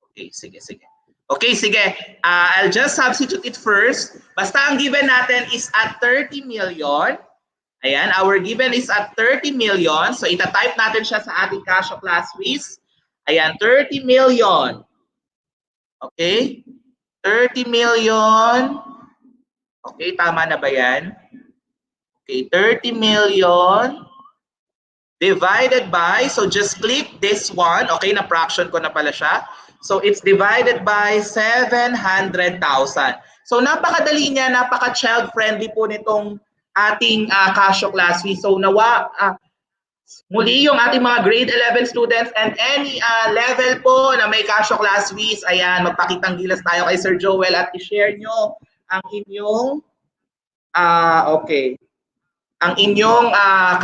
Okay, sige. Okay, sige. I'll just substitute it first. Basta ang given natin is at 30 million. Ayan, our given is at 30 million. So, ita-type natin siya sa ating Casio Class Wiz. Ayan, 30 million. Okay? 30 million. Okay, tama na ba yan? Okay, 30 million divided by, so just click this one. Okay, na-fraction ko na pala siya. So it's divided by 700,000. So napakadali niya, napaka-child friendly po nitong ating Casio Class Wiz. So muli yung ating mga grade 11 students and any level po na may Casio Class Wiz, ayan, magpakitang gilas tayo kay Sir Joel at i-share nyo ang inyong ang inyong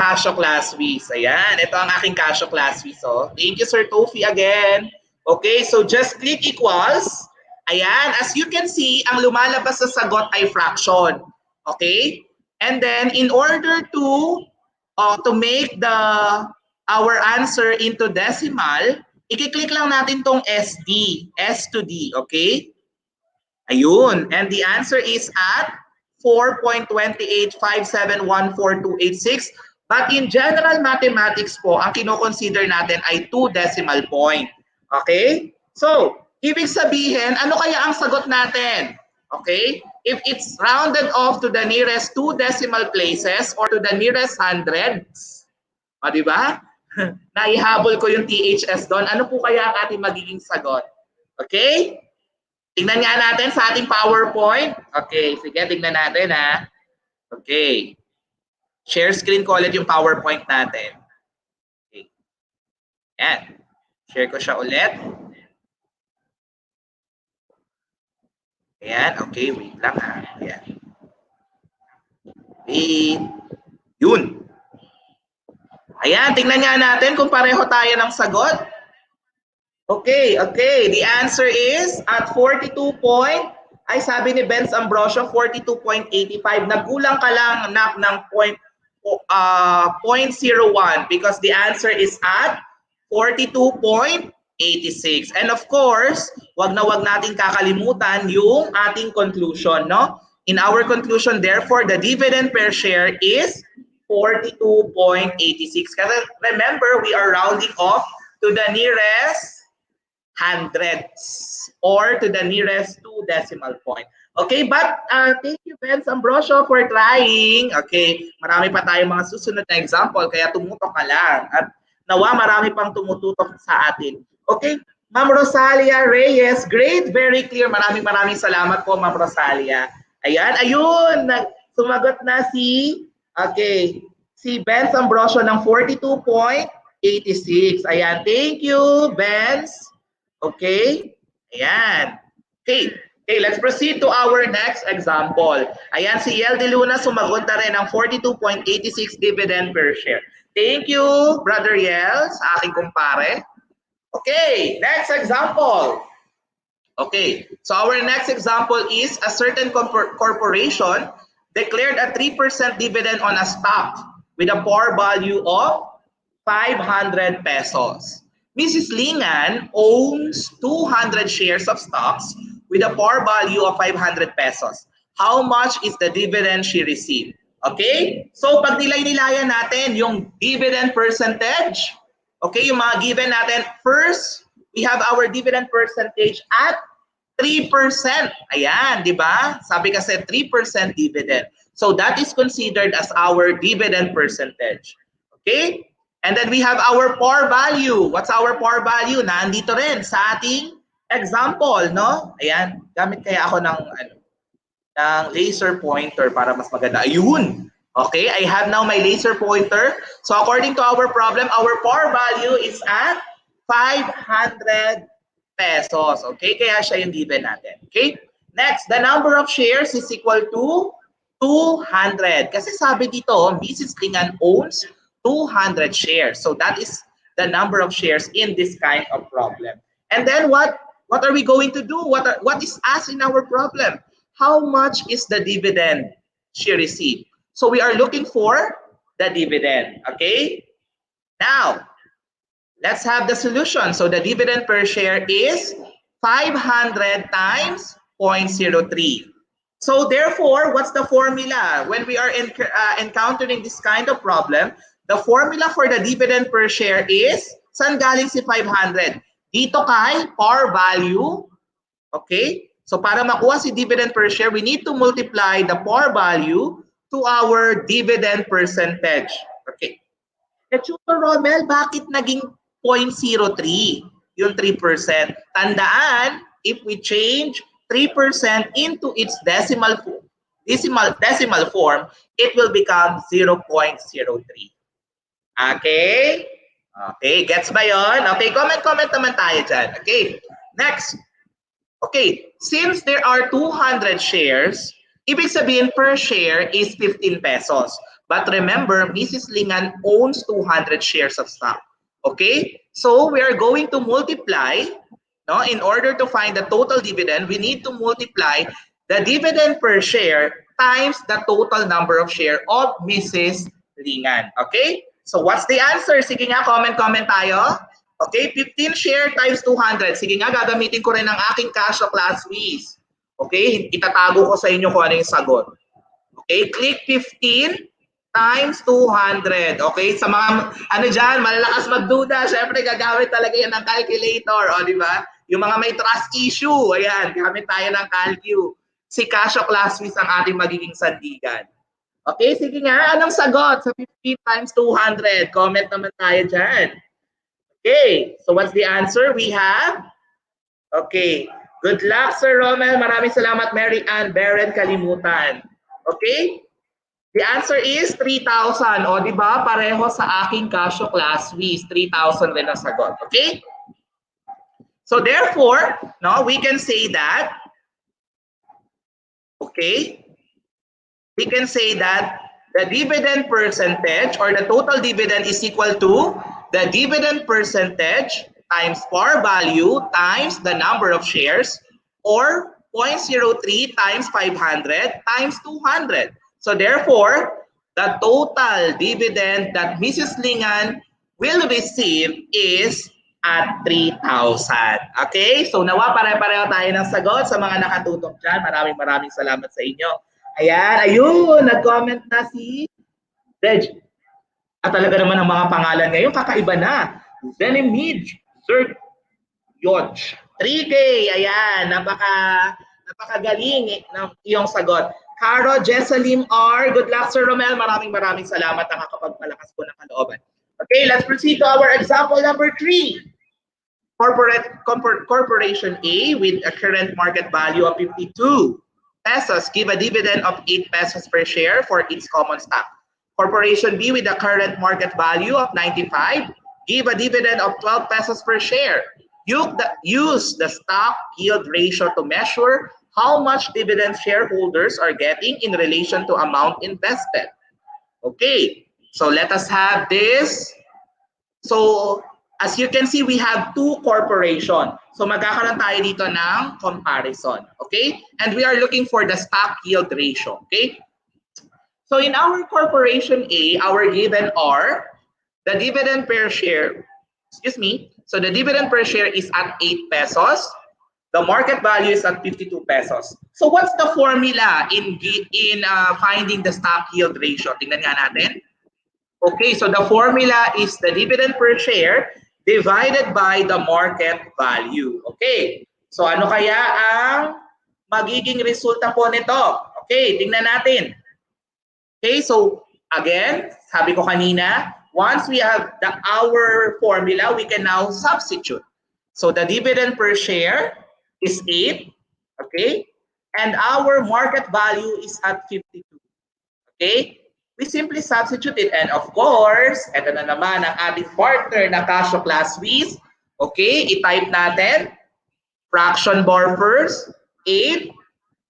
Casio Class Wiz. Ayan, ito ang aking Casio Class Wiz. So, thank you, Sir Tofi, again. Okay, so just click equals. Ayan, as you can see, ang lumalabas sa sagot ay fraction. Okay? And then, in order to make our answer into decimal, i-click lang natin tong SD, S to D. Okay? Ayun. And the answer is at 4.28571426. But in general mathematics po, ang kino-consider natin ay 2 decimal point. Okay? So, ibig sabihin, ano kaya ang sagot natin? Okay? If it's rounded off to the nearest 2 decimal places or to the nearest hundreds, di ba? Naihabol ko yung THS doon. Ano po kaya ang ating magiging sagot? Okay? Tingnan nga natin sa ating PowerPoint. Okay, sige, tingnan natin ha. Okay. Share screen ko ulit yung PowerPoint natin. Okay. Yan. Share ko siya ulit. Ayan, okay, wait lang ha. Ayan. Wait. Yun. Ayan, tingnan nga natin kung pareho tayo ng sagot. Okay, okay. The answer is at 42 point, ay sabi ni Benz Ambrosio, 42.85. Nagkulang ka lang ng 0.01 because the answer is at 42.86. And of course, wag na wag nating kakalimutan yung ating conclusion, no? In our conclusion, therefore, the dividend per share is 42.86. Kasi remember, we are rounding off to the nearest hundreds or to the nearest 2 decimal point. Okay, but thank you, Benz Ambrosio, for trying. Okay, marami pa tayong mga susunod na example, kaya tumutok ka lang. At nawa, marami pang tumututok sa atin. Okay, Ma'am Rosalia Reyes, great, very clear. Maraming salamat po, Ma'am Rosalia. Ayan, ayun, sumagot na si Benz Ambrosio ng 42.86. Ayan, thank you, Benz. Okay? Ayan. Okay, let's proceed to our next example. Ayan, si Yel De Luna sumagot na rin ng 42.86 dividend per share. Thank you, Brother Yel, sa aking kumpare. Okay, next example. Okay, so our next example is a certain corporation declared a 3% dividend on a stock with a par value of 500 pesos. Mrs. Lingan owns 200 shares of stocks with a par value of 500 pesos. How much is the dividend she received? Okay? So, pag nilay-nilayan natin yung dividend percentage, okay, yung mga given natin, first, we have our dividend percentage at 3%. Ayan, di ba? Sabi kasi 3% dividend. So, that is considered as our dividend percentage. Okay? And then we have our par value. What's our par value? Nandito rin sa ating example, no? Ayan, gamit kaya ako ng laser pointer para mas maganda. Ayun. Okay, I have now my laser pointer. So according to our problem, our par value is at 500 pesos. Okay, kaya siya yung given natin. Okay? Next, the number of shares is equal to 200. Kasi sabi dito, Mrs. Lingan owns 200 shares. So that is the number of shares in this kind of problem. And then what are we going to do? What is asked in our problem? How much is the dividend she received? So we are looking for the dividend. Okay? Now, let's have the solution. So the dividend per share is 500 times 0.03. So therefore, what's the formula? When we are encountering this kind of problem, the formula for the dividend per share is, saan galing si 500? Dito kay par value. Okay? So para makuha si dividend per share, we need to multiply the par value to our dividend percentage. Okay. Tutor Romel, bakit naging 0.03? Yung 3%. Tandaan, if we change 3% into its decimal form, it will become 0.03. Okay? Okay, gets ba yun? Okay, comment naman tayo dyan. Okay, next. Okay, since there are 200 shares, ibig sabihin per share is 15 pesos. But remember, Mrs. Lingan owns 200 shares of stock. Okay, so we are going to multiply, no? In order to find the total dividend, we need to multiply the dividend per share times the total number of share of Mrs. Lingan. Okay? So what's the answer? Sige nga, comment tayo. Okay, 15 share times 200. Sige nga, gagamitin ko rin ang aking cash o class fees. Okay, itatago ko sa inyo kung ano yung sagot. Okay, click 15 times 200. Okay, sa mga, dyan, malalakas magduda, syempre gagamit talaga yan ng calculator. O, di ba? Yung mga may trust issue, ayan, gamit tayo ng calcu. Si cash o class fees ang ating magiging sandigan. Okay, sige nga, anong sagot sa 15 times 200? Comment naman tayo dyan. Okay, so what's the answer? We have, okay, Good luck, Sir Romel. Maraming salamat, Mary Ann Beren Kalimutan. Okay? The answer is 3,000. O, di ba? Pareho sa aking Casio class quiz. 3,000 rin ang sagot. Okay? So, therefore, no, we can say that, okay, we can say that the dividend percentage or the total dividend is equal to the dividend percentage times par value times the number of shares or 0.03 times 500 times 200. So therefore, the total dividend that Mrs. Lingan will receive is at 3,000. Okay? So nawa pare-pareho tayo ng sagot sa mga nakatutok dyan. Maraming salamat sa inyo. Ayan, ayun, nag-comment na si Reg. At talaga naman ang mga pangalan ngayon, kakaiba na. Zenimij, Zerg, Yodge. 3K, ayan, napakagaling ng iyong sagot. Caro Jessalim R, good luck Sir Romel, maraming salamat, nakakapagpalakas po ng kalooban. Okay, let's proceed to our example number 3. Corporation A with a current market value of 52 pesos give a dividend of 8 pesos per share for its common stock. Corporation B with a current market value of 95 give a dividend of 12 pesos per share. Use the stock yield ratio to measure how much dividend shareholders are getting in relation to amount invested. Okay, so let us have this. So as you can see, we have two corporations. So magkakaroon tayo dito ng comparison. Okay, and we are looking for the stock yield ratio. Okay, so in our corporation A, our given are the dividend per share. Excuse me. So the dividend per share is at 8 pesos. The market value is at 52 pesos. So what's the formula in finding the stock yield ratio? Tingnan nga natin. Okay, so the formula is the dividend per share divided by the market value. Okay, so ano kaya ang magiging resulta po nito? Okay, tingnan natin. Okay, so again, sabi ko kanina, once we have our formula, we can now substitute. So the dividend per share is 8, okay? And our market value is at 52, okay? We simply substitute it. And of course, ito na naman ang ating partner na Casio class quiz. Okay, i-type natin. Fraction bar first, 8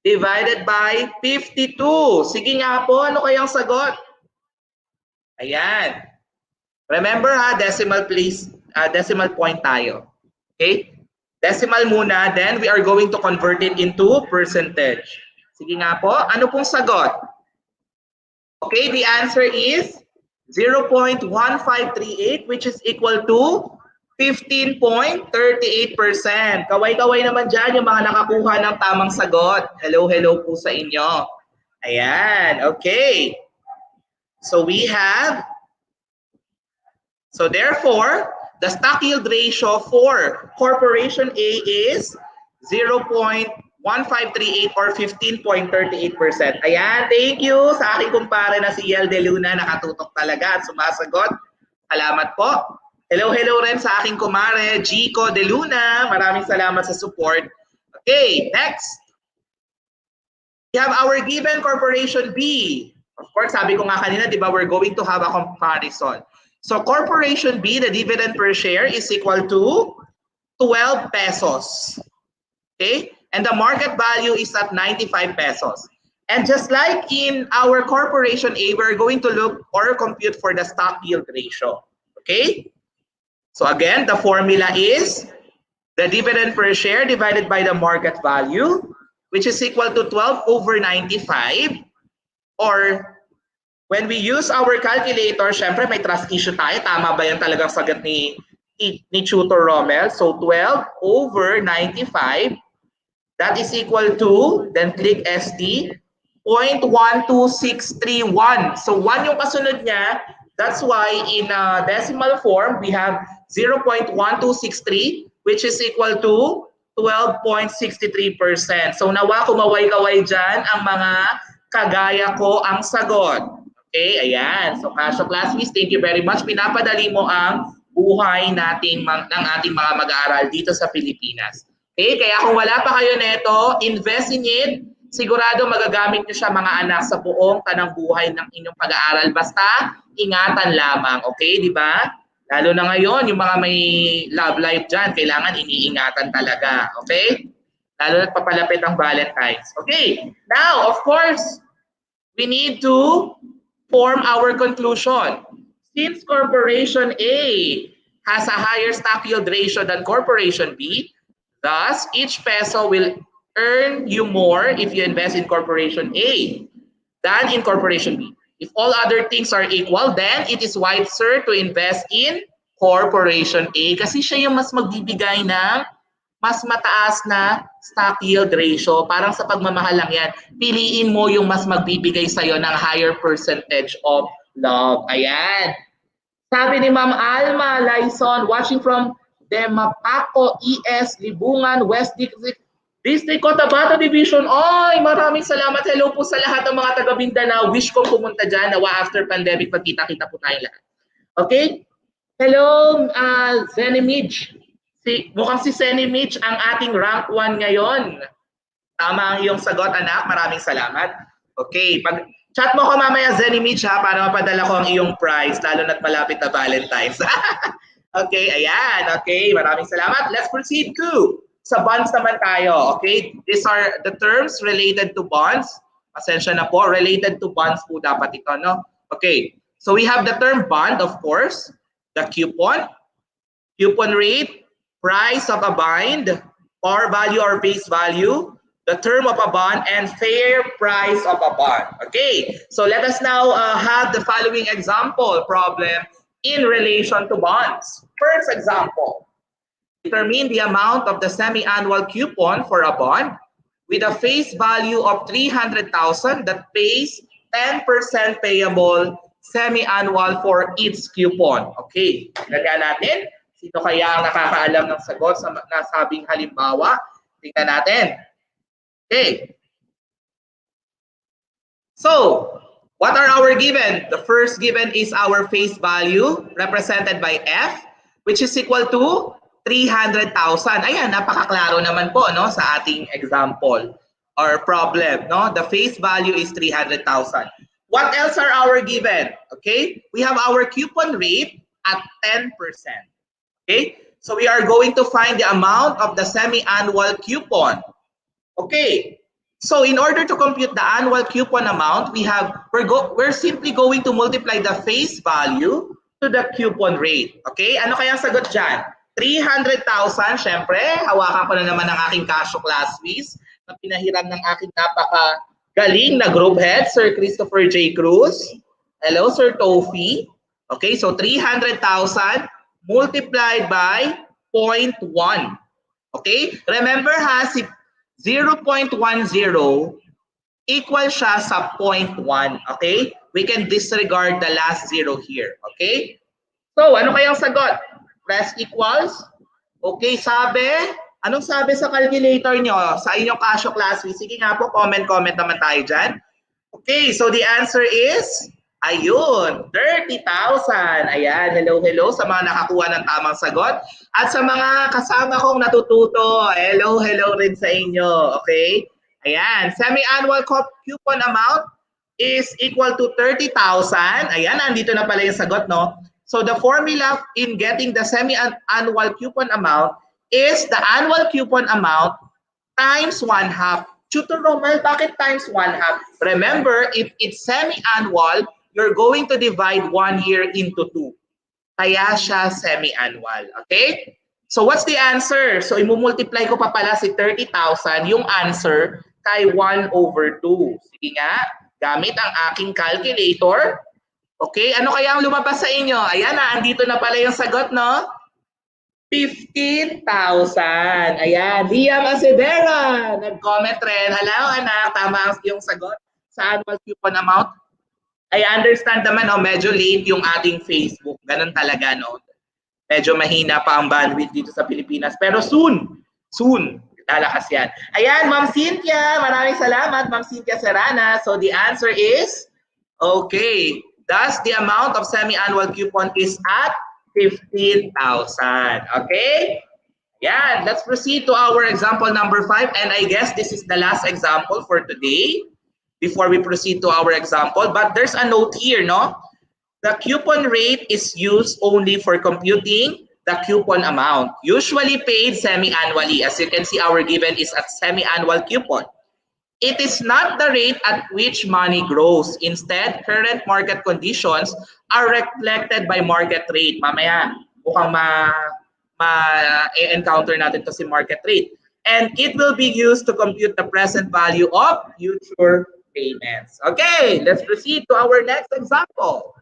divided by 52. Sige nga po, ano kayang sagot? Ayan. Remember ha, decimal point tayo. Okay? Decimal muna, then we are going to convert it into percentage. Sige nga po, ano pong sagot? Okay, the answer is 0.1538, which is equal to 15.38%. Kaway-kaway naman dyan yung mga nakakuha ng tamang sagot. Hello po sa inyo. Ayan, okay. So we have, so therefore, the stock yield ratio for Corporation A is 0.1538 or 15.38%. Ayan, thank you sa aking kumpare na si Yel De Luna, nakatutok talaga at sumasagot. Salamat po. Hello rin sa aking kumare, Jico De Luna. Maraming salamat sa support. Okay, next. We have our given Corporation B. Of course, sabi ko nga kanina, di ba, we're going to have a comparison. So Corporation B, the dividend per share is equal to 12 pesos. Okay? And the market value is at 95 pesos. And just like in our Corporation A, we're going to look or compute for the stock yield ratio. Okay? So again, the formula is the dividend per share divided by the market value, which is equal to 12 over 95. Or when we use our calculator, syempre may trust issue tayo. Tama ba yan talagang sagot ni Tutor Romel? So 12 over 95, that is equal to, then click ST, 0.12631. So 1 yung kasunod niya. That's why in decimal form, we have 0.1263, which is equal to 12.63%. So nawa kumaway-kaway dyan ang mga kagaya ko ang sagot. Okay, ayan. So Casio class quiz, thank you very much. Pinapadali mo ang buhay ng ating mga mag-aaral dito sa Pilipinas. Okay? Kaya kung wala pa kayo neto, invest in it. Sigurado magagamit nyo siya mga anak sa buong tanang buhay ng inyong pag-aaral. Basta ingatan lamang. Okay? Di ba? Lalo na ngayon, yung mga may love life dyan, kailangan iniingatan talaga. Okay? Lalo na papalapit ang Valentine's. Okay? Now, of course, we need to form our conclusion. Since Corporation A has a higher stock yield ratio than Corporation B, thus each peso will earn you more if you invest in Corporation A than in Corporation B. If all other things are equal, then it is wiser to invest in Corporation A kasi siya yung mas magbibigay ng mas mataas na stock yield ratio. Parang sa pagmamahal lang yan. Piliin mo yung mas magbibigay sa'yo ng higher percentage of love. Ayan. Sabi ni Ma'am Alma Laison, watching from Demapaco, ES, Libungan, West District, Cotabato Division. Ay, maraming salamat. Hello po sa lahat ng mga taga Mindanao. Wish ko pumunta dyan. Nawa after pandemic, magkita-kita po tayong lahat. Okay? Hello, Zenny Mitch. Mukhang si Zenny Mitch ang ating rank 1 ngayon. Tama ang iyong sagot, anak. Maraming salamat. Okay. Chat mo ko mamaya, Zenny Mitch, ha, para mapadala ko ang iyong prize, lalo na't malapit na Valentine's. Okay, ayan. Okay, maraming salamat. Let's proceed to sa bonds naman tayo. Okay, these are the terms related to bonds. Pasensya na po, related to bonds po dapat ito, no? Okay, so we have the term bond, of course, the coupon rate, price of a bond, par value or face value, the term of a bond, and fair price of a bond. Okay, so let us now have the following example problem in relation to bonds. First example, determine the amount of the semi-annual coupon for a bond with a face value of 300,000 that pays 10% payable semi-annual for each coupon. Okay, lagyan natin. Sino kaya ang nakakaalam ng sagot sa nasabing halimbawa? Tingnan natin. Okay. So, what are our given? The first given is our face value represented by F, which is equal to 300,000. Ayan, napakaklaro naman po, no, sa ating example or problem, no? The face value is 300,000. What else are our given? Okay? We have our coupon rate at 10%. Okay? So we are going to find the amount of the semi-annual coupon. Okay, so in order to compute the annual coupon amount, we're simply going to multiply the face value to the coupon rate. Okay, ano kaya ang sagot dyan? 300,000, syempre, hawakan ko na naman ang aking cash class fees na pinahiram ng aking napakagaling na group head, Sir Christopher J. Cruz. Hello, Sir Tofi. Okay, so 300,000 multiplied by 0.1. Okay, remember ha, si 0.10 equal siya sa 0.1. Okay? We can disregard the last zero here. Okay? So, ano kayang sagot? Press equals. Okay, sabi? Anong sabi sa calculator nyo? Sa inyong Casio class fee? Sige nga po, comment naman tayo dyan. Okay, so the answer is, ayun, 30,000. Ayan, hello sa mga nakakuha ng tamang sagot. At sa mga kasama kong natututo, hello rin sa inyo. Okay? Ayan, semi-annual coupon amount is equal to 30,000. Ayan, nandito na pala yung sagot, no? So the formula in getting the semi-annual coupon amount is the annual coupon amount times 1/2. Tutor Romel, bakit times 1/2? Remember, if it's semi-annual, you're going to divide 1 year into 2. Kaya siya semi-annual. Okay? So what's the answer? So imumultiply ko pa pala si 30,000, yung answer, kay 1/2. Sige nga, gamit ang aking calculator. Okay, ano kaya ang lumabas sa inyo? Ayan na, andito na pala yung sagot, no? 15,000. Ayan, Liam Acedera, nag-comment rin. Hello, anak, tama yung sagot sa annual coupon amount. I understand naman, medyo late yung ating Facebook. Ganun talaga, no? Medyo mahina pa ang bandwidth dito sa Pilipinas. Pero soon, lalakas yan. Ayan, Ma'am Cynthia, maraming salamat, Ma'am Cynthia Serrana. So the answer is, okay, thus the amount of semi-annual coupon is at 15,000. Okay? Yan, let's proceed to our example number 5. And I guess this is the last example for today before we proceed to our example. But there's a note here, no? The coupon rate is used only for computing the coupon amount, usually paid semi-annually. As you can see, our given is a semi-annual coupon. It is not the rate at which money grows. Instead, current market conditions are reflected by market rate. Mamaya, mukhang ma-encounter natin to si market rate. And it will be used to compute the present value of future payments. Okay, let's proceed to our next example.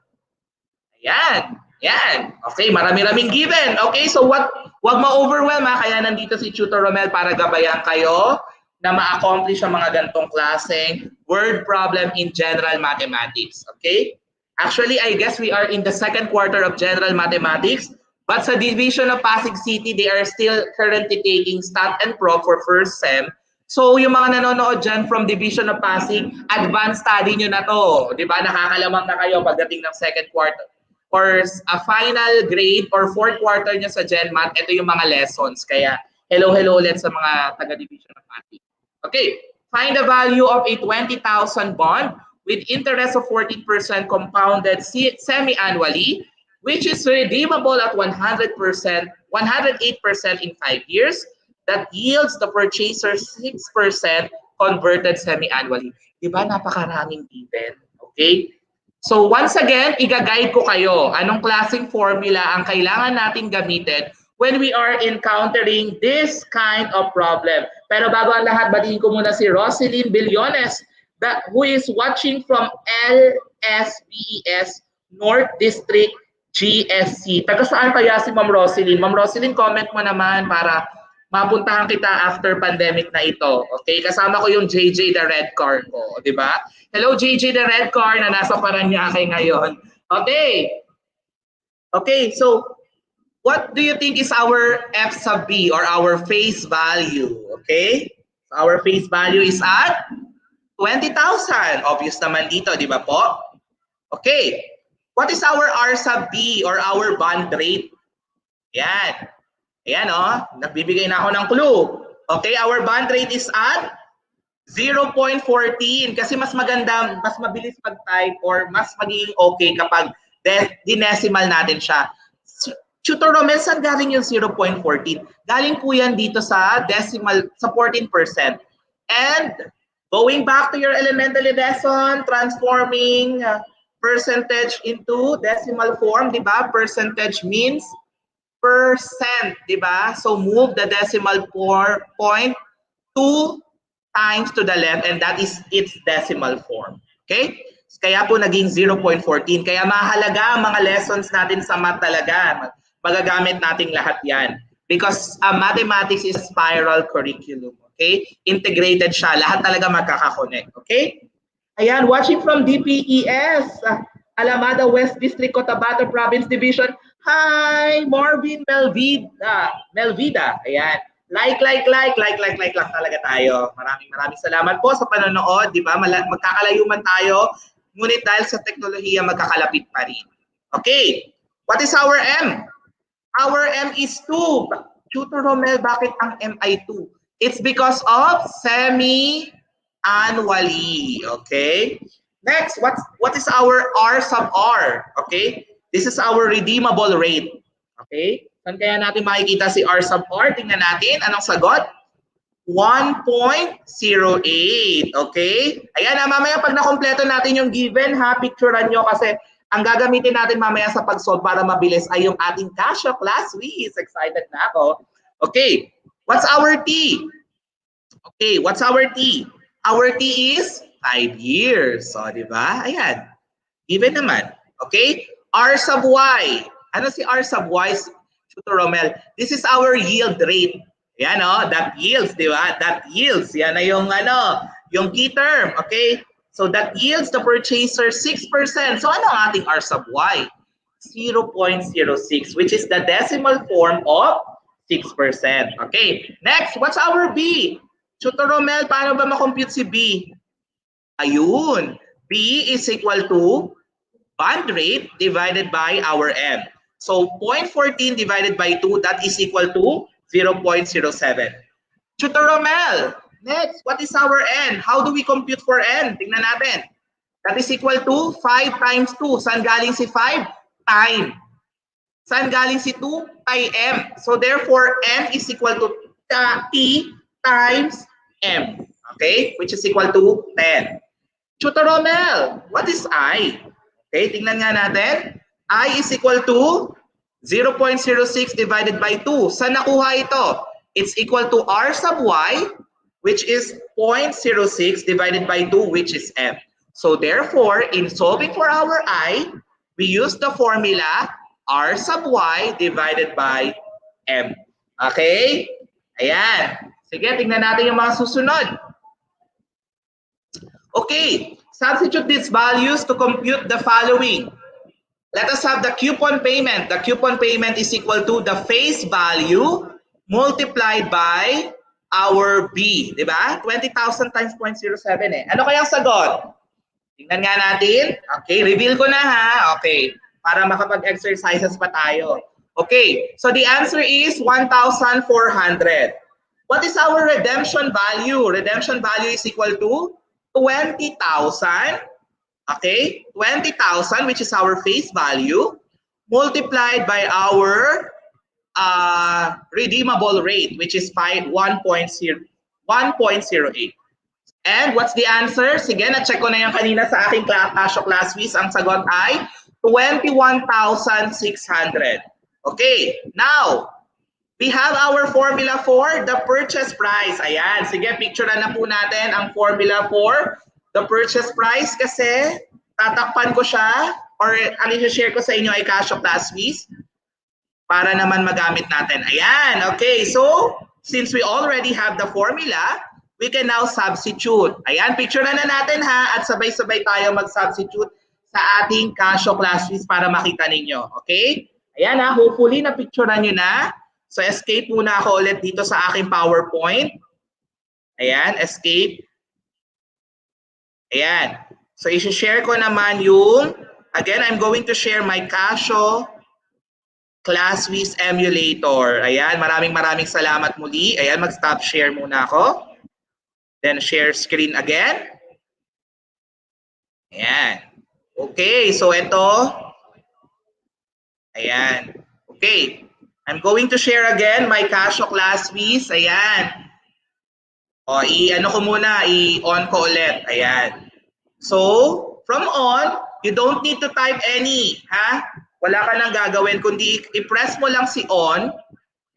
Ayan. Yan. Okay, marami-raming given. Okay, so wag ma-overwhelm ha. Kaya nandito si Tutor Romel para gabayan kayo na ma-accomplish ang mga gantong klaseng word problem in general mathematics. Okay? Actually, I guess we are in the second quarter of general mathematics, but sa Division of Pasig City, they are still currently taking Stat and Prog for first sem. So, yung mga nanonood dyan from Division of Pasig, advanced study nyo na to. Di ba? Nakakalamang na kayo pagdating ng second quarter. Or a final grade or fourth quarter nyo sa Gen Math, ito yung mga lessons. Kaya, hello ulit sa mga taga-Division of Pasig. Okay, find the value of a 20,000 bond with interest of 14% compounded semi-annually, which is redeemable at 108% in 5 years. That yields the purchaser 6% converted semi-annually. Diba napakaraming given? Okay? So once again, iga-guide ko kayo anong klaseng formula ang kailangan nating gamitin when we are encountering this kind of problem. Pero bago ang lahat, batiin ko muna si Roselyn Billones, who is watching from LSBES North District GSC. Taga saan kaya si Ma'am Roselyn? Ma'am Roselyn, comment mo naman para mapuntahan kita after pandemic na ito. Okay? Kasama ko yung JJ the Red Car ko. Di ba? Hello, JJ the Red Car na nasa Paranaque ngayon. Okay. Okay, so what do you think is our F sub B or our face value? Okay? Our face value is at 20,000. Obvious naman dito, di ba po? Okay. What is our R sub B or our bond rate? Yan. Ayan o, nagbibigay na ako ng clue. Okay, our bond rate is at 0.14 kasi mas maganda, mas mabilis mag-type or mas magiging okay kapag dinesimal natin siya. Tutor Romel, saan galing yung 0.14? Galing po yan dito sa decimal, sa 14%. And going back to your elementary lesson, transforming percentage into decimal form, di ba? Percentage means percent, di ba? So move the decimal point 2 times to the left and that is its decimal form. Okay? Kaya po naging 0.14. Kaya mahalaga ang mga lessons natin sa math talaga. Magagamit nating lahat yan. Because mathematics is spiral curriculum. Okay? Integrated siya. Lahat talaga magkakakonect. Okay? Ayan, watching from DPES, Alamada West District, Cotabato Province Division. Hi, Marvin Melvida. Ayan. Like lang talaga tayo. Maraming salamat po sa panonood. Di ba? Magkakalayo man tayo, ngunit dahil sa teknolohiya, magkakalapit pa rin. Okay. What is our M? Our M is 2. Tutor Romel, bakit ang M ay 2? It's because of semi-annually. Okay. Next, what is our R sub R? Okay. This is our redeemable rate. Okay? Saan kaya natin makikita si R sub R? Tingnan natin. Anong sagot? 1.08. Okay? Ayan na, mamaya pag nakompleto natin yung given, picturean nyo kasi ang gagamitin natin mamaya sa pag-solve para mabilis ay yung ating Casio class quiz. Excited na ako. Okay. What's our T? Okay, what's our T? Our T is 5 years. So, di ba? Ayan. Given naman. Okay? R sub Y. Ano si R sub Y? Tutor Romel. This is our yield rate. Yan o, that yields, di ba? That yields. Yan na yung yung key term. Okay? So that yields the purchaser 6%. So ano ang ating R sub Y? 0.06, which is the decimal form of 6%. Okay? Next, what's our B? Tutor Romel, paano ba makompute si B? Ayun. B is equal to bond rate divided by our M. So 0.14 divided by 2, that is equal to 0.07. Tutor Romel, next, what is our n? How do we compute for n? Tingnan natin. That is equal to 5 times 2. Saan galing si 5? Time. Saan galing si 2? M. So therefore, n is equal to t times m. Okay? Which is equal to 10. Tutor Romel, what is I? Okay, tingnan nga natin. I is equal to 0.06 divided by 2. Saan nakuha ito? It's equal to r sub y, which is 0.06 divided by 2, which is m. So therefore, in solving for our I, we use the formula r sub y divided by m. Okay? Ayan. Sige, tingnan natin yung mga susunod. Okay, substitute these values to compute the following. Let us have the coupon payment. The coupon payment is equal to the face value multiplied by our B. Diba? 20,000 times 0.07 eh. Ano kayang sagot? Tingnan nga natin. Okay, reveal ko na ha. Okay, para makapag-exercises pa tayo. Okay, so the answer is 1,400. What is our redemption value? Redemption value is equal to 20,000. Okay, 20,000, which is our face value, multiplied by our redeemable rate, which is 1.08. And what's the answer? Sige, na-check ko na yung kanina sa aking Casio class quiz. Ang sagot ay 21,600. Okay, now, we have our formula for the purchase price. Ayan, sige, picture na po natin ang formula for the purchase price kasi tatakpan ko siya or ang i-share ko sa inyo ay Casio class quiz para naman magamit natin. Ayan, okay, so since we already have the formula, we can now substitute. Ayan, picture na natin ha at sabay-sabay tayo mag-substitute sa ating Casio class quiz para makita ninyo. Okay? Ayan ha, hopefully na-picturean nyo na. So escape muna ako ulit dito sa aking PowerPoint. Ayan, escape. Ayan. So i-share ko naman yung, again, I'm going to share my Casio class quiz emulator. Ayan, maraming salamat muli. Ayan, mag-stop share muna ako. Then share screen again. Ayan. Okay, so ito. Ayan. Okay. I'm going to share again my Casio class quiz. Ayan. O, i-ano ko muna, i-on ko ulit. Ayan. So, from on, you don't need to type any, ha? Wala ka nang gagawin, kundi i-press mo lang si on.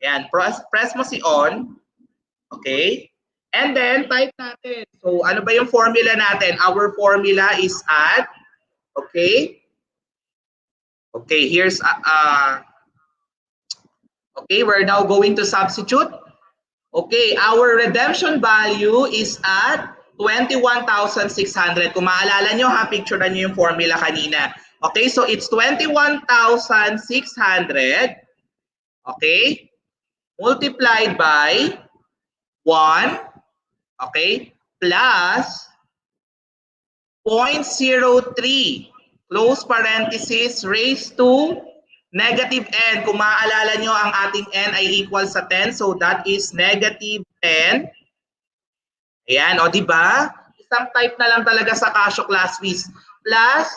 Ayan, press mo si on. Okay? And then, type natin. So, ano ba yung formula natin? Our formula is add. Okay? Okay, here's, okay, we're now going to substitute. Okay, our redemption value is at 21,600. Kung maalala nyo ha, picturean nyo yung formula kanina. Okay, so it's 21,600. Okay, multiplied by 1. Okay, plus 0.03, close parenthesis, raised to negative n. Kung maaalala nyo, ang ating n ay equal sa 10, so that is negative 10. Ayan, o diba? Isang type na lang talaga sa Casio class quiz. Plus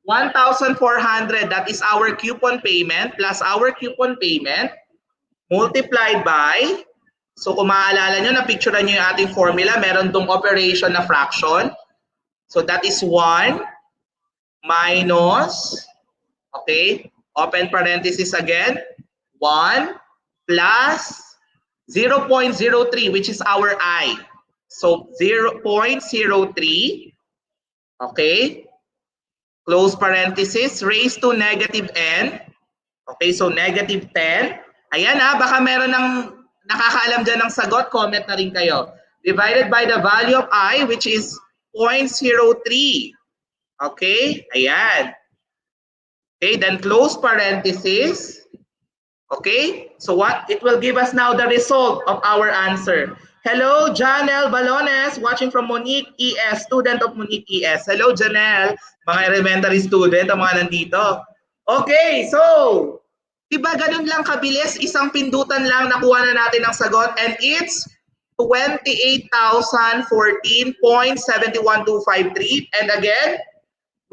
1,400, that is our coupon payment, plus our coupon payment, multiplied by, so kung maaalala nyo, na-picturean nyo yung ating formula, meron tong operation na fraction. So that is 1 minus, okay, open parenthesis again, 1 plus 0.03, which is our I. So 0.03, okay, close parenthesis, raised to negative n. Okay, so negative 10. Ayan ha, baka meron ng nakakaalam dyan ng sagot, comment na rin kayo. Divided by the value of I, which is 0.03. Okay, ayan. Okay, then close parenthesis. Okay, so what? It will give us now the result of our answer. Hello, Janelle Balones, watching from Monique ES, student of Monique ES. Hello, Janelle, mga elementary student, ang mga nandito. Okay, so, Diba ganun lang kabilis, isang pindutan lang nakuha na natin ang sagot and it's 28,014.71253. And again,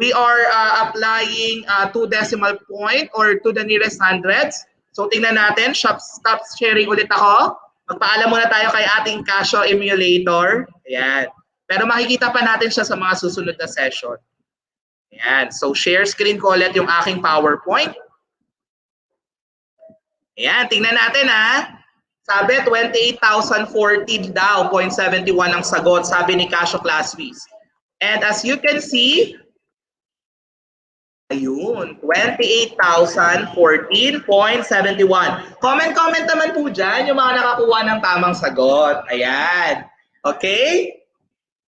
we are applying 2 decimal point or to the nearest hundreds. So tingnan natin, stop sharing ulit ako. Magpaalam muna tayo kay ating Casio emulator. Ayan. Pero makikita pa natin siya sa mga susunod na session. Ayan. So share screen ko ulit yung aking PowerPoint. Ayan, tingnan natin ha. Sabi, 28,014 daw, 0.71 ang sagot, sabi ni Casio Classwiz. And as you can see, ayun, 28,014.71. Comment naman po dyan yung mga nakakuha ng tamang sagot. Ayan. Okay?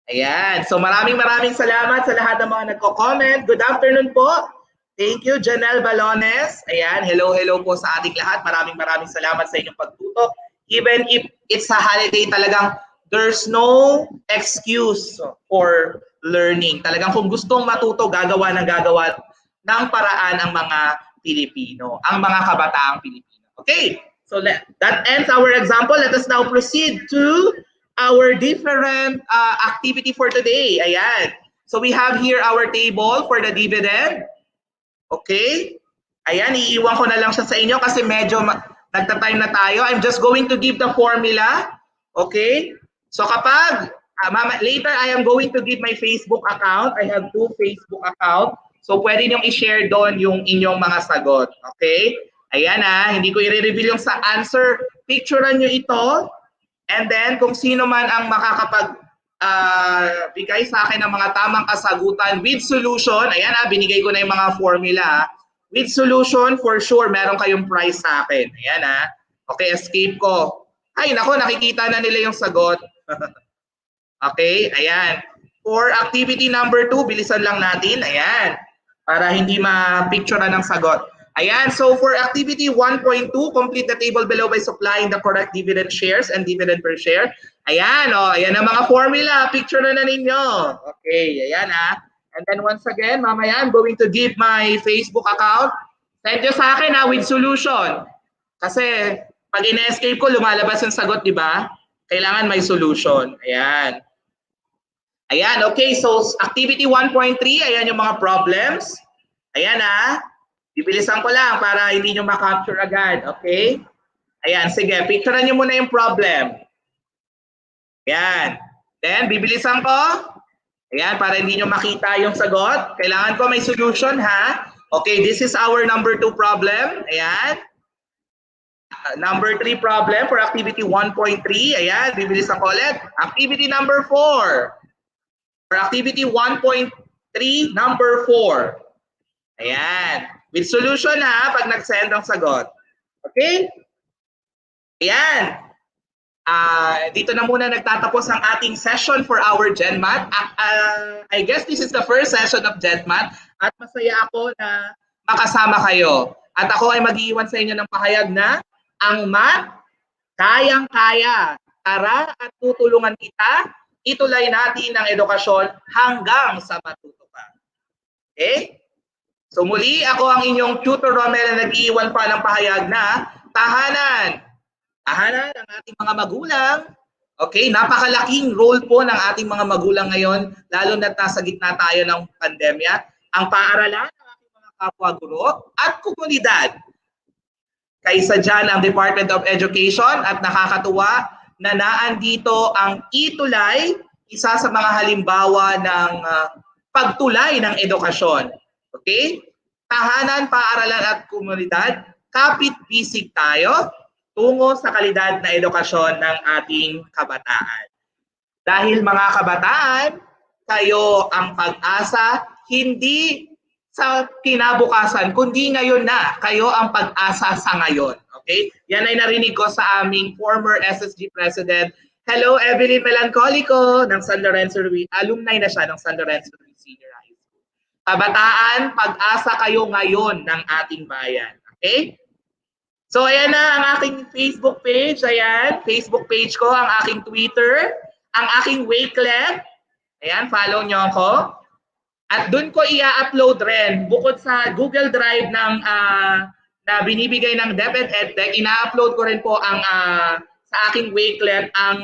Ayan. So maraming salamat sa lahat ng mga nagko-comment. Good afternoon po. Thank you, Janelle Balones. Ayan, hello po sa ating lahat. Maraming salamat sa inyong pagtutok. Even if it's a holiday, talagang there's no excuse for learning. Talagang kung gustong matuto, gagawa ng paraan ang mga Pilipino, ang mga kabataang Pilipino. Okay, so that ends our example. Let us now proceed to our different activity for today. Ayan. So we have here our table for the dividend. Okay? Ayan, iiwan ko na lang siya sa inyo kasi medyo nagta-time na tayo. I'm just going to give the formula. Okay? So kapag, later I am going to give my Facebook account. I have 2 Facebook accounts. So pwede niyong i-share doon yung inyong mga sagot. Okay? Ayan hindi ko i-reveal yung sa answer. Picturean nyo ito. And then kung sino man ang makakapag bigay sa akin ng mga tamang kasagutan with solution. Ayan binigay ko na yung mga formula. With solution, for sure, meron kayong prize sa akin. Ayan Okay, escape ko. Ay, nako, nakikita na nila yung sagot. Okay, ayan. For activity number 2, bilisan lang natin. Ayan. Para hindi ma-picturean ng sagot. Ayan, so for activity 1.2, complete the table below by supplying the correct dividend shares and dividend per share. Ayan, ayan ang mga formula. Picture na ninyo. Okay, ayan And then once again, mamaya I'm going to give my Facebook account. Send nyo sa akin with solution. Kasi pag in-escape ko, lumalabas yung sagot, di ba? Kailangan may solution. Ayan. Ayan, okay. So activity 1.3, ayan yung mga problems. Ayan Bibilisan ko lang para hindi nyo ma-capture agad. Okay? Ayan, sige. Picturean nyo muna yung problem. Ayan. Then, bibilisan ko. Ayan, para hindi nyo makita yung sagot. Kailangan ko may solution, Okay, this is our number 2 problem. Ayan. Number 3 problem for activity 1.3. Ayan, bibilisan ko ulit. Activity number 4. For activity 1.3, number 4. Ayan. With solution pag nag-send ang sagot. Okay? Ayan. Dito na muna nagtatapos ang ating session for our GenMath. I guess this is the first session of GenMath at masaya ako na makasama kayo. At ako ay mag-iiwan sa inyo ng pahayag na ang math, kayang-kaya. Tara at tutulungan kita, itulay natin ang edukasyon hanggang sa matuto ka. Okay? So muli, ako ang inyong tutor Romel na nag-iiwan pa ng pahayag na tahanan. Tahanan ang ating mga magulang. Okay, napakalaking role po ng ating mga magulang ngayon, lalo na nasa gitna tayo ng pandemya. Ang paaralan ng ating mga kapwa-guro at komunidad. Kaysa dyan ang Department of Education at nakakatuwa na naandito ang ETULay, isa sa mga halimbawa ng pagtulay ng edukasyon. Okay? Tahanan, paaralan at komunidad, kapit-bisig tayo tungo sa kalidad na edukasyon ng ating kabataan. Dahil mga kabataan, kayo ang pag-asa, hindi sa kinabukasan, kundi ngayon na, kayo ang pag-asa sa ngayon. Okay? Yan ay narinig ko sa aming former SSG President. Hello, Evelyn Melancolico ng San Lorenzo Ruiz. Alumni na siya ng San Lorenzo Ruiz Senior High School. Kabataan, pag-asa kayo ngayon ng ating bayan. Okay? So, ayan na ang aking Facebook page. Ayan, Facebook page ko, ang aking Twitter, ang aking Wakelet. Ayan, follow nyo ako. At doon ko i-upload rin, bukod sa Google Drive ng na binibigay ng DepEd EdTech. Ina-upload ko rin po ang sa aking Wakelet ang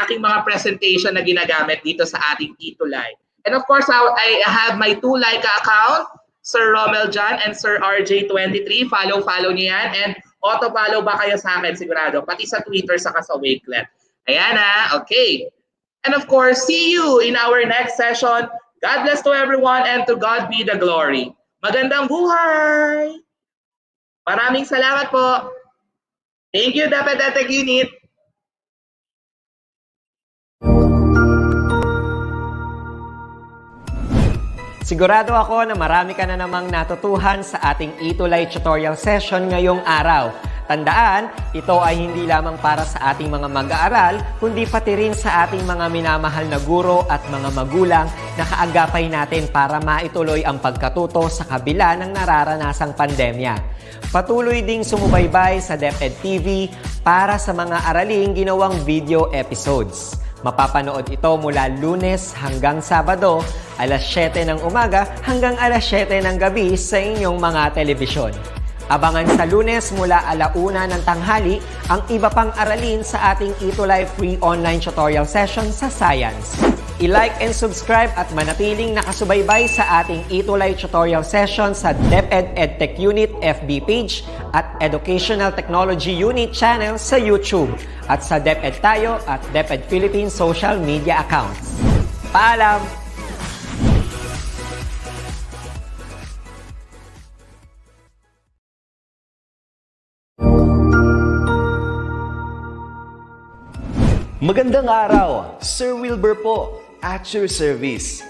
aking mga presentation na ginagamit dito sa ating ETULay. And of course, I have my ETULay account, Sir Romel John and Sir RJ23. Follow niyo yan. And auto-follow ba kayo sa akin sigurado? Pati sa Twitter saka sa Wakelet. Ayan okay. And of course, see you in our next session. God bless to everyone and to God be the glory. Magandang buhay! Maraming salamat po. Thank you, DepEd EdTech Unit. Sigurado ako na marami ka na namang natutuhan sa ating ETULay tutorial session ngayong araw. Tandaan, ito ay hindi lamang para sa ating mga mag-aaral, kundi pati rin sa ating mga minamahal na guro at mga magulang na kaagapay natin para maituloy ang pagkatuto sa kabila ng nararanasang pandemya. Patuloy ding sumubaybay sa DepEd TV para sa mga araling ginawang video episodes. Mapapanood ito mula Lunes hanggang Sabado, alas 7 ng umaga hanggang alas 7 ng gabi sa inyong mga telebisyon. Abangan sa Lunes mula 1:00 ng tanghali ang iba pang aralin sa ating ETULay free online tutorial session sa Science. I-like and subscribe at manatiling nakasubaybay sa ating ETULay tutorial session sa DepEd EdTech Unit FB page at Educational Technology Unit channel sa YouTube at sa DepEd Tayo at DepEd Philippines social media accounts. Paalam! Magandang araw, Sir Wilbur po, at your service.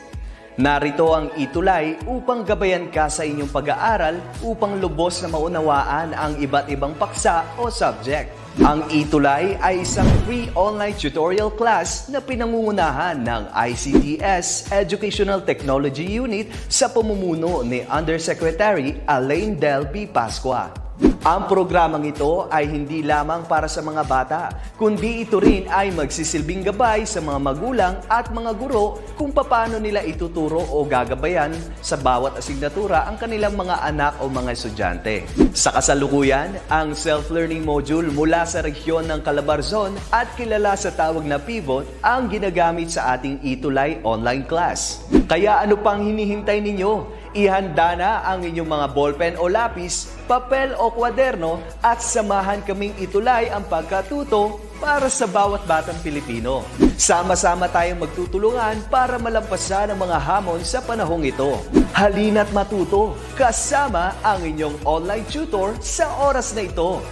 Narito ang ETULay upang gabayan ka sa inyong pag-aaral upang lubos na maunawaan ang iba't ibang paksa o subject. Ang ETULay ay isang free online tutorial class na pinangungunahan ng ICTS Educational Technology Unit sa pamumuno ni Undersecretary Elaine Del B. Pascua. Ang programang ito ay hindi lamang para sa mga bata, kundi ito rin ay magsisilbing gabay sa mga magulang at mga guro kung paano nila ituturo o gagabayan sa bawat asignatura ang kanilang mga anak o mga estudyante. Sa kasalukuyan, ang self-learning module mula sa rehiyon ng Calabarzon at kilala sa tawag na Pivot ang ginagamit sa ating ETULay online class. Kaya ano pang hinihintay ninyo? Ihanda na ang inyong mga ballpen o lapis, papel o kwaderno at samahan kaming itulay ang pagkatuto para sa bawat batang Pilipino. Sama-sama tayong magtutulungan para malampasan ang mga hamon sa panahong ito. Halina't matuto kasama ang inyong online tutor sa oras na ito.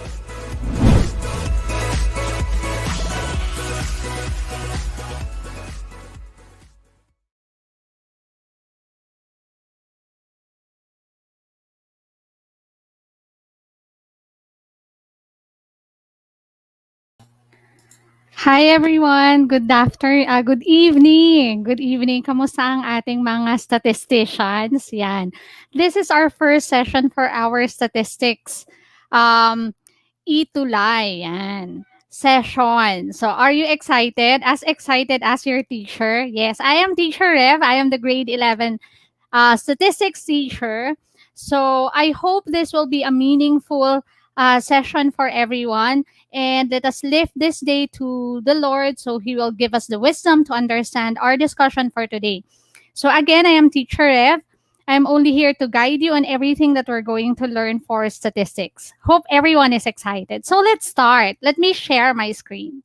Hi everyone! Good evening! Good evening! Kamusta ang ating mga statisticians? Yan. This is our first session for our statistics. ETULay. Yan. Session. So, are you excited? As excited as your teacher? Yes, I am Teacher Rev. I am the grade 11 statistics teacher. So, I hope this will be a meaningful session for everyone. And let us lift this day to the Lord so He will give us the wisdom to understand our discussion for today. So again, I am Teacher Rev. I'm only here to guide you on everything that we're going to learn for statistics. Hope everyone is excited. So let's start. Let me share my screen.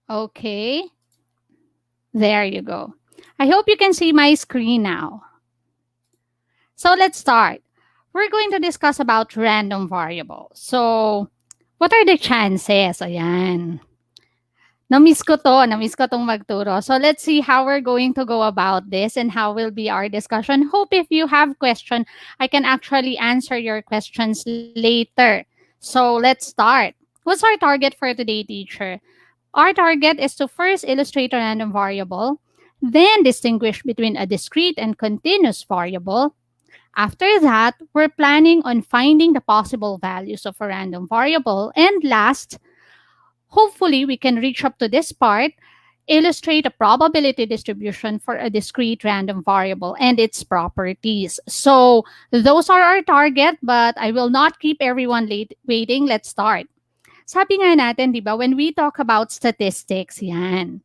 Okay. There you go. I hope you can see my screen now. So let's start. We're going to discuss about random variables. So, what are the chances? Ayan. Namiss ko tong magturo. So let's see how we're going to go about this and how will be our discussion. Hope if you have question, I can actually answer your questions later. So let's start. What's our target for today, teacher? Our target is to first illustrate a random variable, then distinguish between a discrete and continuous variable. After that, we're planning on finding the possible values of a random variable. And last, hopefully we can reach up to this part, illustrate a probability distribution for a discrete random variable and its properties. So those are our target, but I will not keep everyone waiting. Let's start. Sabi nga natin, di ba, when we talk about statistics, yan,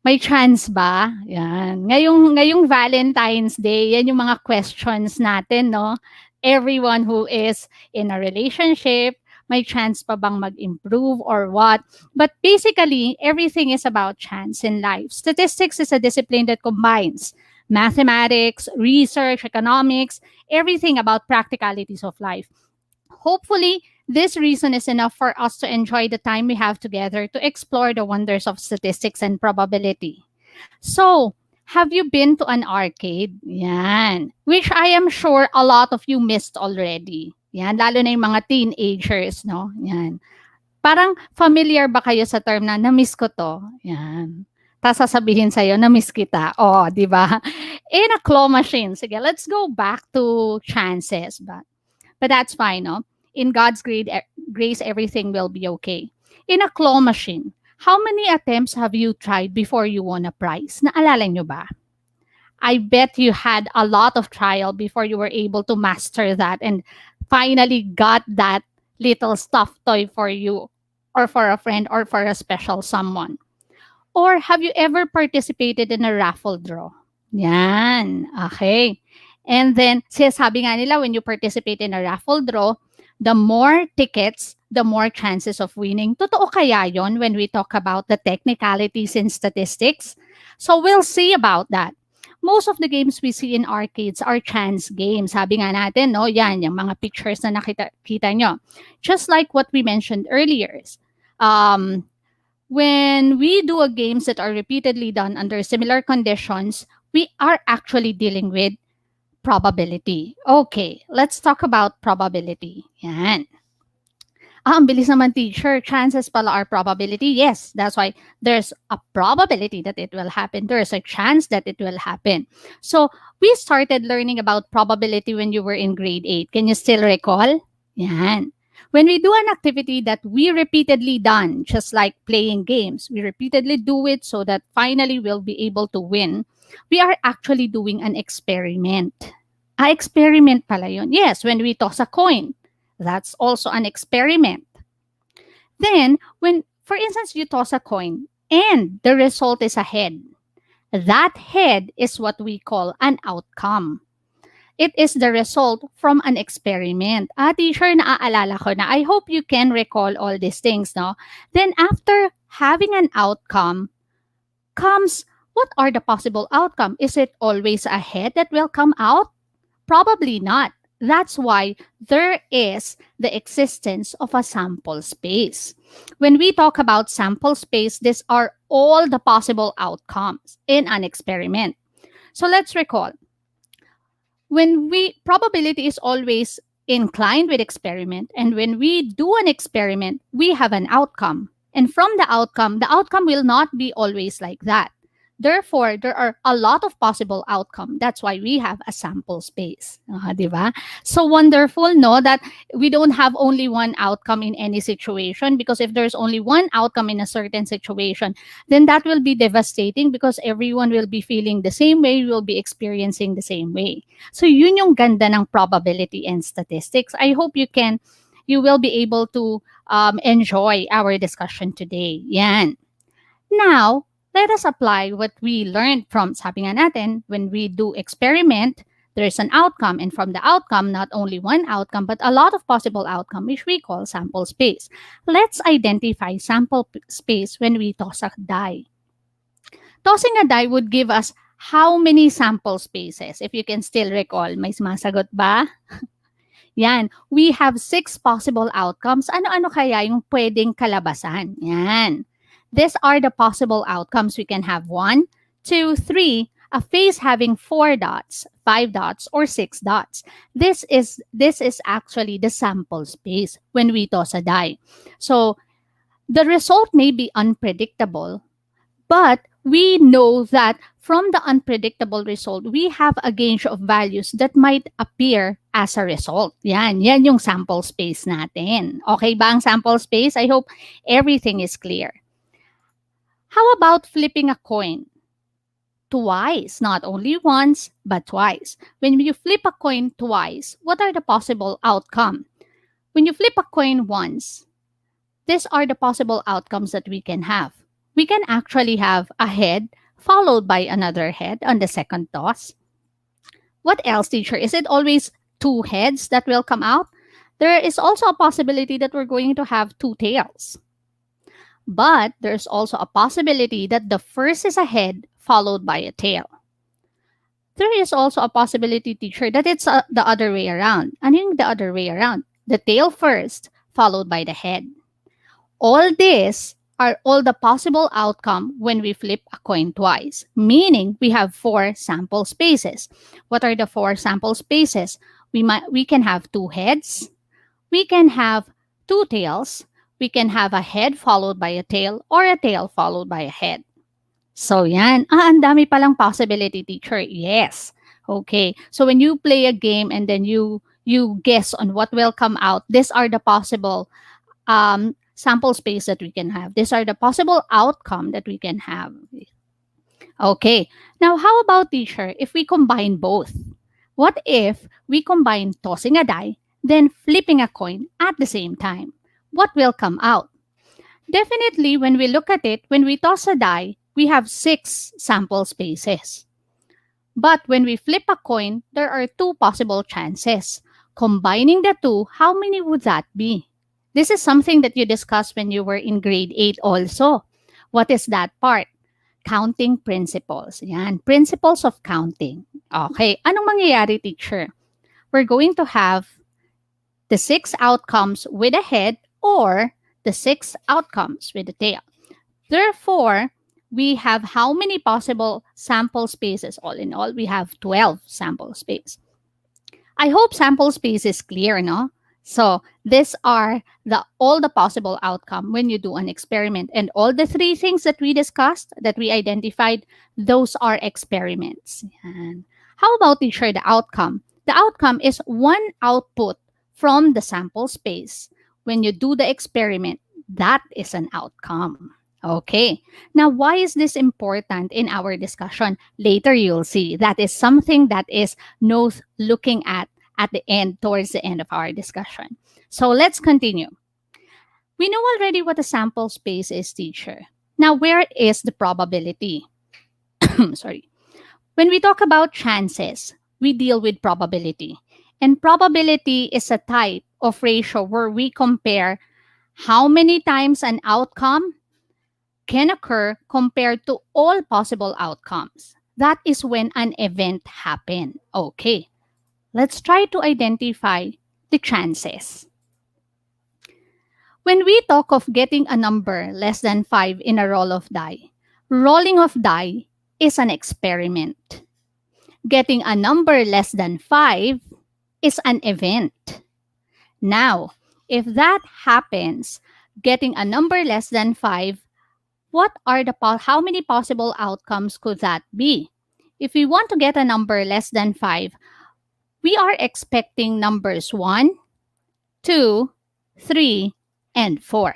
may chance ba? Yan. Ngayong Valentine's Day, yan yung mga questions natin, no? Everyone who is in a relationship, may chance pa bang mag-improve or what? But basically, everything is about chance in life. Statistics is a discipline that combines mathematics, research, economics, everything about practicalities of life. Hopefully, this reason is enough for us to enjoy the time we have together to explore the wonders of statistics and probability. So, have you been to an arcade? Yan. Which I am sure a lot of you missed already. Yan, lalo na yung mga teenagers, no? Yan. Parang familiar ba kayo sa term na na-miss ko to? Yan. Tapos sasabihin sa'yo, na-miss kita. Oh, di ba? In a claw machine. Sige, let's go back to chances. But that's fine, no? In God's grace, everything will be okay. In a claw machine, how many attempts have you tried before you won a prize? Naalala nyo ba? I bet you had a lot of trial before you were able to master that and finally got that little stuffed toy for you or for a friend or for a special someone. Or have you ever participated in a raffle draw? Yan. Okay. And then, sabi nga nila, when you participate in a raffle draw, the more tickets, the more chances of winning. Totoo kaya yon when we talk about the technicalities in statistics? So we'll see about that. Most of the games we see in arcades are chance games. Sabi nga natin, no, yan, yung mga pictures na nakita nyo. Just like what we mentioned earlier. When we do games that are repeatedly done under similar conditions, we are actually dealing with probability. Okay, let's talk about probability. Yan. Ang bilis naman, teacher. Chances pala are probability. Yes, that's why there's a probability that it will happen. There's a chance that it will happen. So, we started learning about probability when you were in grade 8. Can you still recall? Yan. When we do an activity that we repeatedly done, just like playing games, we repeatedly do it so that finally we'll be able to win. We are actually doing an experiment. Experiment pala yun. Yes, when we toss a coin, that's also an experiment. Then, when, for instance, you toss a coin and the result is a head, that head is what we call an outcome. It is the result from an experiment. Teacher, naaalala ko na. I hope you can recall all these things, no? Then, after having an outcome, comes, what are the possible outcomes? Is it always a head that will come out? Probably not. That's why there is the existence of a sample space. When we talk about sample space, these are all the possible outcomes in an experiment. So let's recall. Probability is always inclined with experiment. And when we do an experiment, we have an outcome. And from the outcome will not be always like that. Therefore, there are a lot of possible outcomes. That's why we have a sample space. Diba? So wonderful, no? That we don't have only one outcome in any situation, because if there's only one outcome in a certain situation, then that will be devastating because everyone will be feeling the same way, will be experiencing the same way. So yun yung ganda ng probability and statistics. I hope you will be able to enjoy our discussion today. Yan. Now, let us apply what we learned from, sabi nga natin, when we do experiment, there's an outcome. And from the outcome, not only one outcome, but a lot of possible outcome, which we call sample space. Let's identify sample space when we toss a die. Tossing a die would give us how many sample spaces? If you can still recall, may sumasagot ba? Yan. We have 6 possible outcomes. Ano-ano kaya yung pwedeng kalabasan? Yan. These are the possible outcomes. We can have 1, 2, 3, a face having 4 dots, 5 dots, or 6 dots. This is actually the sample space when we toss a die. So the result may be unpredictable, but we know that from the unpredictable result, we have a range of values that might appear as a result. Yan yung sample space natin. Okay ba ang sample space? I hope everything is clear. How about flipping a coin? Twice, not only once, but twice. When you flip a coin twice, what are the possible outcomes? When you flip a coin once, these are the possible outcomes that we can have. We can actually have a head followed by another head on the second toss. What else, teacher? Is it always two heads that will come out? There is also a possibility that we're going to have two tails. But there's also a possibility that the first is a head followed by a tail. There is also a possibility, teacher, that it's the other way around. Ano yung the other way around? The tail first, followed by the head. All this are all the possible outcome when we flip a coin twice, meaning we have 4 sample spaces. What are the 4 sample spaces? We can have 2 heads, we can have 2 tails, we can have a head followed by a tail, or a tail followed by a head. So yan. Ang dami palang possibility, teacher. Yes. Okay. So when you play a game and then you guess on what will come out, these are the possible sample space that we can have. These are the possible outcome that we can have. Okay. Now, how about, teacher, if we combine both? What if we combine tossing a die, then flipping a coin at the same time? What will come out? Definitely, when we look at it, when we toss a die, we have 6 sample spaces. But when we flip a coin, there are 2 possible chances. Combining the 2, how many would that be? This is something that you discussed when you were in grade 8 also. What is that part? Counting principles. Yan, principles of counting. Okay, anong mangyayari, teacher? We're going to have the 6 outcomes with a head or the 6 outcomes with a tail. Therefore, we have how many possible sample spaces? All in all, we have 12 sample space. I hope sample space is clear, no? So these are all the possible outcome when you do an experiment. And all the 3 things that we discussed, that we identified, those are experiments. And how about, teacher, the outcome? The outcome is one output from the sample space. When you do the experiment, that is an outcome. Okay. Now, why is this important in our discussion? Later, you'll see. That is something that is worth looking at the end, towards the end of our discussion. So let's continue. We know already what a sample space is, teacher. Now, where is the probability? Sorry. When we talk about chances, we deal with probability. And probability is a type of ratio where we compare how many times an outcome can occur compared to all possible outcomes. That is when an event happened. Okay. Let's try to identify the chances. When we talk of getting a number less than 5 in a roll of die, rolling of die is an experiment. Getting a number less than 5 is an event. Now, if that happens, getting a number less than 5, how many possible outcomes could that be? If we want to get a number less than 5, we are expecting numbers 1, 2, 3, and 4.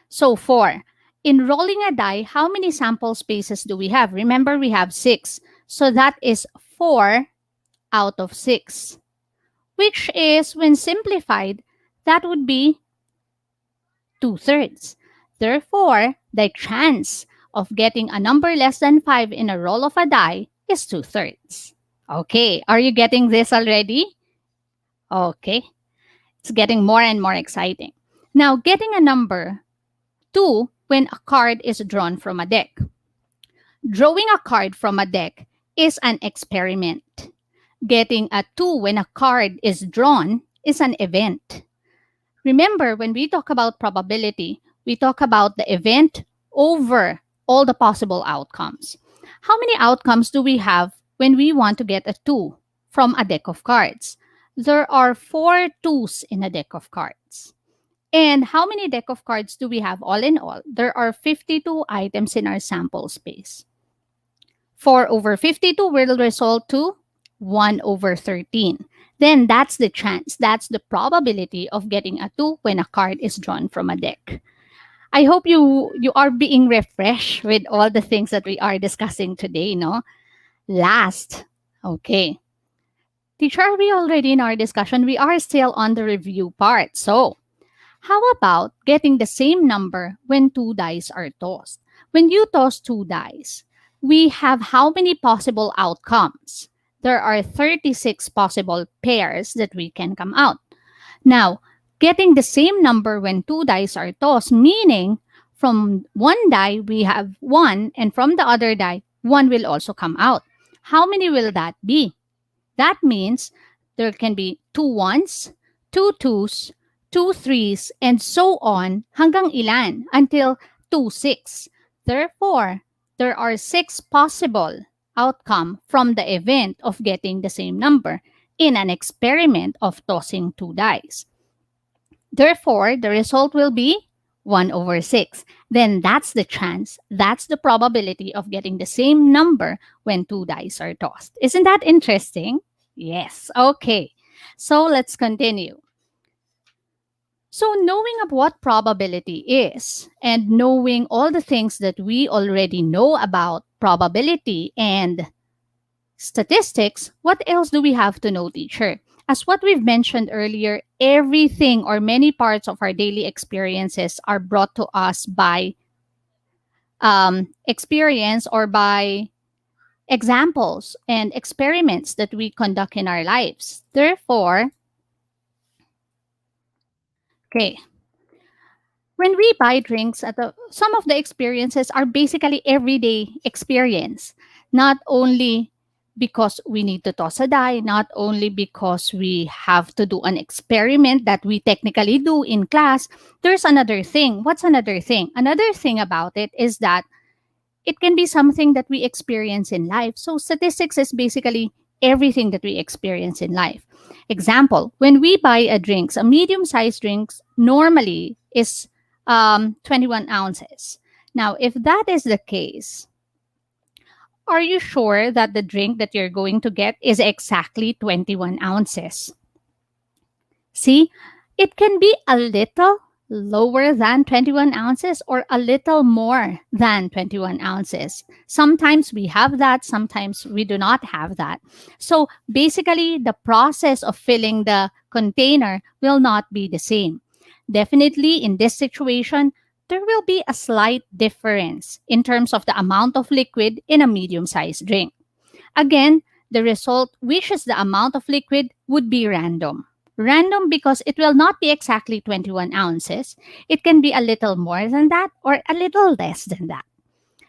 So 4. In rolling a die, how many sample spaces do we have? Remember, we have 6. So that is 4 out of 6. Which is, when simplified, that would be 2/3. Therefore, the chance of getting a number less than 5 in a roll of a die is 2/3. Okay, are you getting this already? Okay, it's getting more and more exciting. Now, getting a number 2 when a card is drawn from a deck. Drawing a card from a deck is an experiment. Getting a 2 when a card is drawn is an event. Remember, when we talk about probability, we talk about the event over all the possible outcomes. How many outcomes do we have when we want to get a 2 from a deck of cards? There are 4 2s in a deck of cards. And how many deck of cards do we have all in all? There are 52 items in our sample space. 4 over 52 will result to 1 over 13. Then that's the chance, that's the probability of getting a 2 when a card is drawn from a deck. I hope you are being refreshed with all the things that we are discussing today, no? Last, okay. Teacher, are we already in our discussion? We are still on the review part. So, how about getting the same number when two dice are tossed? When you toss two dice, we have how many possible outcomes? There are 36 possible pairs that we can come out. Now, getting the same number when two dice are tossed, meaning from one die we have one, and from the other die, one will also come out. How many will that be? That means there can be two ones, two twos, two threes, and so on hanggang ilan until two six. Therefore, there are six possible outcome from the event of getting the same number in an experiment of tossing two dice. Therefore, the result will be 1 over 6. Then that's the chance, that's the probability of getting the same number when two dice are tossed. Isn't that interesting? Yes. Okay. So let's continue. So knowing of what probability is and knowing all the things that we already know about probability and statistics, what else do we have to know, teacher? As what we've mentioned earlier, everything or many parts of our daily experiences are brought to us by experience or by examples and experiments that we conduct in our lives. Therefore, okay, when we buy drinks some of the experiences are basically everyday experience, not only because we need to toss a die, not only because we have to do an experiment that we technically do in class. There's another thing. What's another thing? Another thing about it is that it can be something that we experience in life. So statistics is basically everything that we experience in life. Example, when we buy a medium-sized drinks normally is 21 ounces. Now, if that is the case, are you sure that the drink that you're going to get is exactly 21 ounces? See, it can be a little lower than 21 ounces or a little more than 21 ounces. Sometimes we have that, sometimes we do not have that. So basically, the process of filling the container will not be the same. Definitely, in this situation, there will be a slight difference in terms of the amount of liquid in a medium-sized drink. Again, the result, which is the amount of liquid, would be random. Random because it will not be exactly 21 ounces. It can be a little more than that or a little less than that.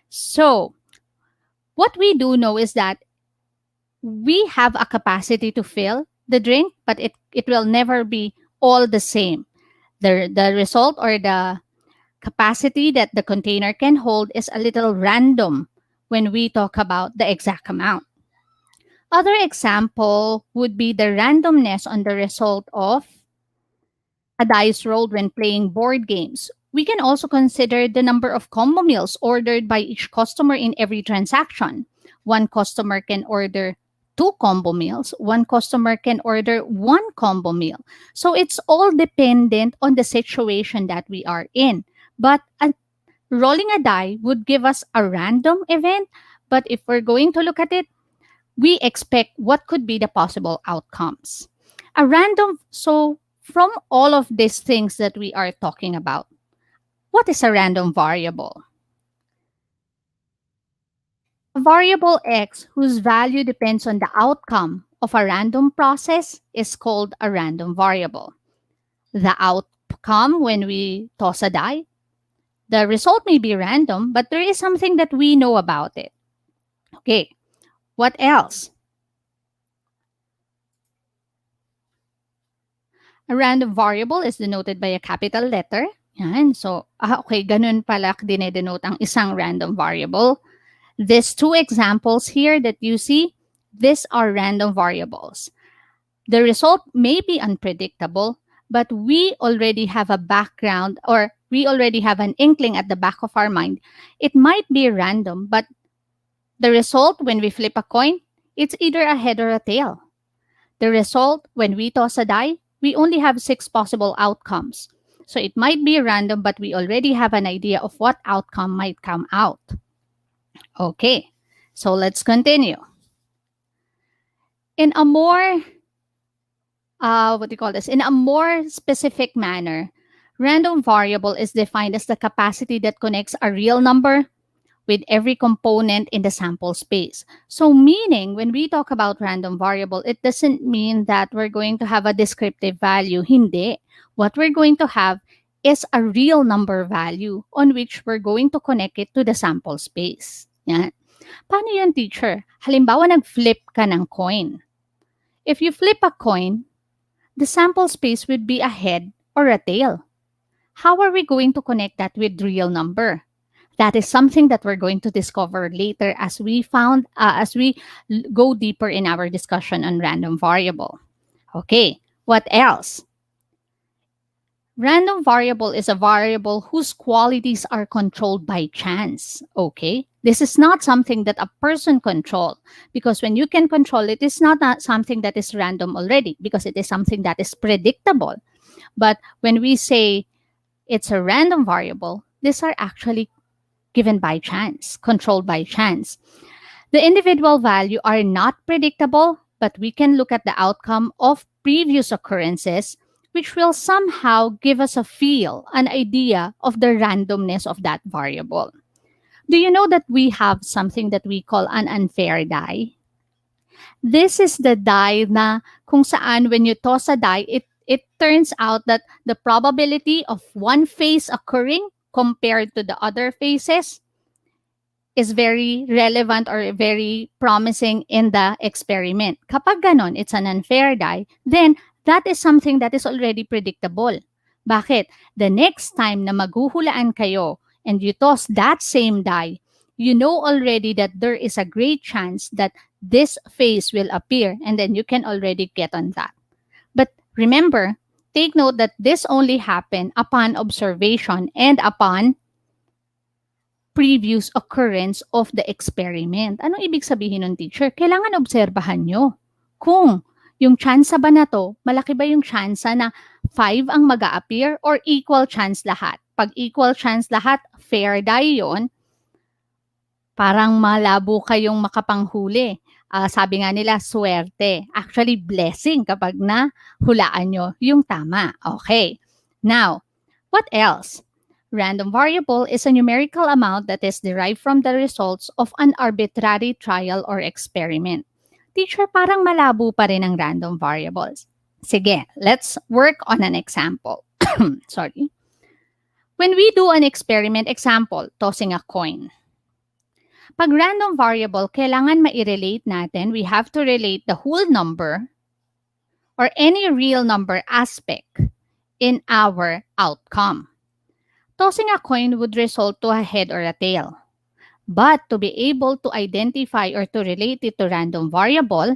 So, what we do know is that we have a capacity to fill the drink, but it will never be all the same. The result or the capacity that the container can hold is a little random when we talk about the exact amount. Other example would be the randomness on the result of a dice rolled when playing board games. We can also consider the number of combo meals ordered by each customer in every transaction. One customer can order 2 combo meals. One customer can order 1 combo meal. So it's all dependent on the situation that we are in. But rolling a die would give us a random event. But if we're going to look at it, we expect what could be the possible outcomes. So from all of these things that we are talking about, what is a random variable? A variable x whose value depends on the outcome of a random process is called a random variable. The outcome when we toss a die, the result may be random, but there is something that we know about it. Okay, what else? A random variable is denoted by a capital letter. Yan. So, okay, ganun pala dinedenote ang isang random variable. These 2 examples here that you see, these are random variables. The result may be unpredictable, but we already have a background or we already have an inkling at the back of our mind. It might be random, but the result when we flip a coin, it's either a head or a tail. The result when we toss a die, we only have 6 possible outcomes. So it might be random, but we already have an idea of what outcome might come out. Okay, so let's continue. In a more, in a more specific manner, random variable is defined as the capacity that connects a real number with every component in the sample space. So meaning, when we talk about random variable, it doesn't mean that we're going to have a descriptive value. Hindi. What we're going to have is a real number value on which we're going to connect it to the sample space. Yan. Paano yun, teacher? Halimbawa, nag-flip ka ng coin. If you flip a coin, the sample space would be a head or a tail. How are we going to connect that with real number? That is something that we're going to discover later as we go deeper in our discussion on random variable. Okay, what else? Random variable is a variable whose qualities are controlled by chance. Okay, this is not something that a person control, because when you can control it, it's not something that is random already, because it is something that is predictable. But when we say it's a random variable, these are actually given by chance, controlled by chance. The individual value are not predictable, but we can look at the outcome of previous occurrences, which will somehow give us a feel, an idea of the randomness of that variable. Do you know that we have something that we call an unfair die? This is the die na kung saan when you toss a die, it turns out that the probability of one phase occurring compared to the other phases is very relevant or very promising in the experiment. Kapag ganon, it's an unfair die, then that is something that is already predictable. Bakit? The next time na maghuhulaan kayo and you toss that same die, you know already that there is a great chance that this phase will appear, and then you can already get on that. But remember, take note that this only happened upon observation and upon previous occurrence of the experiment. Anong ibig sabihin ng teacher? Kailangan obserbahan nyo. Kung yung chance ba na to, malaki ba yung chance na 5 ang mag-a-appear or equal chance lahat? Pag equal chance lahat, fair die yun, parang malabo kayong makapanghuli. Sabi nga nila, swerte. Actually, blessing kapag nahulaan nyo yung tama. Okay. Now, what else? Random variable is a numerical amount that is derived from the results of an arbitrary trial or experiment. Teacher, parang malabo pa rin ang random variables. Sige, let's work on an example. Sorry. When we do an experiment, example, tossing a coin. Pag random variable, kailangan ma-relate natin, we have to relate the whole number or any real number aspect in our outcome. Tossing a coin would result to a head or a tail. But to be able to identify or to relate it to random variable,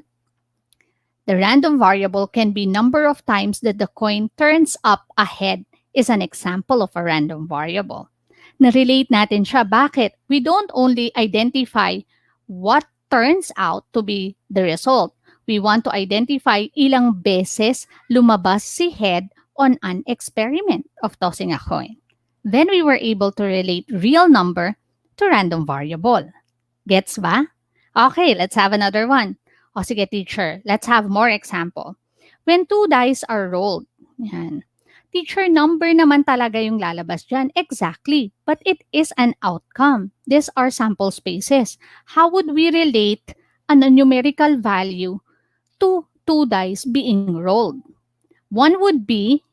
the random variable can be number of times that the coin turns up a head is an example of a random variable. Na-relate natin siya. Bakit? We don't only identify what turns out to be the result. We want to identify ilang beses lumabas si head on an experiment of tossing a coin. Then we were able to relate real number to random variable. Gets ba? Okay, let's have another one. O sige, teacher, let's have more example. When 2 dice are rolled, yan. Teacher, number naman talaga yung lalabas dyan. Exactly. But it is an outcome. These are sample spaces. How would we relate a numerical value to 2 dice being rolled? One would be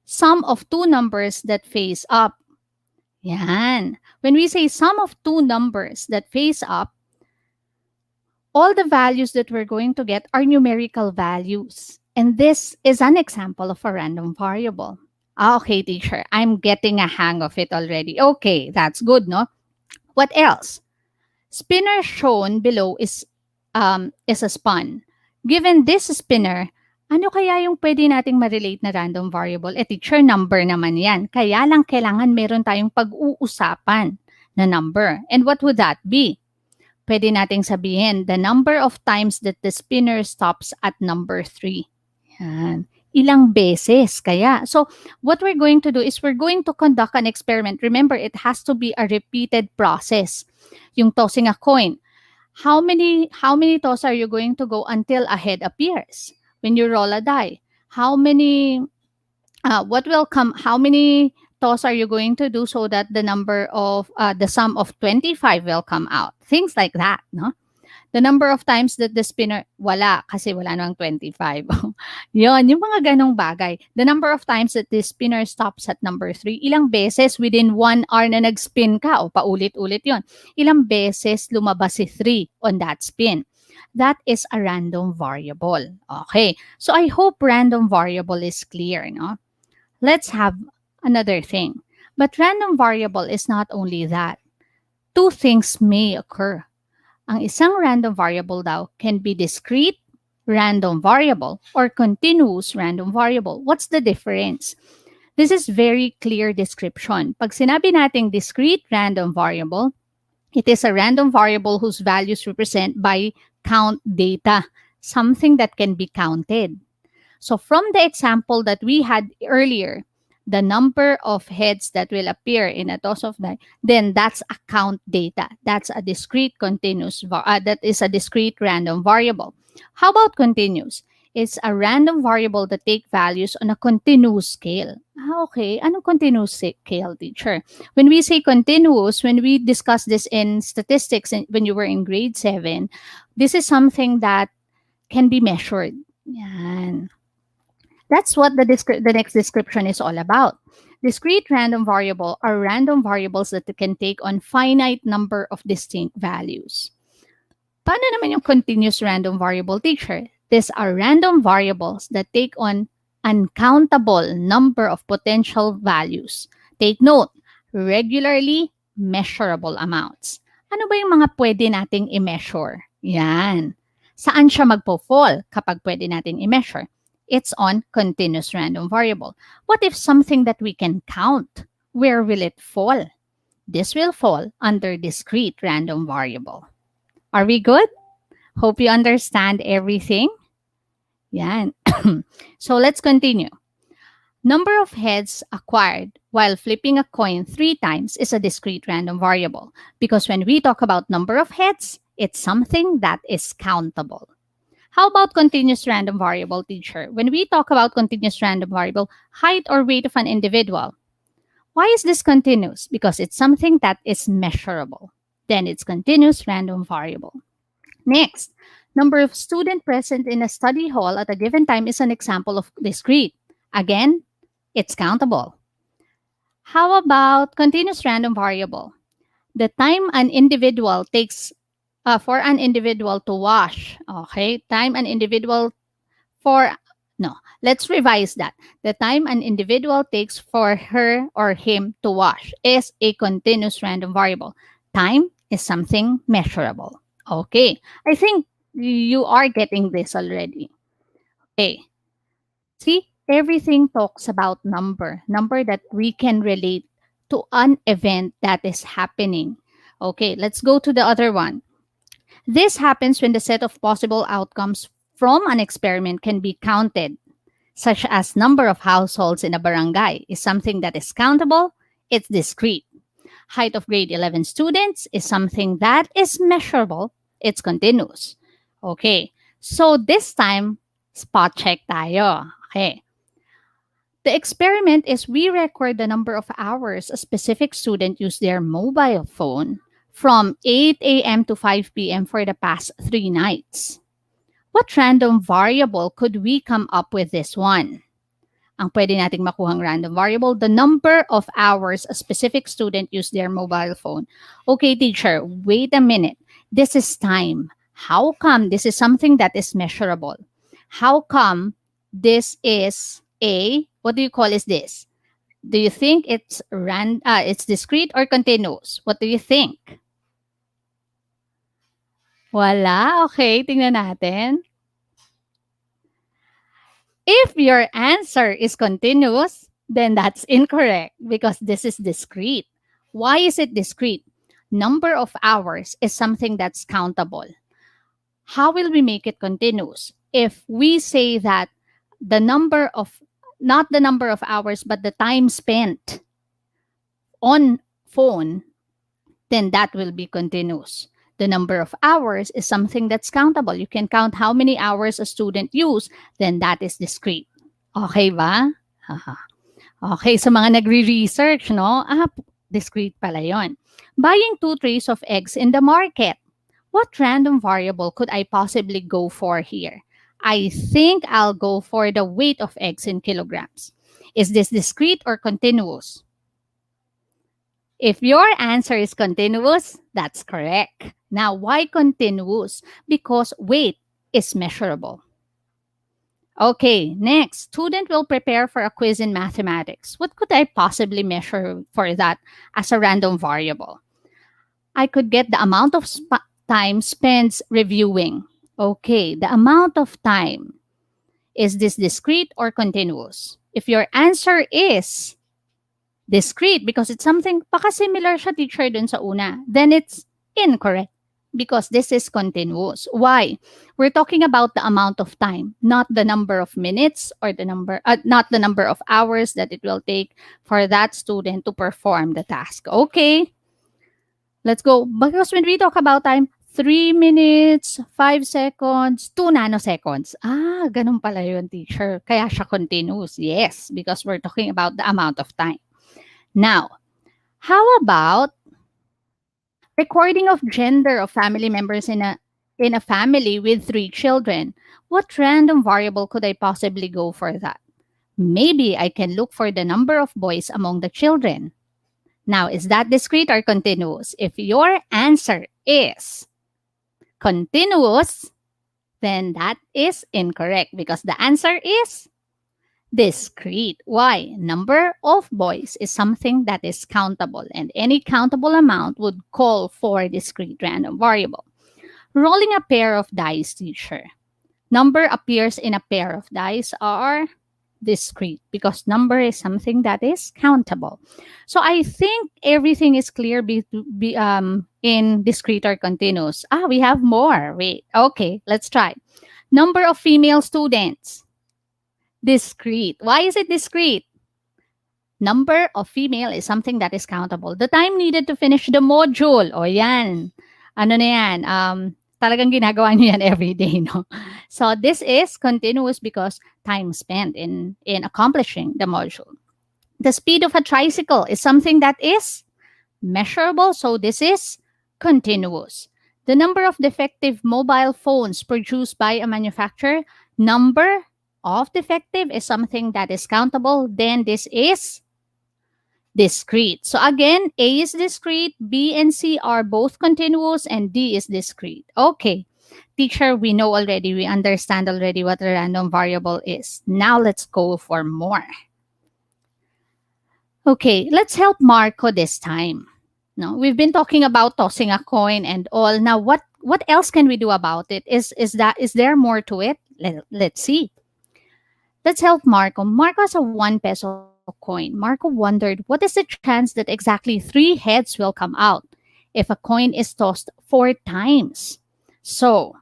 sum of 2 numbers that face up. Yan. When we say sum of 2 numbers that face up, all the values that we're going to get are numerical values. And this is an example of a random variable. Okay, teacher, I'm getting a hang of it already. Okay, that's good, no? What else? Spinner shown below is a spun. Given this spinner, ano kaya yung pwede nating ma-relate na random variable? Teacher, number naman yan. Kaya lang kailangan meron tayong pag-uusapan na number. And what would that be? Pwede nating sabihin, the number of times that the spinner stops at number 3. Yan. Ilang beses kaya? So, what we're going to do is we're going to conduct an experiment. Remember, it has to be a repeated process. Yung tossing a coin. How many toss are you going to go until a head appears? When you roll a die, how many what will come how many toss are you going to do so that the sum of 25 will come out? Things like that, no? The number of times that the spinner, wala, kasi wala nang 25. Yon, yung mga ganong bagay. The number of times that the spinner stops at number 3, ilang beses within 1 hour na nag-spin ka, o paulit-ulit yon. Ilang beses lumabas si 3 on that spin. That is a random variable. Okay, so I hope random variable is clear, no? Let's have another thing. But random variable is not only that. Two things may occur. Ang isang random variable daw can be discrete random variable or continuous random variable. What's the difference? This is very clear description. Pag sinabi nating discrete random variable, it is a random variable whose values represent by count data, something that can be counted. So from the example that we had earlier, the number of heads that will appear in a toss of die, then that's a count data. That's a discrete that is a discrete random variable. How about continuous? It's a random variable that take values on a continuous scale. Okay. Anong continuous scale, teacher? When we say continuous, when we discuss this in statistics when you were in grade 7, this is something that can be measured. Yan. That's what the next description is all about. Discrete random variable are random variables that can take on finite number of distinct values. Paano naman yung continuous random variable, teacher? These are random variables that take on uncountable number of potential values. Take note, regularly measurable amounts. Ano ba yung mga pwede nating i-measure? Yan. Saan siya magpo-fall kapag pwede natin i-measure? It's on continuous random variable. What if something that we can count? Where will it fall? This will fall under discrete random variable. Are we good? Hope you understand everything. Yan. So let's continue. Number of heads acquired while flipping a coin 3 times is a discrete random variable because when we talk about number of heads, it's something that is countable. How about continuous random variable, teacher? When we talk about continuous random variable, height or weight of an individual. Why is this continuous? Because it's something that is measurable. Then it's continuous random variable. Next, number of students present in a study hall at a given time is an example of discrete. Again, it's countable. How about continuous random variable? The time an individual takes for an individual to wash. Okay, time an individual let's revise that. The time an individual takes for her or him to wash is a continuous random variable. Time is something measurable. Okay, I think you are getting this already. Okay, see, everything talks about number that we can relate to an event that is happening. Okay, let's go to the other one. This happens when the set of possible outcomes from an experiment can be counted, such as number of households in a barangay is something that is countable, it's discrete. Height of grade 11 students is something that is measurable, it's continuous. Okay, so this time, spot check tayo. Okay. The experiment is we record the number of hours a specific student used their mobile phone from 8 a.m. to 5 p.m. for the past 3 nights. What random variable could we come up with this one? Ang pwede nating makuhang random variable, the number of hours a specific student used their mobile phone. Okay, teacher, wait a minute. This is time. How come this is something that is measurable? How come this is what do you call is this? Do you think it's discrete or continuous? What do you think? Wala? Okay, tingnan natin. If your answer is continuous, then that's incorrect because this is discrete. Why is it discrete? Number of hours is something that's countable. How will we make it continuous? If we say that the number of, not the number of hours, but the time spent on phone, then that will be continuous. The number of hours is something that's countable. You can count how many hours a student use, then that is discrete. Okay ba? Haha. Okay, sa mga nagre-research, no? Discrete pala yon. Buying 2 trays of eggs in the market. What random variable could I possibly go for here? I think I'll go for the weight of eggs in kilograms. Is this discrete or continuous? If your answer is continuous, that's correct. Now, why continuous? Because weight is measurable. Okay, next, student will prepare for a quiz in mathematics. What could I possibly measure for that as a random variable? I could get the amount of time spent reviewing. Okay, the amount of time. Is this discrete or continuous? If your answer is discrete because it's something pakasimilar siya teacher dun sa una, then it's incorrect because this is continuous. Why? We're talking about the amount of time, not the number of minutes or not the number of hours that it will take for that student to perform the task. Okay, let's go. Because when we talk about time, 3 minutes, 5 seconds, 2 nanoseconds. Ganun pala yun, teacher. Kaya siya continuous. Yes, because we're talking about the amount of time. Now, how about recording of gender of family members in a family with 3 children? What random variable could I possibly go for that? Maybe I can look for the number of boys among the children. Now, is that discrete or continuous? If your answer is continuous, then that is incorrect because the answer is discrete. Why? Number of boys is something that is countable, and any countable amount would call for discrete random variable. Rolling a pair of dice, teacher. Number appears in a pair of dice are discrete because number is something that is countable. So I think everything is clear in discrete or continuous. We have more. Wait. Okay, let's try. Number of female students. Discrete. Why is it discrete? Number of female is something that is countable. The time needed to finish the module. O yan. Ano na yan? Talagang ginagawa niyo yan every day, no? So this is continuous because time spent in accomplishing the module. The speed of a tricycle is something that is measurable. So this is continuous. The number of defective mobile phones produced by a manufacturer. Number of defective is something that is countable. Then this is discrete. So again, A is discrete, B and C are both continuous, and D is discrete. Okay, teacher, we know already, we understand already what a random variable is. Now let's go for more. Okay, let's help Marco this time. No, we've been talking about tossing a coin and all. Now, what else can we do about it? Is there more to it? Let's see. Let's help Marco. Marco has a 1 peso coin. Marco wondered, what is the chance that exactly 3 heads will come out if a coin is tossed 4 times? So,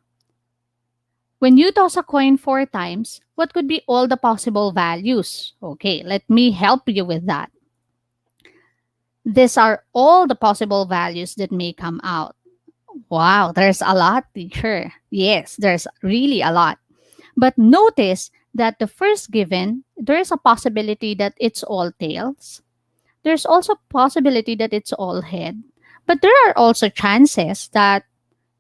when you toss a coin 4 times, what could be all the possible values? Okay, let me help you with that. These are all the possible values that may come out. Wow, there's a lot, teacher. Yes, there's really a lot. But notice that the first given, there is a possibility that it's all tails. There's also a possibility that it's all head. But there are also chances that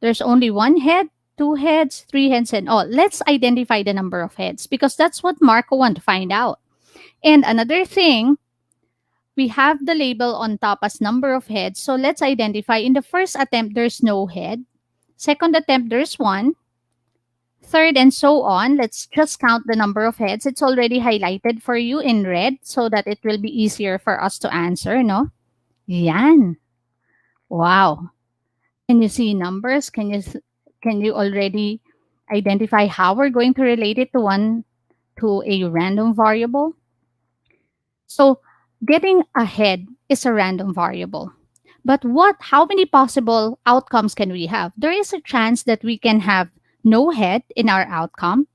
there's only 1 head, 2 heads, 3 heads, and all. Let's identify the number of heads because that's what Marco wants to find out. And another thing, we have the label on top as number of heads. So let's identify. In the first attempt, there's no head. Second attempt, there's 1. Third, and so on. Let's just count the number of heads. It's already highlighted for you in red so that it will be easier for us to answer, no? Yan. Wow. Can you see numbers? Can you already identify how we're going to relate it to a random variable? So getting a head is a random variable. But how many possible outcomes can we have? There is a chance that we can have no head in our outcome.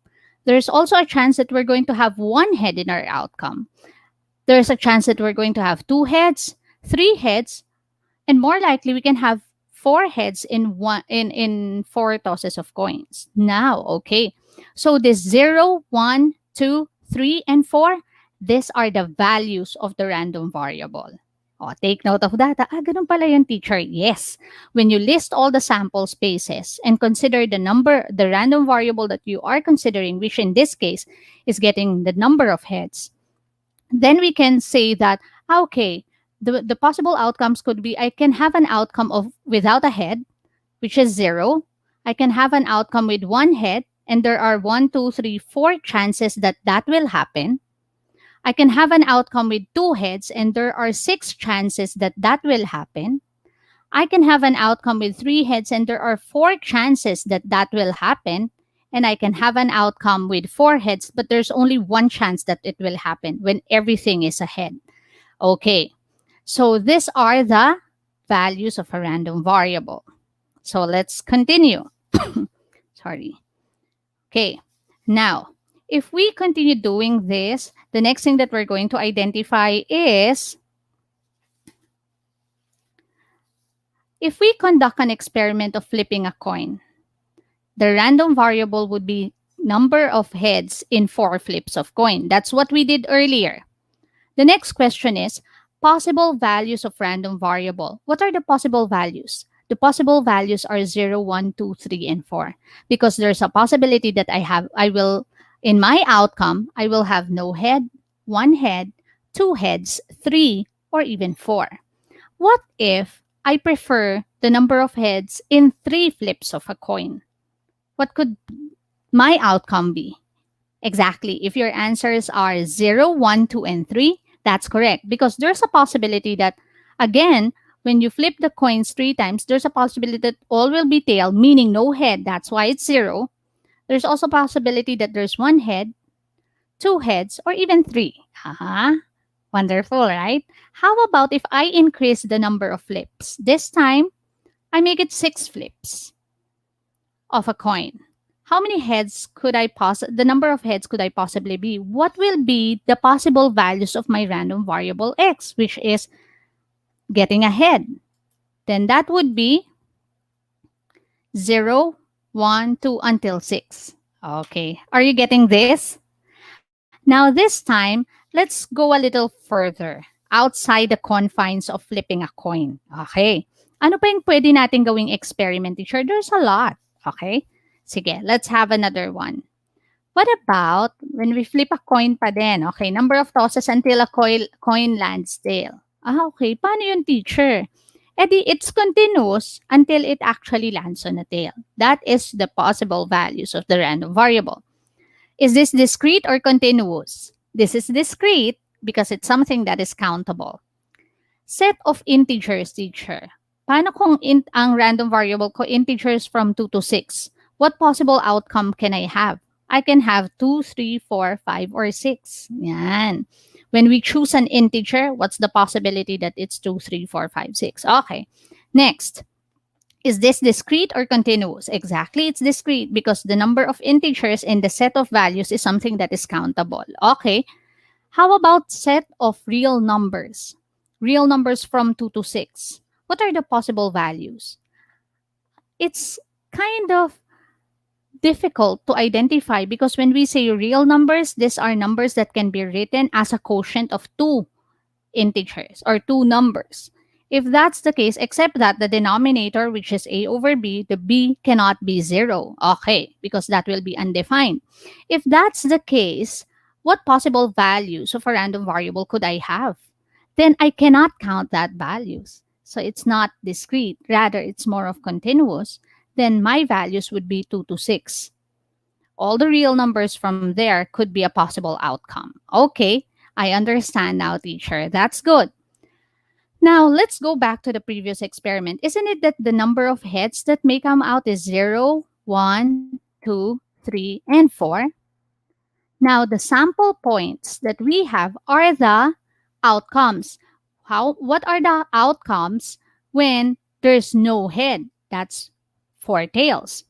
There's also a chance that we're going to have one head in our outcome. There's a chance that we're going to have two heads, three heads, and more likely we can have four heads in four tosses of coins. Now, okay. So this 0, 1, 2, 3, and 4, these are the values of the random variable. Oh, take note of that. Ganun pala yung teacher. Yes. When you list all the sample spaces and consider the random variable that you are considering, which in this case is getting the number of heads, then we can say that, okay, the possible outcomes could be I can have an outcome of without a head, which is 0. I can have an outcome with one head, and there are 1, 2, 3, 4 chances that that will happen. I can have an outcome with two heads, and there are 6 chances that that will happen. I can have an outcome with 3 heads, and there are 4 chances that that will happen. And I can have an outcome with 4 heads, but there's only 1 chance that it will happen when everything is a head. Okay, so these are the values of a random variable. So let's continue. Sorry. Okay, now, if we continue doing this, the next thing that we're going to identify is if we conduct an experiment of flipping a coin, the random variable would be number of heads in 4 flips of coin. That's what we did earlier. The next question is possible values of random variable. What are the possible values? The possible values are 0, 1, 2, 3, and 4. Because there's a possibility that in my outcome, I will have no head, 1 head, 2 heads, 3, or even 4. What if I prefer the number of heads in 3 flips of a coin? What could my outcome be? Exactly. If your answers are 0, 1, 2, and 3, that's correct. Because there's a possibility that, again, when you flip the coins 3 times, there's a possibility that all will be tail, meaning no head. That's why it's 0. There's also a possibility that there's 1 head, 2 heads, or even 3. Wonderful, right? How about if I increase the number of flips? This time, I make it 6 flips of a coin. How many heads the number of heads could I possibly be? What will be the possible values of my random variable x, which is getting a head? Then that would be 0, 1, 2, until 6. Okay, are you getting this? Now this time, let's go a little further outside the confines of flipping a coin. Okay, ano pa yung pwede natin gawing experiment, teacher? There's a lot. Okay, sige, let's have another one. What about when we flip a coin pa din? Okay, number of tosses until a coin lands tail. Okay, paano yun, teacher? It's continuous until it actually lands on a tail. That is the possible values of the random variable. Is this discrete or continuous? This is discrete because it's something that is countable. Set of integers, teacher. Paano kung ang random variable ko integers from 2 to 6? What possible outcome can I have? I can have 2, 3, 4, 5, or 6. Yan. When we choose an integer, what's the possibility that it's 2, 3, 4, 5, 6? Okay. Next. Is this discrete or continuous? Exactly, it's discrete because the number of integers in the set of values is something that is countable. Okay. How about set of real numbers? Real numbers from 2 to 6. What are the possible values? It's kind of difficult to identify because when we say real numbers, these are numbers that can be written as a quotient of 2 integers or 2 numbers. If that's the case, except that the denominator, which is a over b, the b cannot be 0. Okay, because that will be undefined. If that's the case, what possible values of a random variable could I have? Then I cannot count that values. So it's not discrete. Rather, it's more of continuous. Then my values would be 2 to 6. All the real numbers from there could be a possible outcome. Okay, I understand now, teacher. That's good. Now, let's go back to the previous experiment. Isn't it that the number of heads that may come out is 0, 1, 2, 3, and 4? Now, the sample points that we have are the outcomes. What are the outcomes when there's no head? That's 4 tails.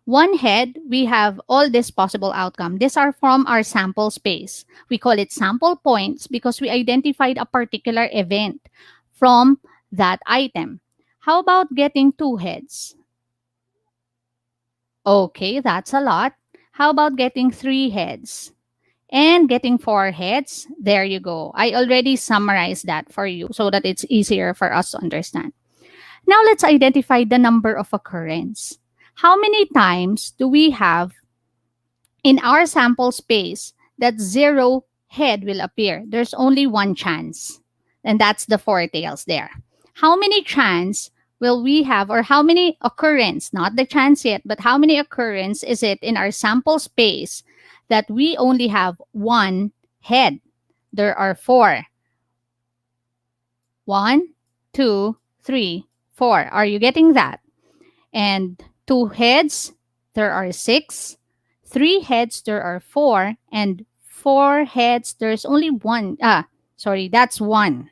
One head, we have all this possible outcome. These are from our sample space. We call it sample points because we identified a particular event from that item. How about getting 2 heads? Okay, that's a lot. How about getting 3 heads? And getting 4 heads? There you go. I already summarized that for you so that it's easier for us to understand. Now let's identify the number of occurrence. How many times do we have in our sample space that 0 head will appear? There's only one chance. And that's the 4 tails there. How many chance will we have, or how many occurrence, not the chance yet, but how many occurrence is it in our sample space that we only have 1 head? There are 4. 1, 2, 3, 4. Are you getting that? And 2 heads, there are 6. 3 heads, there are 4. And 4 heads, there's only 1. That's 1.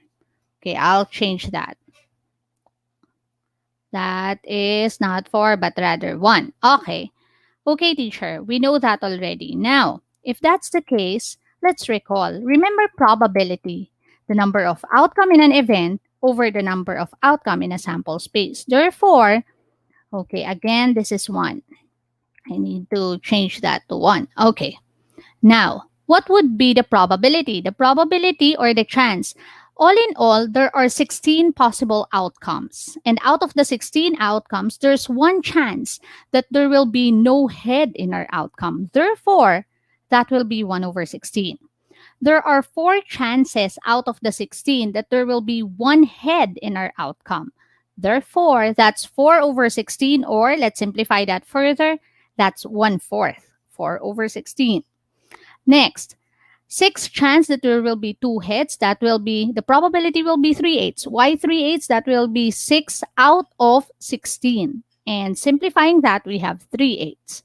Okay, I'll change that. That is not 4, but rather 1. Okay. Okay, teacher, we know that already. Now, if that's the case, let's recall. Remember probability, the number of outcome in an event over the number of outcome in a sample space. Therefore, okay, again, this is 1. I need to change that to 1. Okay. Now, what would be the probability? The probability or the chance. All in all, there are 16 possible outcomes. And out of the 16 outcomes, there's 1 chance that there will be no head in our outcome. Therefore, that will be 1 over 16. There are 4 chances out of the 16 that there will be 1 head in our outcome. Therefore, that's 4 over 16, or let's simplify that further, that's 1/4, 4 over 16. Next, 6 chance that there will be 2 heads. That will be, the probability will be 3/8. Why 3/8? That will be 6 out of 16. And simplifying that, we have 3/8.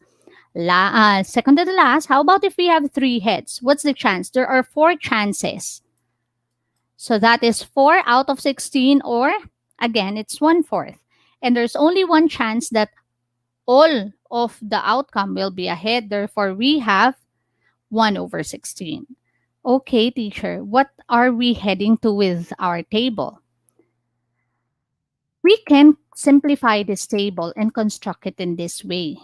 Second to the last, how about if we have 3 heads? What's the chance? There are 4 chances. So that is 4 out of 16, or again, it's 1/4. And there's only 1 chance that all of the outcome will be a head. Therefore, we have 1 over 16. Okay, teacher, what are we heading to with our table? We can simplify this table and construct it in this way.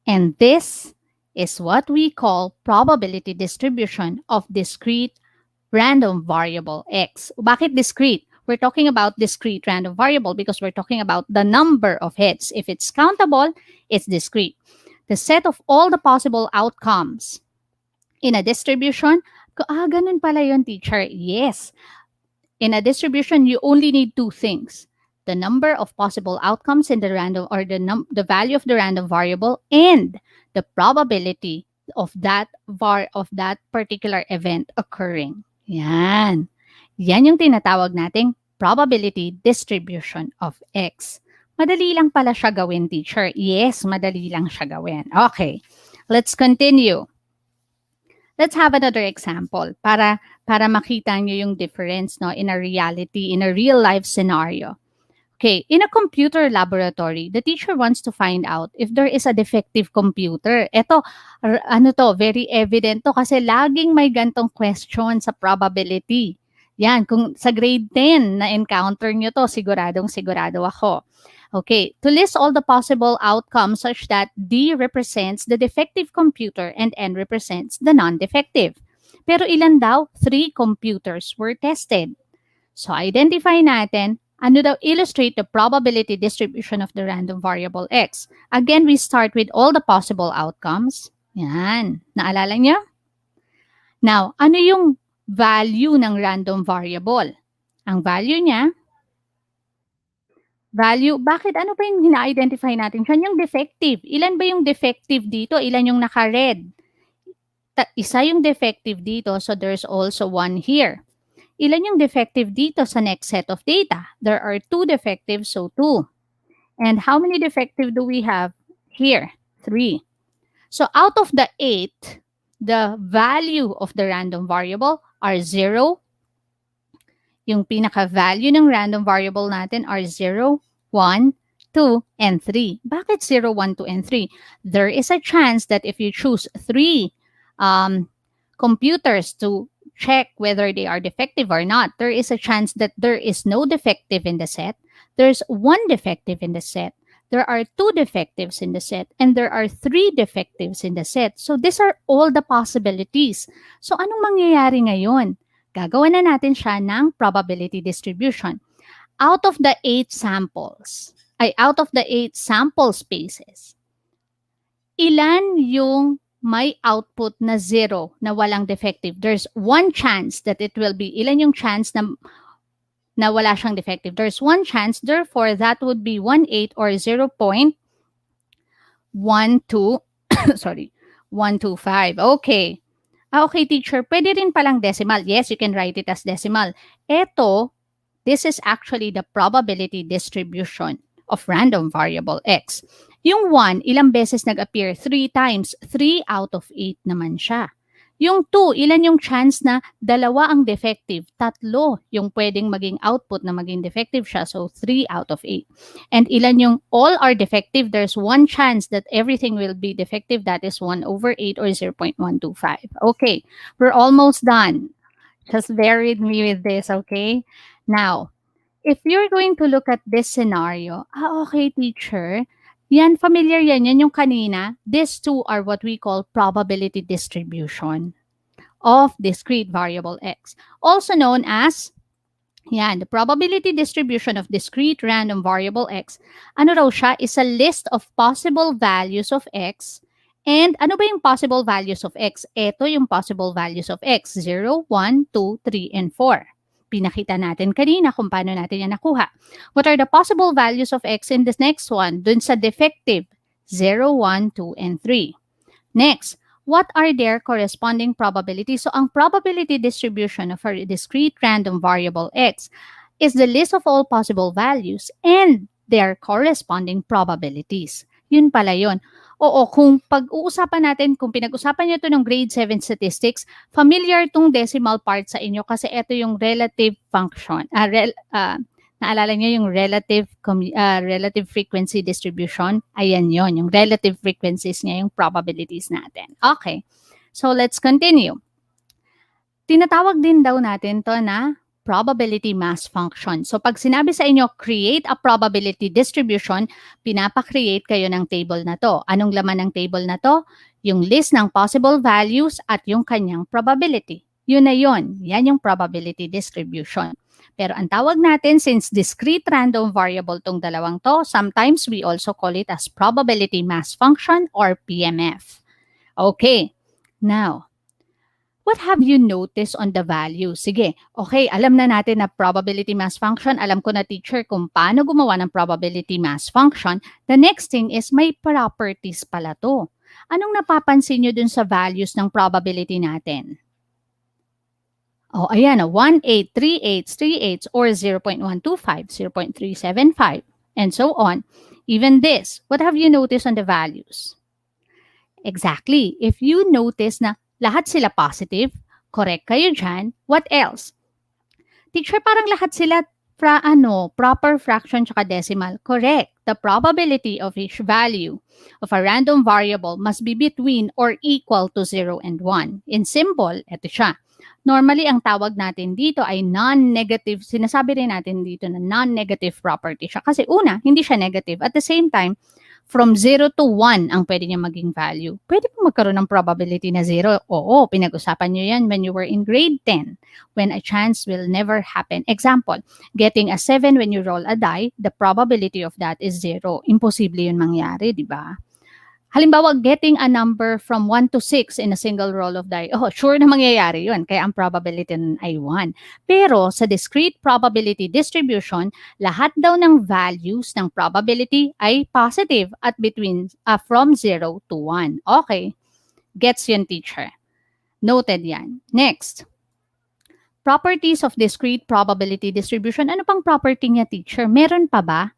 And this is what we call probability distribution of discrete random variable x. Bakit discrete? We're talking about discrete random variable because we're talking about the number of heads. If it's countable, it's discrete. The set of all the possible outcomes in a distribution. Ganun pala yun, teacher. Yes. In a distribution, you only need 2 things. The number of possible outcomes in the random, or the value of the random variable, and the probability of that particular event occurring. Yan. Yan yung tinatawag nating probability distribution of x. Madali lang pala siya gawin, teacher. Yes, madali lang siya gawin. Okay, let's continue. Let's have another example para makita nyo yung difference, no, in a reality, in a real life scenario. Okay, in a computer laboratory, the teacher wants to find out if there is a defective computer. Ito, very evident to kasi laging may gantong question sa probability. Yan, kung sa grade 10 na-encounter nyo to, sigurado ako. Okay, to list all the possible outcomes such that D represents the defective computer and N represents the non-defective. Pero ilan daw? 3 computers were tested. So identify natin, ano daw illustrate the probability distribution of the random variable x. Again, we start with all the possible outcomes. Yan, naalala niyo? Now, ano yung value ng random variable? Ang value niya, bakit? Ano ba yung hina-identify natin? Siya yung defective. Ilan ba yung defective dito? Ilan yung naka-red? Isa yung defective dito, so there's also 1 here. Ilan yung defective dito sa next set of data? There are 2 defective, so 2. And how many defective do we have here? 3. So out of the 8, the value of the random variable are 0. Yung pinaka-value ng random variable natin are 0, 1, 2, and 3. Bakit 0, 1, 2, and 3? There is a chance that if you choose 3 computers to check whether they are defective or not, there is a chance that there is no defective in the set, there's 1 defective in the set, there are 2 defectives in the set, and there are 3 defectives in the set. So these are all the possibilities. So anong mangyayari ngayon? Gagawa na natin siya ng probability distribution. Out of the 8 sample spaces, ilan yung may output na 0 na walang defective? There's 1 chance that it will be, ilan yung chance na wala siyang defective? There's 1 chance, therefore that would be 1/8 or 0.12 sorry, 125. Okay. Okay, teacher, pwede rin palang decimal. Yes, you can write it as decimal. This is actually the probability distribution of random variable x. Yung 1, ilang beses nag-appear? 3 times. 3 out of 8 naman siya. Yung 2, ilan yung chance na 2 ang defective? 3 yung pwedeng maging output na maging defective siya. So, 3 out of 8. And ilan yung all are defective? There's 1 chance that everything will be defective. That is 1/8 or 0.125. Okay, we're almost done. Just bear with me with this, okay? Now, if you're going to look at this scenario, okay, teacher, yan, familiar yan yung kanina. These two are what we call probability distribution of discrete variable x. Also known as, yan, the probability distribution of discrete random variable x. Ano raw siya? Is a list of possible values of x. And ano ba yung possible values of x? Ito yung possible values of x. 0, 1, 2, 3, and 4. Pinakita natin kanina kung paano natin yan nakuha. What are the possible values of x in this next one? Dun sa defective, 0, 1, 2, and 3. Next, what are their corresponding probabilities? So, ang probability distribution of a discrete random variable x is the list of all possible values and their corresponding probabilities. Yun pala yun. Oo, kung pag-uusapan natin, kung pinag-usapan nyo ito ng grade 7 statistics, familiar tong decimal part sa inyo kasi ito yung relative function. Naalala nyo yung relative frequency distribution? Ayan yon, yung relative frequencies niya, yung probabilities natin. Okay, so let's continue. Tinatawag din daw natin to na probability mass function. So pag sinabi sa inyo, create a probability distribution, pinapa-create kayo ng table na to. Anong laman ng table na to? Yung list ng possible values at yung kanyang probability. Yun na yun. Yan yung probability distribution. Pero ang tawag natin, since discrete random variable tong dalawang to, sometimes we also call it as probability mass function or PMF. Okay. Now, what have you noticed on the value? Sige, okay, alam na natin na probability mass function. Alam ko na, teacher, kung paano gumawa ng probability mass function. The next thing is may properties pala to. Anong napapansin nyo dun sa values ng probability natin? Oh, ayan, 1/8, 3/8, 3/8, or 0.125, 0.375, and so on. Even this, what have you noticed on the values? Exactly. If you notice na lahat sila positive, correct kayo dyan. What else? Teacher, parang lahat sila proper fraction tsaka decimal. Correct. The probability of each value of a random variable must be between or equal to 0 and 1. In symbol, ito siya. Normally, ang tawag natin dito ay non-negative. Sinasabi rin natin dito na non-negative property siya. Kasi una, hindi siya negative. At the same time, from 0 to 1 ang pwede niya maging value. Pwede po magkaroon ng probability na 0. Oo, pinag-usapan nyo yan when you were in grade 10, when a chance will never happen. Example, getting a 7 when you roll a die, the probability of that is 0. Imposible yun mangyari, di ba? Halimbawa, getting a number from 1 to 6 in a single roll of die, sure na mangyayari yun. Kaya ang probability nun ay 1. Pero sa discrete probability distribution, lahat daw ng values ng probability ay positive at between from 0 to 1. Okay. Gets yun, teacher. Noted yan. Next. Properties of discrete probability distribution. Ano pang property niya, teacher? Meron pa ba?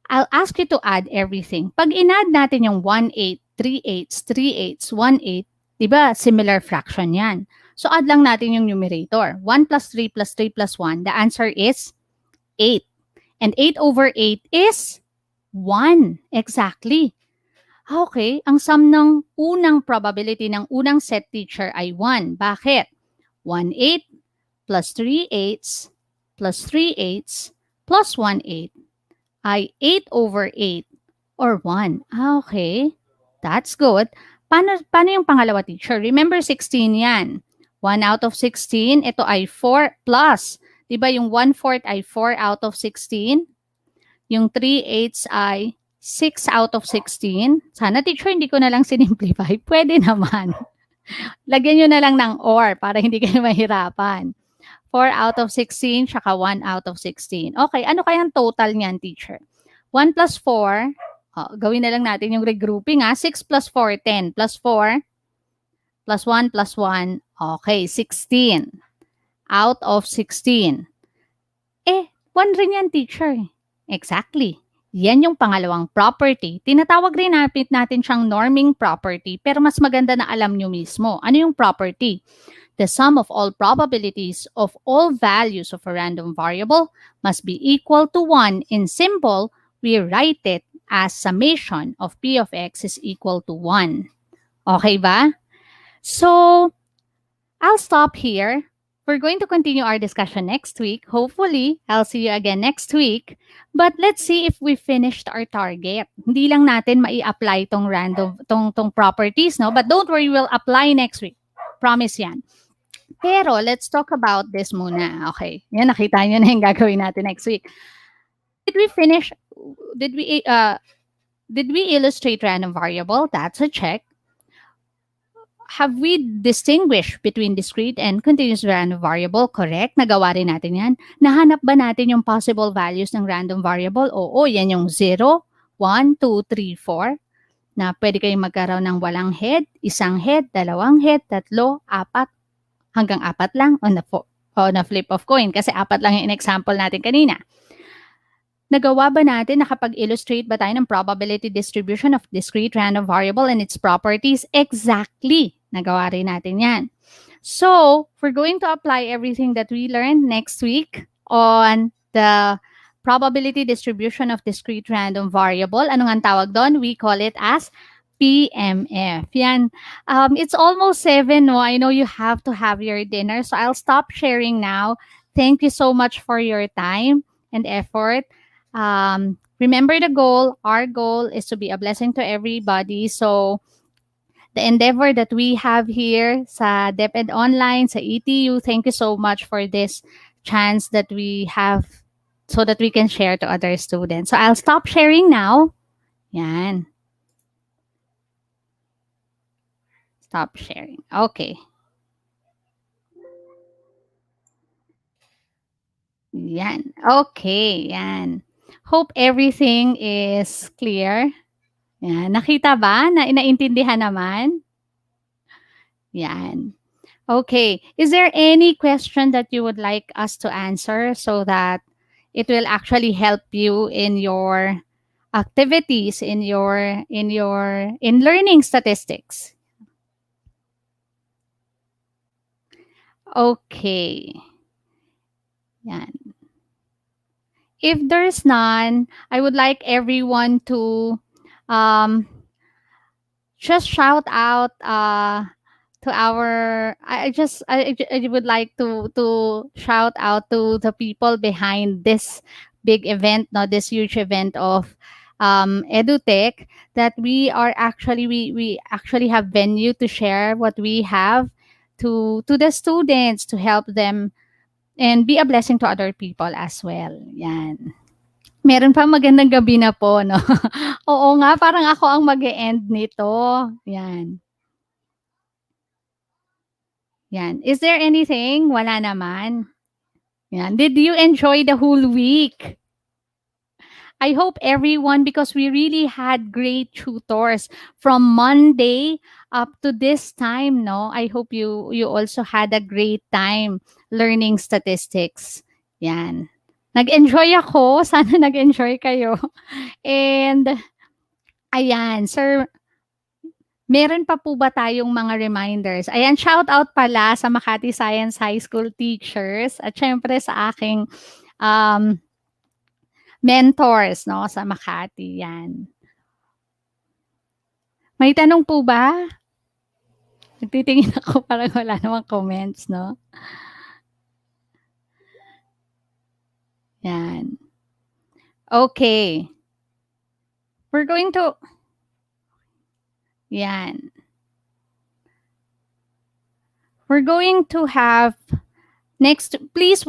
I'll ask you to add everything. Pag in-add natin yung 1/8, 3/8, 3/8, 1/8, di ba similar fraction yan? So add lang natin yung numerator. 1 plus 3 plus 3 plus 1. The answer is 8. And 8/8 is 1. Exactly. Okay, ang sum ng unang probability ng unang set, teacher, ay 1. Bakit? 1/8 plus 3/8 plus 3/8 plus 1/8 ay 8/8 or 1. Okay, that's good. Paano yung pangalawa, teacher? Remember, 16 yan. 1 out of 16, ito ay 4 plus. Diba yung 1/4 ay 4 out of 16? Yung 3/8 ay 6 out of 16. Sana, teacher, hindi ko na lang sinimplify. Pwede naman. Lagyan nyo na lang ng or para hindi kayo mahirapan. 4 out of 16, tsaka 1 out of 16. Okay, ano kayang total niyan, teacher? 1 plus 4, gawin na lang natin yung regrouping. 6 plus 4, 10. Plus 4, plus 1, plus 1. Okay, 16. Out of 16. 1 rin yan, teacher. Exactly. Yan yung pangalawang property. Tinatawag rin natin siyang norming property, pero mas maganda na alam nyo mismo. Ano yung property? The sum of all probabilities of all values of a random variable must be equal to 1. In simple, we write it as summation of p of x is equal to 1. Okay ba? So, I'll stop here. We're going to continue our discussion next week. Hopefully, I'll see you again next week. But let's see if we finished our target. Hindi lang natin mai-apply tong tong properties, no? But don't worry, we'll apply next week. Promise yan. Pero let's talk about this muna. Okay. Yan, nakita nyo na yung gagawin natin next week. Did we finish? Did we illustrate random variable? That's a check. Have we distinguished between discrete and continuous random variable? Correct. Nagawa rin natin yan. Nahanap ba natin yung possible values ng random variable? Oo, yan yung 0, 1, 2, 3, 4. Na pwede kayong magkaroon ng walang head, isang head, dalawang head, tatlo, apat, hanggang apat lang on the flip of coin. Kasi apat lang yung in-example natin kanina. Nagawa ba natin, nakapag-illustrate ba tayo ng probability distribution of discrete random variable and its properties? Exactly. Nagawa rin natin yan. So, we're going to apply everything that we learned next week on the probability distribution of discrete random variable. Ano nga ang tawag doon? We call it as PMF. Yan. It's almost 7. No? I know you have to have your dinner. So, I'll stop sharing now. Thank you so much for your time and effort. Remember the goal. Our goal is to be a blessing to everybody. So, the endeavor that we have here sa DepEd Online, sa ETU, thank you so much for this chance that we have so that we can share to other students. So, I'll stop sharing now. Yan. Stop sharing. Okay. Yan. Okay. Yan. Hope everything is clear. Yan. Nakita ba? Naintindihan naman? Yan. Okay. Is there any question that you would like us to answer so that it will actually help you in your activities, in learning statistics? Okay. Yan. If there's none, I would like everyone to just shout out to our. I would like to shout out to the people behind this big event, this huge event of EduTech, that we actually have venue to share what we have to the students to help them and be a blessing to other people as well. Yan. Meron pa magandang gabi na po, no? Oo nga, parang ako ang mag-e-end nito. Yan. Yan. Is there anything? Wala naman. Yan. Did you enjoy the whole week? I hope everyone, because we really had great tutors from Monday up to this time, no? I hope you also had a great time learning statistics. Yan. Nag-enjoy ako. Sana nag-enjoy kayo. And, ayan, sir, meron pa po ba tayong mga reminders? Ayan, shout out pala sa Makati Science High School teachers at syempre sa aking mentors, no, sa Makati. Yan. May tanong po ba? Nagtitingin ako, parang wala namang comments, no? Yan. Okay. We're going to... Yan. We're going to have next, please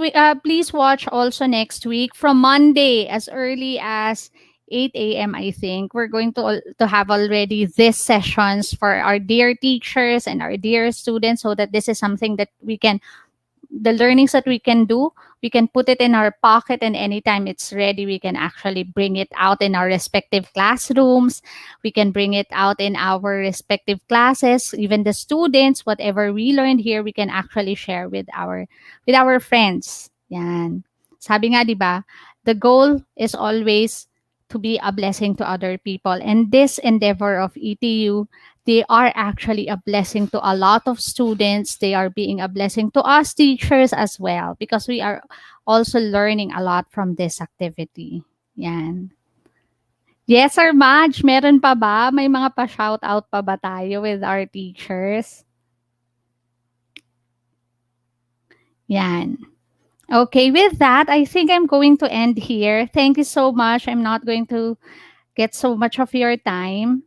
watch also next week from Monday as early as 8 a.m. I think we're going to have already these sessions for our dear teachers and our dear students, so that this is something that we can, the learnings that we can do, we can put it in our pocket, and anytime it's ready, we can actually bring it out in our respective classrooms. We can bring it out in our respective classes. Even the students, whatever we learned here, we can actually share with our friends. Yan. Sabi nga, di ba, the goal is always to be a blessing to other people. And this endeavor of ETU, they are actually a blessing to a lot of students. They are being a blessing to us teachers as well, because we are also learning a lot from this activity. Yan. Yes, Sir Madge, meron pa ba? May mga pa-shoutout pa ba tayo with our teachers? Yan. Okay, with that, I think I'm going to end here. Thank you so much. I'm not going to get so much of your time.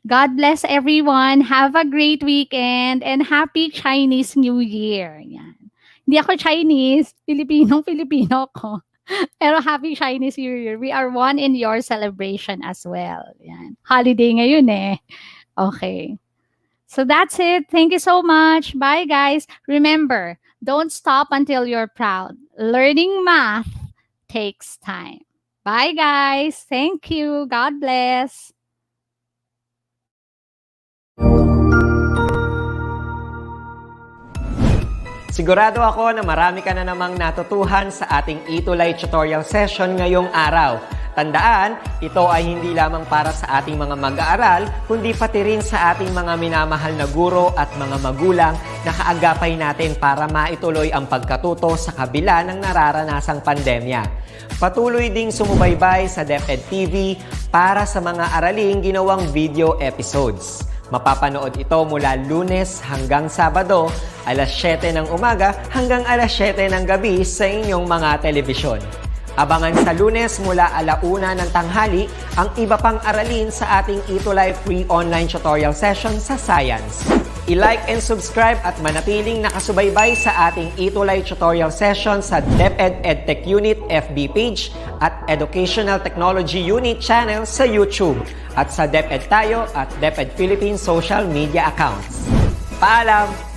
God bless everyone. Have a great weekend and happy Chinese New Year. Yan. Hindi ako Chinese, Filipino ko. Pero happy Chinese New Year. We are one in your celebration as well. Yan. Holiday ngayon eh. Okay. So that's it. Thank you so much. Bye, guys. Remember, don't stop until you're proud. Learning math takes time. Bye, guys. Thank you. God bless. Sigurado ako na marami ka na namang natutuhan sa ating ETULay tutorial session ngayong araw. Tandaan, ito ay hindi lamang para sa ating mga mag-aaral, kundi pati rin sa ating mga minamahal na guro at mga magulang na kaagapay natin para maituloy ang pagkatuto sa kabila ng nararanasang pandemya. Patuloy ding sumubaybay sa DepEd TV para sa mga araling ginawang video episodes. Mapapanood ito mula Lunes hanggang Sabado, alas 7 ng umaga hanggang alas 7 ng gabi sa inyong mga telebisyon. Abangan sa Lunes mula 1:00 ng tanghali ang iba pang aralin sa ating ETULay free online tutorial session sa Science. I-like and subscribe at manatiling nakasubaybay sa ating ETULay tutorial session sa DepEd EdTech Unit FB page at Educational Technology Unit channel sa YouTube at sa DepEd Tayo at DepEd Philippines social media accounts. Paalam!